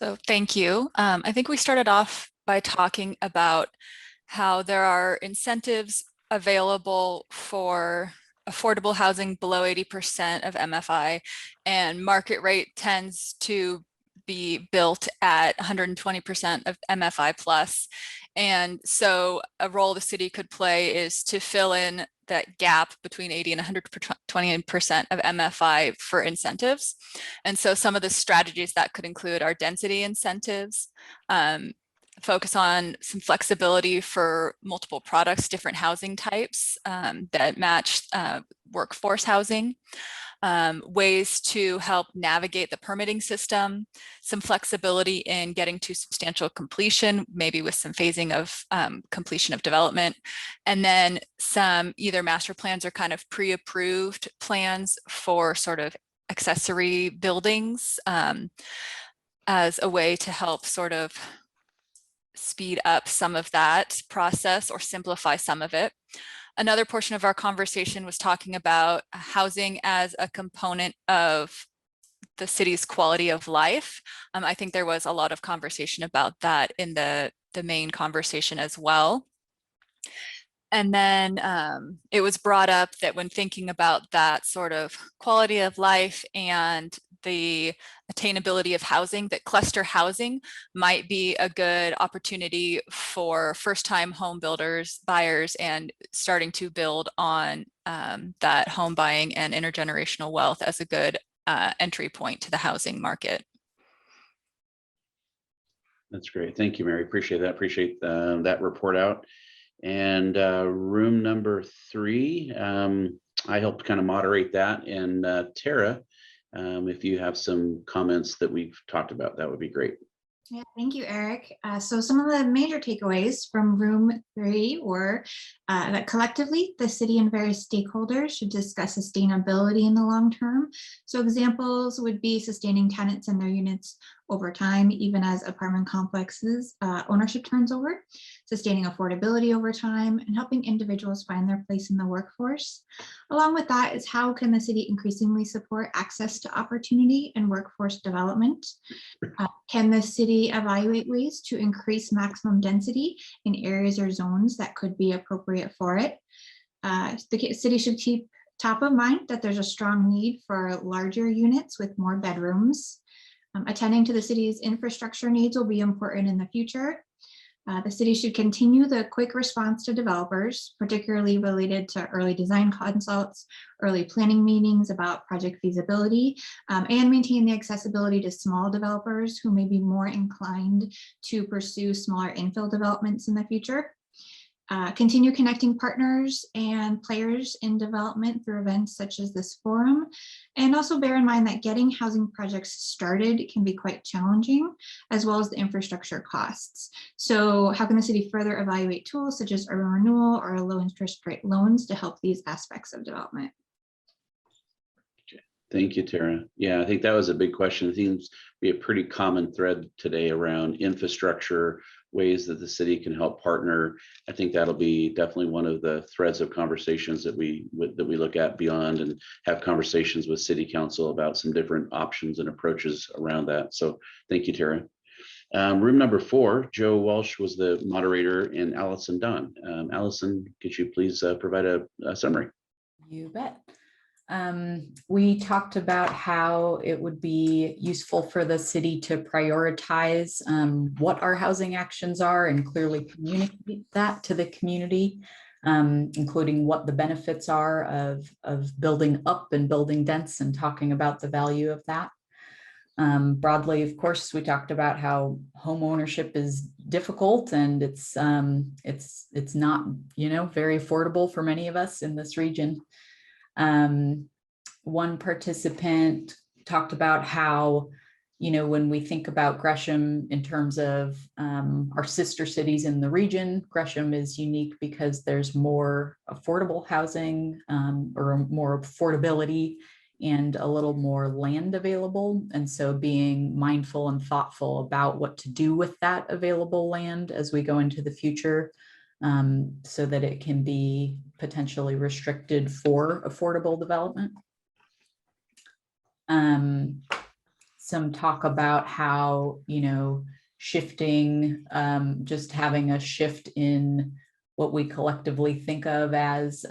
So thank you. I think we started off by talking about how there are incentives available for affordable housing below 80% of MFI, and market rate tends to be built at 120% of MFI plus. And so a role the city could play is to fill in that gap between 80 and 120% of MFI for incentives. And so some of the strategies that could include our density incentives, focus on some flexibility for multiple products, different housing types that match workforce housing, ways to help navigate the permitting system, some flexibility in getting to substantial completion, maybe with some phasing of completion of development, and then some either master plans or kind of pre-approved plans for sort of accessory buildings as a way to help sort of speed up some of that process or simplify some of it. Another portion of our conversation was talking about housing as a component of the city's quality of life. I think there was a lot of conversation about that in the main conversation as well. And then it was brought up that when thinking about that sort of quality of life and the attainability of housing, that cluster housing might be a good opportunity for first-time home builders, buyers, and starting to build on that home buying and intergenerational wealth as a good entry point to the housing market. That's great. Thank you, Mary. Appreciate that. Appreciate that report out. And room number 3, I helped kind of moderate that. And Tara, if you have some comments that we've talked about, that would be great. Yeah, thank you, Eric. So some of the major takeaways from room 3 were that collectively, the city and various stakeholders should discuss sustainability in the long term. So examples would be sustaining tenants and their units over time, even as apartment complexes ownership turns over, sustaining affordability over time, and helping individuals find their place in the workforce. Along with that is how can the city increasingly support access to opportunity and workforce development? Can the city evaluate ways to increase maximum density in areas or zones that could be appropriate for it? The city should keep top of mind that there's a strong need for larger units with more bedrooms. Attending to the city's infrastructure needs will be important in the future. The city should continue the quick response to developers, particularly related to early design consults, early planning meetings about project feasibility, and maintain the accessibility to small developers who may be more inclined to pursue smaller infill developments in the future. Continue connecting partners and players in development through events such as this forum. And also bear in mind that getting housing projects started can be quite challenging, as well as the infrastructure costs. So how can the city further evaluate tools such as urban renewal or low interest rate loans to help these aspects of development? Thank you, Tara. Yeah, I think that was a big question. It seems to be a pretty common thread today around infrastructure, ways that the city can help partner. I think that'll be definitely one of the threads of conversations that we look at beyond, and have conversations with City Council about some different options and approaches around that. So thank you, Tara. Room number 4, Joe Walsh was the moderator, and Allison Dunn. Allison, could you please provide a summary? You bet. We talked about how it would be useful for the city to prioritize what our housing actions are and clearly communicate that to the community, including what the benefits are of building up and building dense, and talking about the value of that. Broadly, of course, we talked about how home ownership is difficult, and it's not, very affordable for many of us in this region. One participant talked about how, when we think about Gresham in terms of our sister cities in the region, Gresham is unique because there's more affordable housing, or more affordability, and a little more land available. And so being mindful and thoughtful about what to do with that available land as we go into the future, so that it can be potentially restricted for affordable development. Some talk about how, shifting, just having a shift in what we collectively think of as,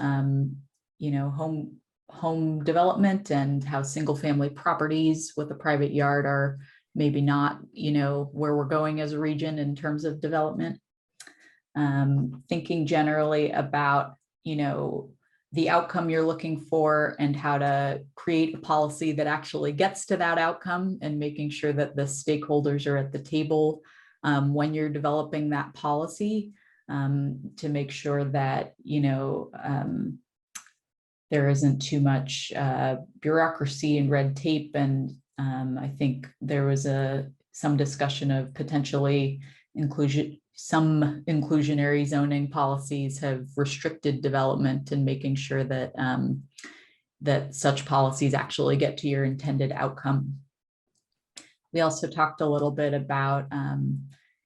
home development, and how single family properties with a private yard are maybe not, where we're going as a region in terms of development. Thinking generally about, the outcome you're looking for, and how to create a policy that actually gets to that outcome, and making sure that the stakeholders are at the table when you're developing that policy, to make sure that, there isn't too much bureaucracy and red tape. And I think there was some discussion of potentially some inclusionary zoning policies have restricted development, and making sure that that such policies actually get to your intended outcome. We also talked a little bit about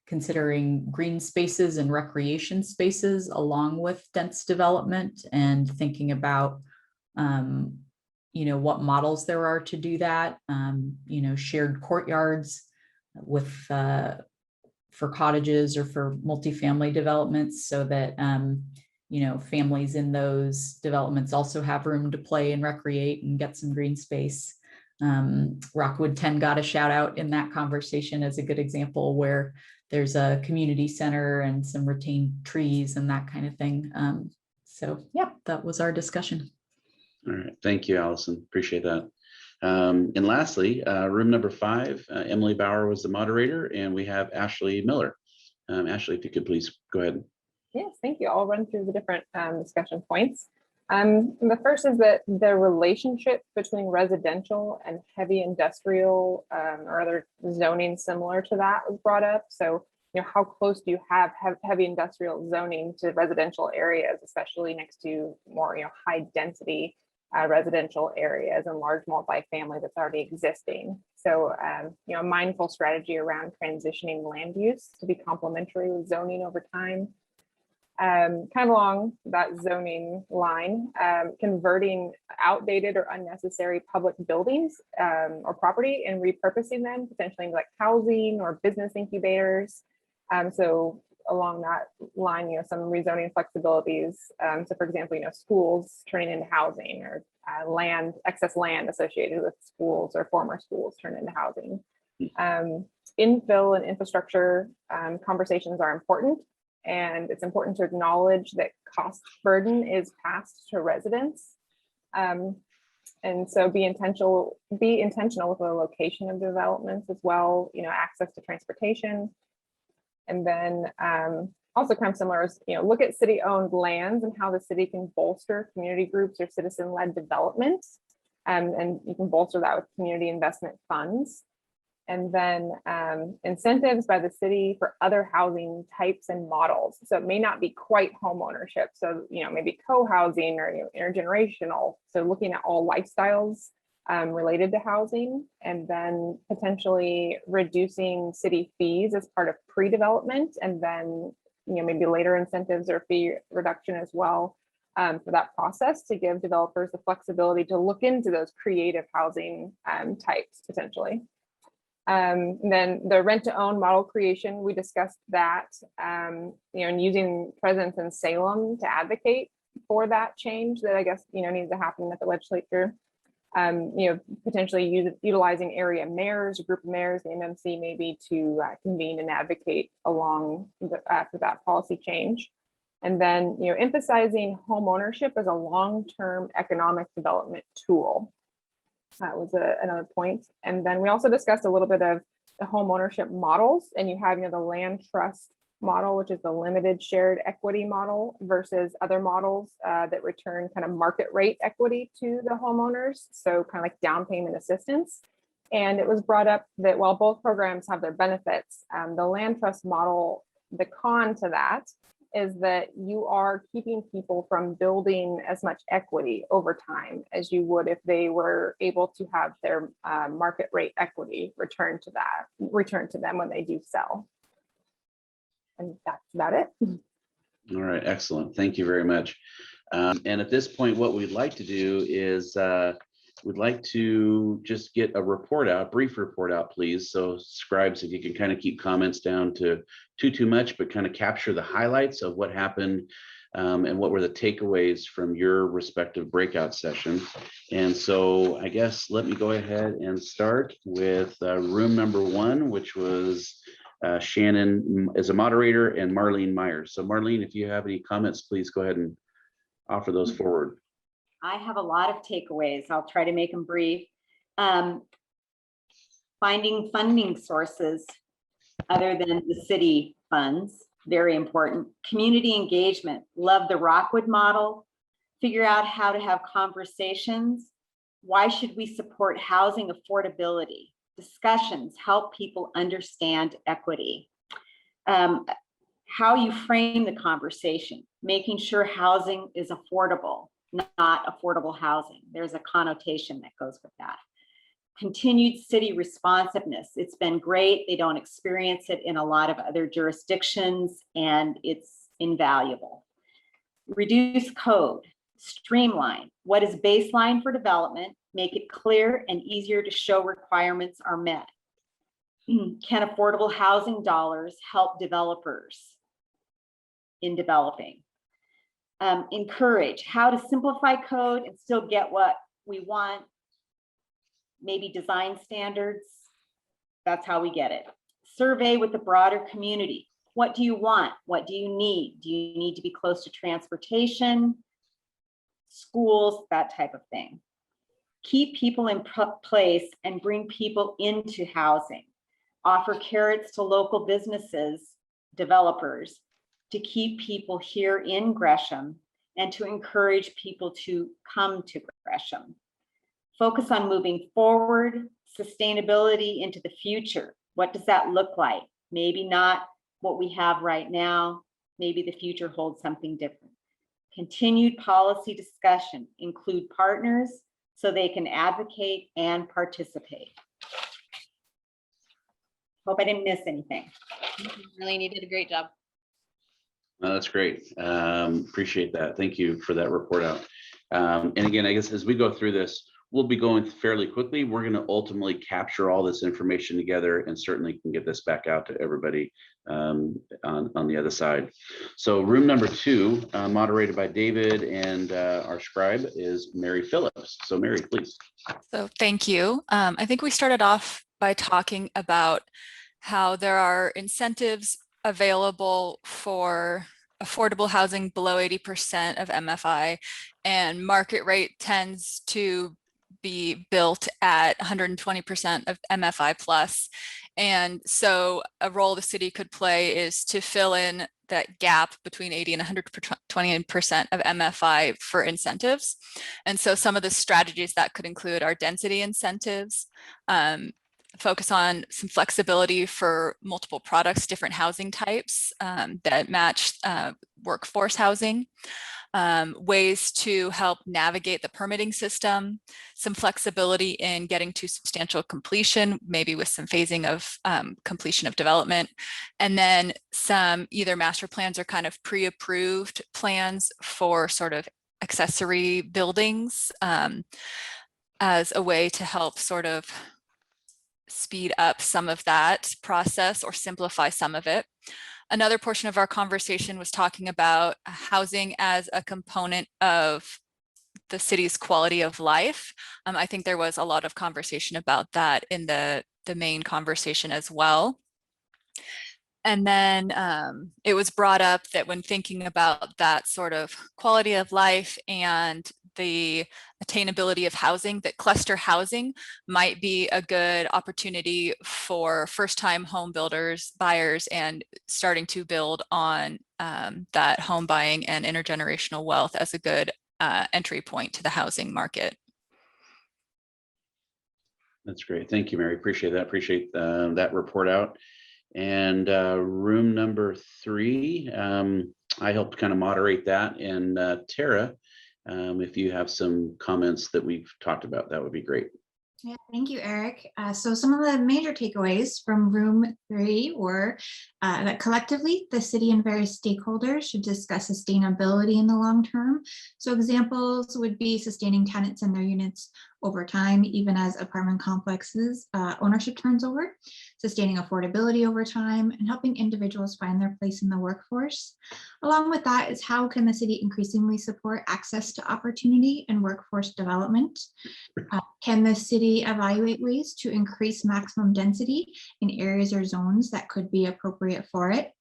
considering green spaces and recreation spaces along with dense development, and thinking about what models there are to do that. Shared courtyards with for cottages or for multifamily developments, so that families in those developments also have room to play and recreate and get some green space. Rockwood 10 got a shout out in that conversation as a good example, where there's a community center and some retained trees and that kind of thing. So yeah, that was our discussion. All right, thank you, Allison. Appreciate that. And lastly, room number 5, Emily Bauer was the moderator, and we have Ashley Miller. Ashley, if you could please go ahead. Yes, thank you. I'll run through the different discussion points. The first is that the relationship between residential and heavy industrial or other zoning similar to that was brought up. So, how close do you have heavy industrial zoning to residential areas, especially next to more, high density residential areas and large multifamily that's already existing. So, a mindful strategy around transitioning land use to be complementary with zoning over time. Kind of along that zoning line, converting outdated or unnecessary public buildings or property and repurposing them potentially into like housing or business incubators. So along that line, some rezoning flexibilities. So for example, schools turning into housing or excess land associated with schools or former schools turn into housing. Infill and infrastructure conversations are important. And it's important to acknowledge that cost burden is passed to residents. And so be intentional with the location of developments as well, access to transportation. And then also kind of similar is, look at city-owned lands and how the city can bolster community groups or citizen-led development. And you can bolster that with community investment funds. And then incentives by the city for other housing types and models. So it may not be quite home ownership. So, maybe co-housing or intergenerational. So looking at all lifestyles related to housing, and then potentially reducing city fees as part of pre-development, and then, maybe later incentives or fee reduction as well for that process to give developers the flexibility to look into those creative housing types potentially. And then the rent to own model creation, we discussed that, and using presence in Salem to advocate for that change that I guess, needs to happen at the legislature. Potentially utilizing area mayors, a group of mayors, the MMC maybe to convene and advocate along for that policy change. And then, emphasizing home ownership as a long-term economic development tool. That was another point. And then we also discussed a little bit of the home ownership models, and you have, the land trust model, which is the limited shared equity model, versus other models that return kind of market rate equity to the homeowners. So kind of like down payment assistance. And it was brought up that while both programs have their benefits, the land trust model, the con to that is that you are keeping people from building as much equity over time as you would if they were able to have their market rate equity returned to them when they do sell. And that's about it. All right, excellent. Thank you very much. And at this point, what we'd like to do is we'd like to just get a report out, brief report out, please. So scribes, if you can kind of keep comments down to too much, but kind of capture the highlights of what happened and what were the takeaways from your respective breakout sessions. And so I guess let me go ahead and start with room number 1, which was Shannon as a moderator and Marlene Myers. So Marlene, if you have any comments, please go ahead and offer those forward. I have a lot of takeaways. I'll try to make them brief. Finding funding sources other than the city funds, very important. Community engagement, love the Rockwood model. Figure out how to have conversations. Why should we support housing affordability? Discussions, help people understand equity. How you frame the conversation, making sure housing is affordable, not affordable housing. There's a connotation that goes with that. Continued city responsiveness. It's been great. They don't experience it in a lot of other jurisdictions, and it's invaluable. Reduce code, streamline. What is baseline for development? Make it clear and easier to show requirements are met. Can affordable housing dollars help developers in developing? Encourage how to simplify code and still get what we want. Maybe design standards. That's how we get it. Survey with the broader community. What do you want? What do you need? Do you need to be close to transportation, schools, that type of thing? Keep people in place and bring people into housing. Offer carrots to local businesses, developers, to keep people here in Gresham and to encourage people to come to Gresham. Focus on moving forward, sustainability into the future. What does that look like? Maybe not what we have right now. Maybe the future holds something different. Continued policy discussion, include partners so they can advocate and participate. Hope I didn't miss anything. Marlene, you did a great job. That's great. Appreciate that. Thank you for that report out. And again, I guess as we go through this, we'll be going fairly quickly. We're going to ultimately capture all this information together and certainly can get this back out to everybody on the other side. So room number 2, moderated by David, and our scribe is Mary Phillips. So Mary, please. So thank you. I think we started off by talking about how there are incentives available for affordable housing below 80% of MFI, and market rate tends to be built at 120% of MFI plus. And so a role the city could play is to fill in that gap between 80 and 120% of MFI for incentives. And so some of the strategies that could include our density incentives, focus on some flexibility for multiple products, different housing types that match workforce housing, ways to help navigate the permitting system, some flexibility in getting to substantial completion, maybe with some phasing of completion of development, and then some either master plans or kind of pre-approved plans for sort of accessory buildings as a way to help sort of speed up some of that process or simplify some of it. Another portion of our conversation was talking about housing as a component of the city's quality of life. I think there was a lot of conversation about that in the main conversation as well. And then it was brought up that when thinking about that sort of quality of life and the attainability of housing, that cluster housing might be a good opportunity for first-time home builders, buyers, and starting to build on that home buying and intergenerational wealth as a good entry point to the housing market. That's great. Thank you, Mary. Appreciate that. Appreciate that report out. And room number 3, I helped kind of moderate that. And Tara, if you have some comments that we've talked about, that would be great. Yeah, thank you, Eric. So some of the major takeaways from room 3 were that collectively, the city and various stakeholders should discuss sustainability in the long term. So examples would be sustaining tenants in their units over time, even as apartment complexes ownership turns over, sustaining affordability over time, and helping individuals find their place in the workforce. Along with that is how can the city increasingly support access to opportunity and workforce development? Can the city evaluate ways to increase maximum density in areas or zones that could be appropriate for it?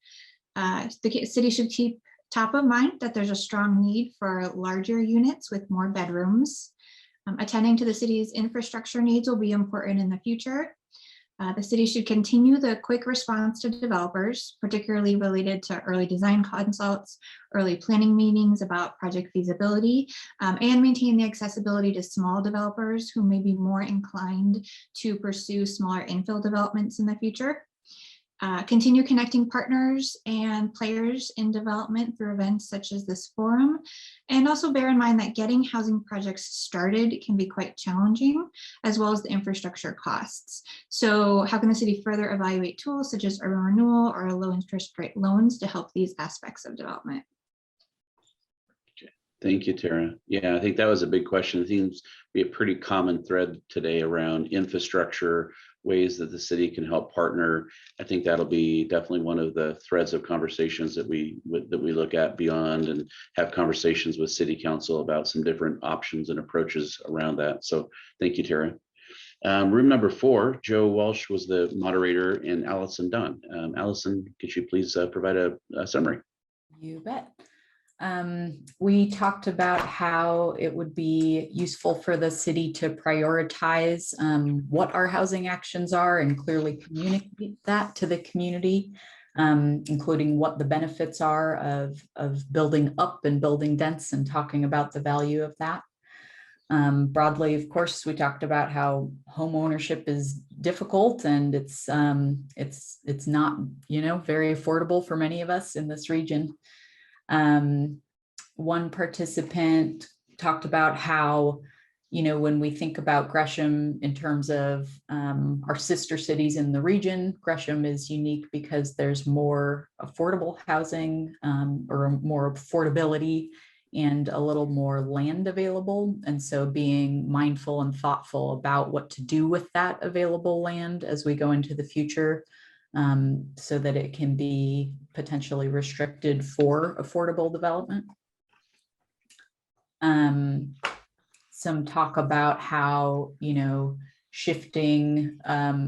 The city should keep top of mind that there's a strong need for larger units with more bedrooms. Attending to the city's infrastructure needs will be important in the future. The city should continue the quick response to developers, particularly related to early design consults, early planning meetings about project feasibility, and maintain the accessibility to small developers who may be more inclined to pursue smaller infill developments in the future. Continue connecting partners and players in development through events such as this forum. And also bear in mind that getting housing projects started can be quite challenging, as well as the infrastructure costs. So how can the city further evaluate tools such as urban renewal or low interest rate loans to help these aspects of development? Thank you, Tara. Yeah, I think that was a big question. It seems to be a pretty common thread today around infrastructure, ways that the city can help partner. I think that'll be definitely one of the threads of conversations that we look at beyond, and have conversations with city council about some different options and approaches around that. So thank you, Tara. Room number 4, Joe Walsh was the moderator, and Allison Dunn. Allison, could you please provide a summary? You bet. We talked about how it would be useful for the city to prioritize what our housing actions are and clearly communicate that to the community. including what the benefits are of building up and building dense and talking about the value of that. Broadly, of course, we talked about how home ownership is difficult and it's not, very affordable for many of us in this region. One participant talked about how, when we think about Gresham in terms of our sister cities in the region, Gresham is unique because there's more affordable housing or more affordability and a little more land available. And so being mindful and thoughtful about what to do with that available land as we go into the future, so that it can be potentially restricted for affordable development. Some talk about how, shifting,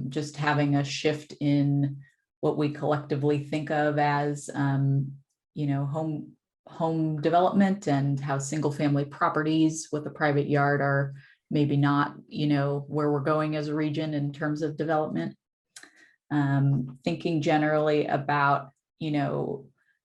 just having a shift in what we collectively think of as, home development, and how single family properties with a private yard are maybe not, where we're going as a region in terms of development. Thinking generally about,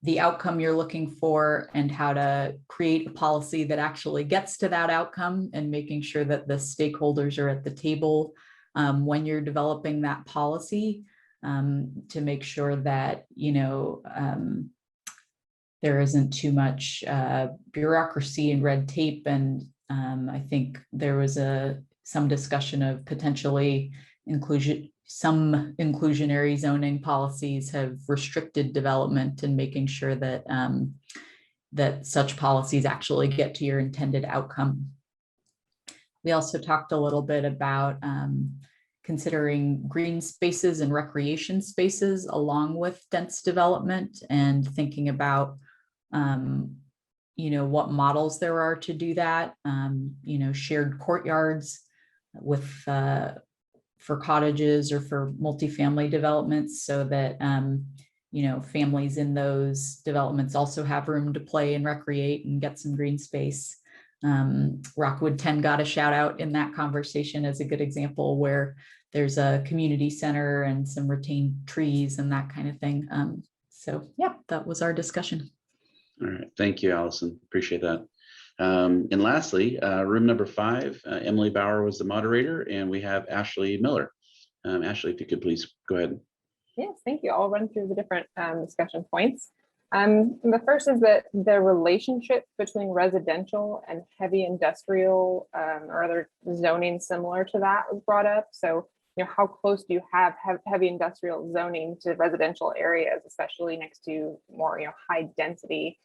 the outcome you're looking for and how to create a policy that actually gets to that outcome, and making sure that the stakeholders are at the table when you're developing that policy, to make sure that, there isn't too much bureaucracy and red tape. And I think there was some discussion of potentially some inclusionary zoning policies have restricted development, and making sure that that such policies actually get to your intended outcome. We also talked a little bit about considering green spaces and recreation spaces along with dense development, and thinking about what models there are to do that. Shared courtyards with for cottages or for multifamily developments, so that families in those developments also have room to play and recreate and get some green space. Rockwood 10 got a shout out in that conversation as a good example, where there's a community center and some retained trees and that kind of thing. So yeah, that was our discussion. All right, thank you, Allison. Appreciate that. And lastly, room number 5, Emily Bauer was the moderator, and we have Ashley Miller. Ashley, if you could please go ahead. Yes, thank you. I'll run through the different discussion points. The first is that the relationship between residential and heavy industrial or other zoning similar to that was brought up. So, how close do you have heavy industrial zoning to residential areas, especially next to more, high density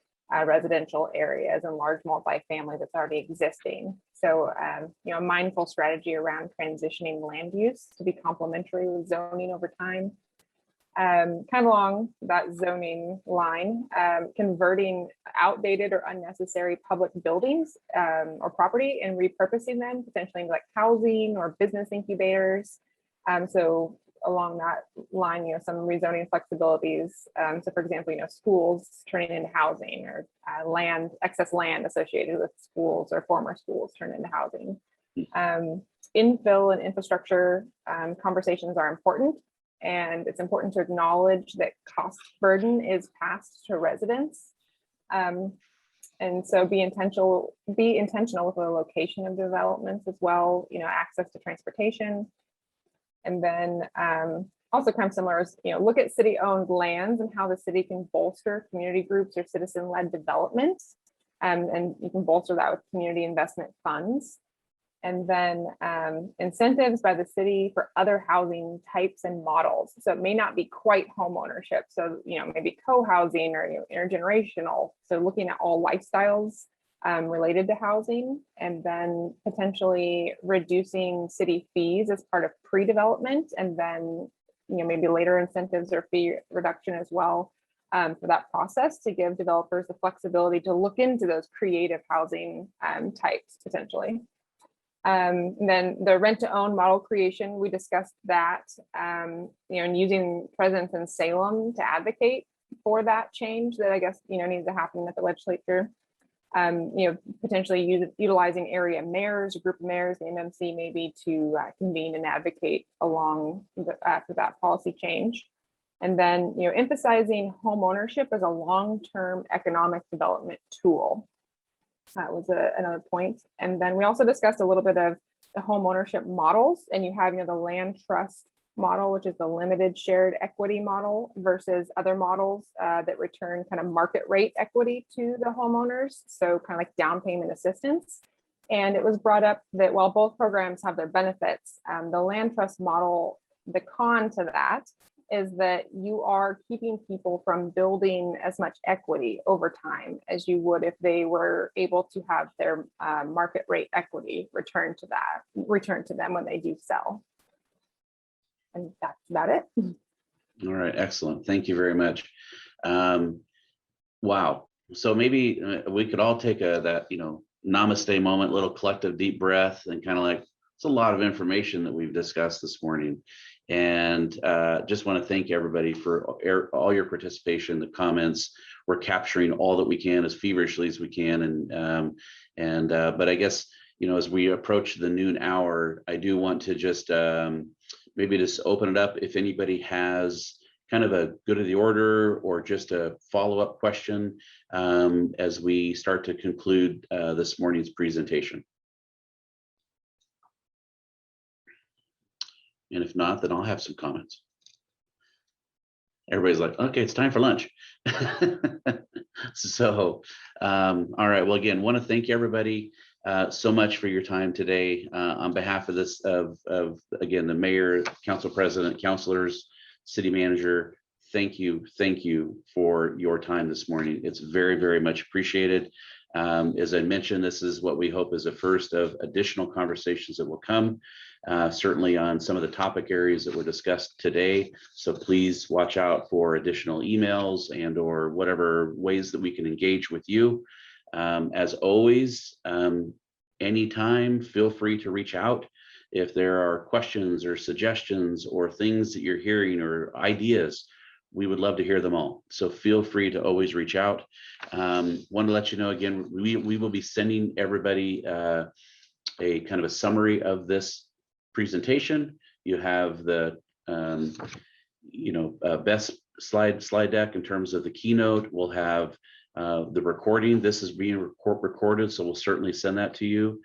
residential areas and large multifamily that's already existing. So, a mindful strategy around transitioning land use to be complementary with zoning over time. Kind of along that zoning line, converting outdated or unnecessary public buildings or property and repurposing them potentially into like housing or business incubators. So along that line, some rezoning flexibilities. So for example, schools turning into housing, or excess land associated with schools or former schools turned into housing. Infill and infrastructure conversations are important, and it's important to acknowledge that cost burden is passed to residents. And so be intentional with the location of developments as well, access to transportation. And then also kind of similar is, look at city-owned lands and how the city can bolster community groups or citizen-led development. And you can bolster that with community investment funds. And then incentives by the city for other housing types and models. So it may not be quite home ownership. So, maybe co-housing or intergenerational. So looking at all lifestyles related to housing, and then potentially reducing city fees as part of pre-development, and then maybe later incentives or fee reduction as well for that process, to give developers the flexibility to look into those creative housing types potentially. And then the rent-to-own model creation, we discussed that, and using presence in Salem to advocate for that change that I guess needs to happen at the legislature. Potentially utilizing area mayors, a group of mayors, the MMC maybe, to convene and advocate along for that policy change. And then, emphasizing home ownership as a long-term economic development tool. That was another point. And then we also discussed a little bit of the home ownership models, and you have, the land trust model, which is the limited shared equity model, versus other models that return kind of market rate equity to the homeowners. So kind of like down payment assistance. And it was brought up that while both programs have their benefits, the land trust model, the con to that is that you are keeping people from building as much equity over time as you would if they were able to have their market rate equity returned to them when they do sell. And that's about it. All right, excellent. Thank you very much. Wow. So maybe we could all take that, namaste moment, little collective deep breath, and kind of like, it's a lot of information that we've discussed this morning. And just want to thank everybody for all your participation, the comments. We're capturing all that we can as feverishly as we can. But I guess, as we approach the noon hour, I do want to just maybe just open it up. If anybody has kind of a good of the order or just a follow-up question as we start to conclude this morning's presentation. And if not, then I'll have some comments. Everybody's like, okay, it's time for lunch. So, all right. Well, again, want to thank everybody so much for your time today on behalf of this, again, the mayor, council president, councilors, city manager. Thank you for your time this morning. It's very, very much appreciated. As I mentioned, this is what we hope is the first of additional conversations that will come, certainly on some of the topic areas that were discussed today. So please watch out for additional emails and or whatever ways that we can engage with you. As always, anytime, feel free to reach out. If there are questions or suggestions or things that you're hearing or ideas, we would love to hear them all. So feel free to always reach out. Want to let you know again, we will be sending everybody a kind of a summary of this presentation. You have the best slide deck in terms of the keynote. We'll have the recording. This is being recorded, so we'll certainly send that to you.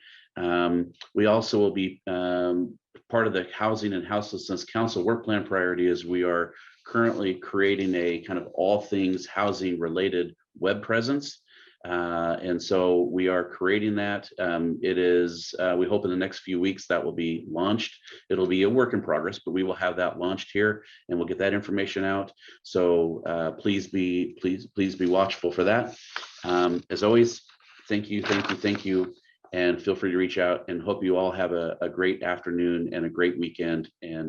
We also will be part of the Housing and Houselessness Council work plan priority, as we are currently creating a kind of all things housing related web presence. And so we are creating that. It is, we hope in the next few weeks that will be launched. It'll be a work in progress, but we will have that launched here and we'll get that information out. So please be watchful for that. As always, thank you. And feel free to reach out, and hope you all have a great afternoon and a great weekend. And